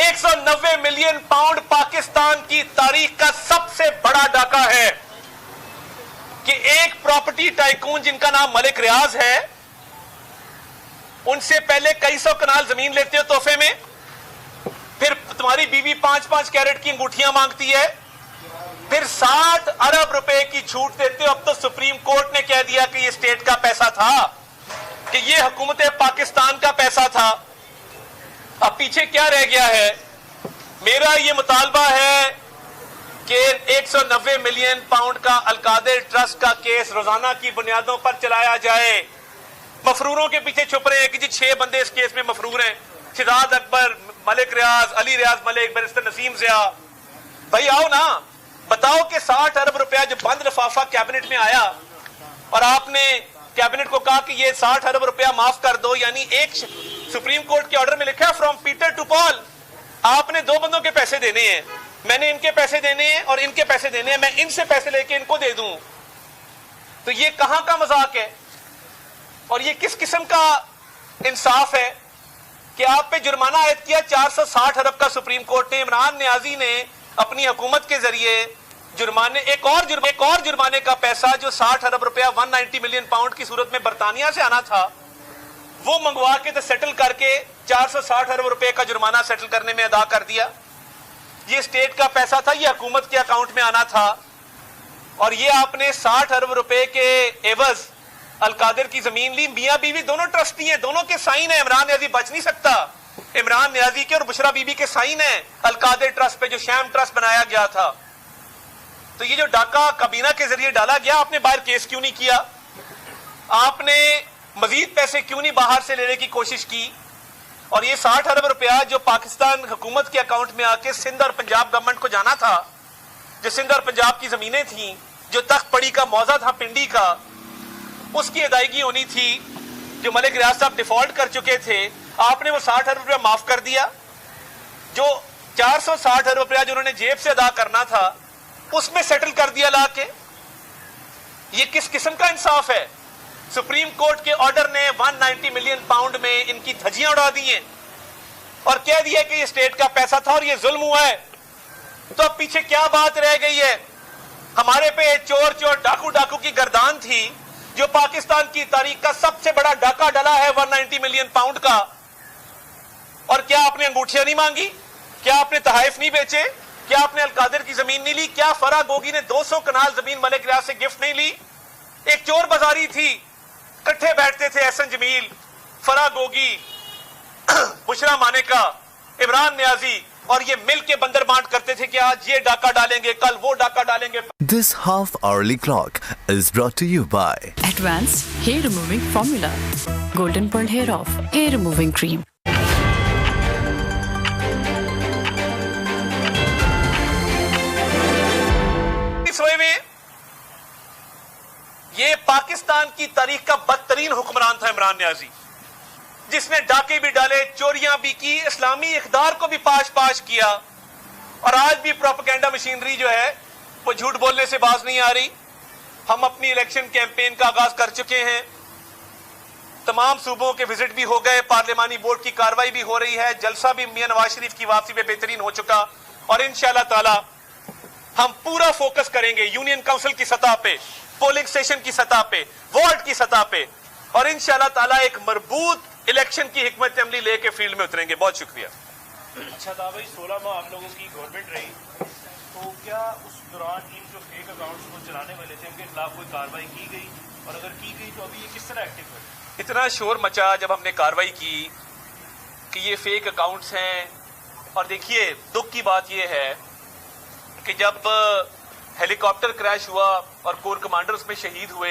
190 मिलियन पाउंड पाकिस्तान की तारीख का सबसे बड़ा डाका है कि एक प्रॉपर्टी टाइकून जिनका नाम मलिक रियाज है, उनसे पहले कई सौ कनाल जमीन लेते हो तोहफे में, फिर तुम्हारी बीवी 5-5 कैरेट की अंगूठियां मांगती है, फिर 60 अरब रुपए की छूट देते हो। अब तो सुप्रीम कोर्ट ने कह दिया कि ये स्टेट का पैसा था, कि ये हुकूमत पाकिस्तान का पैसा था। अब पीछे क्या रह गया है? मेरा ये मुतालबा है कि 190 मिलियन पाउंड का अलकादिर ट्रस्ट का केस रोजाना की बुनियादों पर चलाया जाए। मफरूरों के पीछे छुप रहे हैं कि जी 6 बंदे इस केस में मफरूर हैं, शिदात अकबर, मलिक रियाज, अली रियाज मलिक, बैरिस्टर नसीम ज़िया। भाई आओ ना, बताओ कि 60 अरब रुपया जो बंद लिफाफा कैबिनेट में आया और आपने कैबिनेट को कहा कि ये 60 अरब रुपया माफ कर दो, यानी एक सुप्रीम कोर्ट के ऑर्डर में लिखा है फ्रॉम पीटर टू पॉल, आपने 2 बंदों के पैसे देने हैं, मैंने इनके पैसे देने हैं और इनके पैसे देने हैं, मैं इनसे पैसे लेके इनको दे दूं। तो ये कहां का मजाक है और ये किस किस्म का इंसाफ है कि आप पे जुर्माना आयद किया 460 अरब का सुप्रीम कोर्ट ने। इमरान नियाजी ने अपनी हुकूमत के जरिए जुर्माने एक और जुर्माने का पैसा जो 60 अरब रुपया 190 मिलियन पाउंड की सूरत में बरतानिया से आना था, वो मंगवा के तो सेटल करके 460 अरब रुपए का जुर्माना सेटल करने में अदा कर दिया। ये स्टेट का पैसा था, ये हुकूमत के अकाउंट में आना था और ये आपने 60 अरब रुपए के एवज अलकादिर की जमीन ली। मियां बीवी दोनों ट्रस्टी हैं, दोनों के साइन है, इमरान नियाजी बच नहीं सकता। इमरान नियाजी के और बुशरा बीबी के साइन है अलकादिर ट्रस्ट पे, जो शैम ट्रस्ट बनाया गया था। तो ये जो डाका काबीना के जरिए डाला गया, आपने बाहर केस क्यों नहीं किया? आपने मजीद पैसे क्यों नहीं बाहर से लेने की कोशिश की? और ये 60 अरब रुपया जो पाकिस्तान हुकूमत के अकाउंट में आके सिंध और पंजाब गवर्नमेंट को जाना था, जो सिंध और पंजाब की जमीनें थी, जो तख्त पड़ी का मौजा था पिंडी का, उसकी अदायगी होनी थी, जो मलिक रियाज साहब डिफॉल्ट कर चुके थे, आपने वो 60 अरब रुपया माफ कर दिया। जो 460 अरब रुपया जो उन्होंने जेब से अदा करना था, उसमें सेटल कर दिया ला के। ये किस किस्म का इंसाफ है? सुप्रीम कोर्ट के ऑर्डर ने 190 मिलियन पाउंड में इनकी धज्जियां उड़ा दी हैं और कह दिया कि ये स्टेट का पैसा था और ये जुल्म हुआ है। तो अब पीछे क्या बात रह गई है? हमारे पे चोर चोर डाकू डाकू की गर्दान थी, जो पाकिस्तान की तारीख का सबसे बड़ा डाका डला है 190 मिलियन पाउंड का। और क्या आपने अंगूठियां नहीं मांगी? क्या आपने तहाइफ नहीं बेचे? क्या आपने अलकादिर की जमीन नहीं ली? क्या फरा गोगी ने 200 कनाल जमीन मलिक रियाज से गिफ्ट नहीं ली? एक चोर बाजारी थी, इकट्ठे बैठते थे एहसन जमील, फरा गोगी, बुशरा मानेका, इमरान नियाजी, और ये मिल के बंदर बांट करते थे कि आज ये डाका डालेंगे, कल वो डाका डालेंगे। This half-hourly clock is brought to you by Advanced Hair Removing Formula, Golden Pearl Hair Off Hair Removing Cream. सोए में ये पाकिस्तान की तारीख का बदतरीन हुक्मरान था इमरान नियाजी, जिसने डाके भी डाले, चोरियां भी की, इस्लामी इक़्तिदार को भी पाश पाश किया। और आज भी प्रोपेगेंडा मशीनरी जो है वो झूठ बोलने से बाज नहीं आ रही। हम अपनी इलेक्शन कैंपेन का आगाज कर चुके हैं, तमाम सूबों के विजिट भी हो गए, पार्लिमानी बोर्ड की कार्रवाई भी हो रही है, जलसा भी मियां नवाज शरीफ की वापसी पे बेहतरीन हो चुका। और इंशाअल्लाह ताला हम पूरा फोकस करेंगे यूनियन काउंसिल की सतह पे, पोलिंग स्टेशन की सतह पे, वार्ड की सतह पे, और इंशाअल्लाह ताला एक मजबूत इलेक्शन की हिकमत अमली लेके फील्ड में उतरेंगे। बहुत शुक्रिया। अच्छा था भाई, 16 माह आप लोगों की गवर्नमेंट रही, तो क्या उस दौरान इन जो फेक अकाउंट्स को चलाने वाले थे उनके खिलाफ कोई कार्रवाई की गई, और अगर की गई तो अभी ये किस तरह एक्टिव है? इतना शोर मचा जब हमने कार्रवाई की कि ये फेक अकाउंट्स हैं। और देखिए, दुख की बात यह है कि जब हेलीकॉप्टर क्रैश हुआ और कोर कमांडर उसमें शहीद हुए,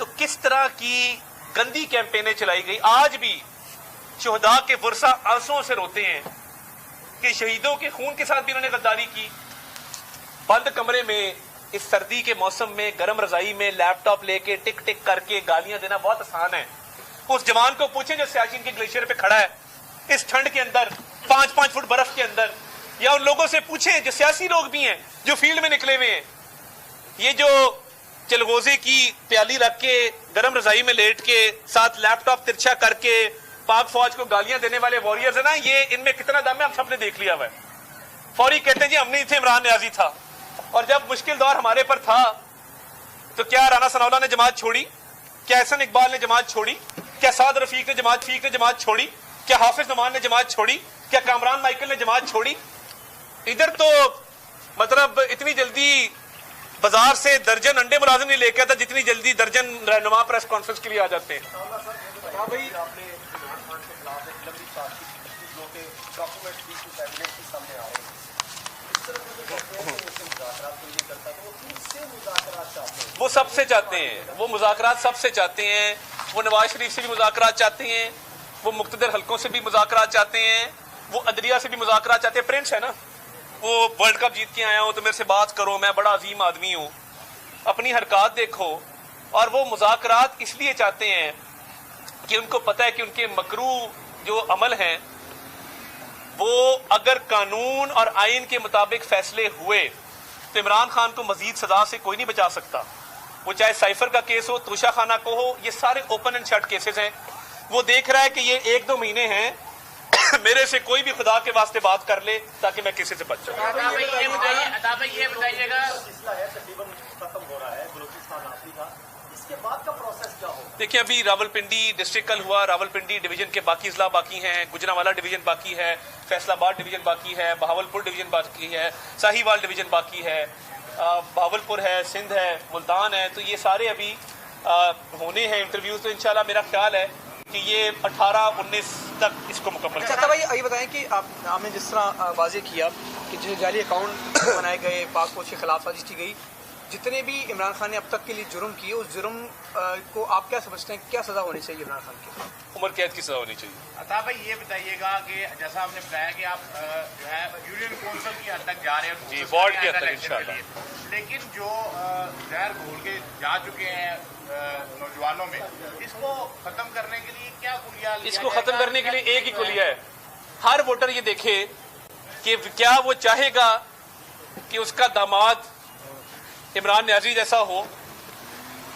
तो किस तरह की गंदी कैंपेनें चलाई गई। आज भी शोहदा के वर्षा आंसुओं से रोते हैं कि शहीदों के खून के साथ भी इन्होंने गद्दारी की। बंद कमरे में इस सर्दी के मौसम में गर्म रजाई में लैपटॉप लेके टिक टिक करके गालियां देना बहुत आसान है। उस जवान को पूछें जो सियाचिन के ग्लेशियर पे खड़ा है इस ठंड के अंदर 5-5 फुट बर्फ के अंदर, या उन लोगों से पूछें जो सियासी लोग भी हैं जो फील्ड में निकले हुए हैं, ये जो चलगोजे की प्याली रख के गर्म रजाई में लेट के साथ लैपटॉप तिरछा करके पाक फौज को गालियां देने वाले वॉरियर्स है ना, ये इनमें कितना दम है हम सबने देख लिया हुआ है। फौरी कहते हैं जी हम नहीं थे, इमरान न्याजी था। और जब मुश्किल दौर हमारे पर था तो क्या राना सनाउल्लाह ने जमात छोड़ी, क्या एहसन इकबाल ने जमात छोड़ी, क्या साद रफीक ने जमात छोड़ी, क्या हाफिज नमान ने जमात छोड़ी, क्या कामरान माइकल ने जमात छोड़ी। इधर तो मतलब इतनी जल्दी बाजार से दर्जन अंडे मुलाजिम नहीं लेके आता जितनी जल्दी दर्जन रहनुमा प्रेस कॉन्फ्रेंस के लिए आ जाते हैं। वो सबसे चाहते हैं, वो मुज़ाकरात सबसे चाहते हैं, वो नवाज शरीफ से भी मुज़ाकरात चाहते हैं, वो मुक्तदर हलकों से भी मुज़ाकरात चाहते हैं, वो अदलिया से भी मुज़ाकरात चाहते हैं। प्रिंस है ना, वो वर्ल्ड कप जीत के आया हूं तो मेरे से बात करो, मैं बड़ा अजीम आदमी हूं, अपनी हरकत देखो। और वो मुज़ाकरात इसलिए चाहते हैं कि उनको पता है कि उनके मकरू जो अमल हैं वो अगर कानून और आइन के मुताबिक फैसले हुए तो इमरान खान को मजीद सजा से कोई नहीं बचा सकता। वो चाहे साइफर का केस हो, तोशा खाना को हो, ये सारे ओपन एंड शट केसेस हैं। वो देख रहा है कि ये 1-2 महीने हैं मेरे से कोई भी खुदा के वास्ते बात कर ले ताकि मैं किसी से बच जाऊं। ये बताइएगा देखिए अभी रावलपिंडी डिस्ट्रिक्ट कल हुआ, रावलपिंडी डिवीजन के बाकी अजला बाकी हैं, गुजरांवाला डिवीजन बाकी है, फैसलाबाद डिवीजन बाकी है, बहावलपुर डिवीजन बाकी है, साहिवाल डिवीजन बाकी है, भावलपुर है, सिंध है, मुल्तान है। तो ये सारे अभी होने हैं इंटरव्यूज। तो इंशाल्लाह मेरा ख्याल है कि ये 18-19 तक इसको मुकम्मल। अच्छा भाई ये बताएं कि आपने जिस तरह वाजे किया कि जो जाली अकाउंट बनाए गए, पाक फौज के खिलाफ साजिश की गई, जितने भी इमरान खान ने अब तक के लिए जुर्म किए उस जुर्म को आप क्या समझते हैं, क्या सजा होनी चाहिए इमरान खान की? उम्र कैद की सजा होनी चाहिए। अता भाई ये बताइएगा कि जैसा आपने बताया कि आप जो है यूनियन काउंसिल की हद तक जा रहे हैं जी, वार्ड की हद तक इंशाल्लाह, लेकिन जो जहर घोल के जा चुके हैं नौजवानों में, इसको खत्म करने के लिए क्या कुलिया? इसको खत्म करने के लिए एक ही कुलिया है, हर वोटर ये देखे कि क्या वो चाहेगा कि उसका दामाद इमरान न्याजी जैसा हो,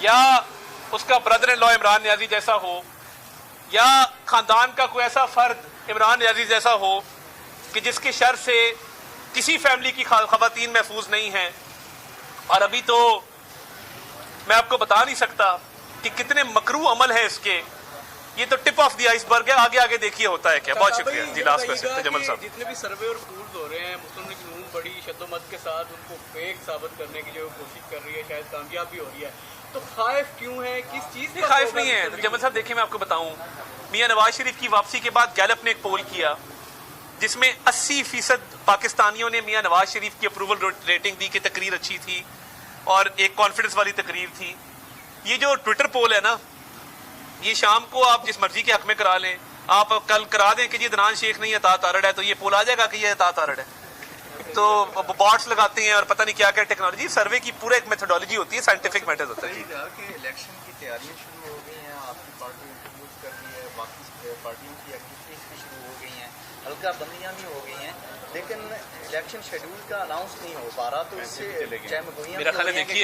या उसका brother in law Imran Niazi जैसा हो, या खानदान का कोई ऐसा फर्द इमरान न्याजी जैसा हो कि जिसके शर से किसी फैमिली की खवातीन महफूज नहीं है। और अभी तो मैं आपको बता नहीं सकता कि कितने मकरू अमल है इसके। ये तो टिप ऑफ द आइसबर्ग है, आगे आगे देखिए होता है क्या। बहुत शुक्रिया जी। लास्ट क्वेश्चन जमल साहब। जितने भी सर्वे और पूल्स हो रहे हैं, मुस्लिम लीग नून बड़ी शद्दोमत के साथ उनको फेक साबित करने की जो कोशिश कर रही है, शायद कामयाब भी हो रही है, तो खाइफ क्यों है, किस चीज से खाइफ नहीं है? जमल साहब देखिए मैं आपको बताऊं, मियां नवाज शरीफ की वापसी के बाद गैलप ने एक पोल किया जिसमें 80% पाकिस्तानियों ने मियां नवाज शरीफ की अप्रूवल रेटिंग दी कि तकरीर अच्छी थी और एक कॉन्फिडेंस वाली तकरीर थी। ये जो ट्विटर पोल है ना, ये शाम को आप जिस मर्जी के हक में करा लें, आप कल करा दें कि ये अदनान शेख नहीं अतात आरड़ है, तो ये पोल आ जाएगा कि ये अतात आरड़ है। तो बॉट्स लगाते हैं और पता नहीं क्या क्या टेक्नोलॉजी, सर्वे की पूरा एक मेथोडोलॉजी होती है, साइंटिफिक मेथड होता है। इलेक्शन की तैयारियां शुरू हो गई हैं, आपकी पार्टी इंट्रोड्यूस कर दी है, बाकी पार्टियों की एक्टिविटीज भी शुरू हो गई हैं, हल्का बंदियां भी हो गई हैं, लेकिन इलेक्शन शेड्यूल का अनाउंस नहीं हो पा रहा, तो इससे मेरा ख्याल है देखिए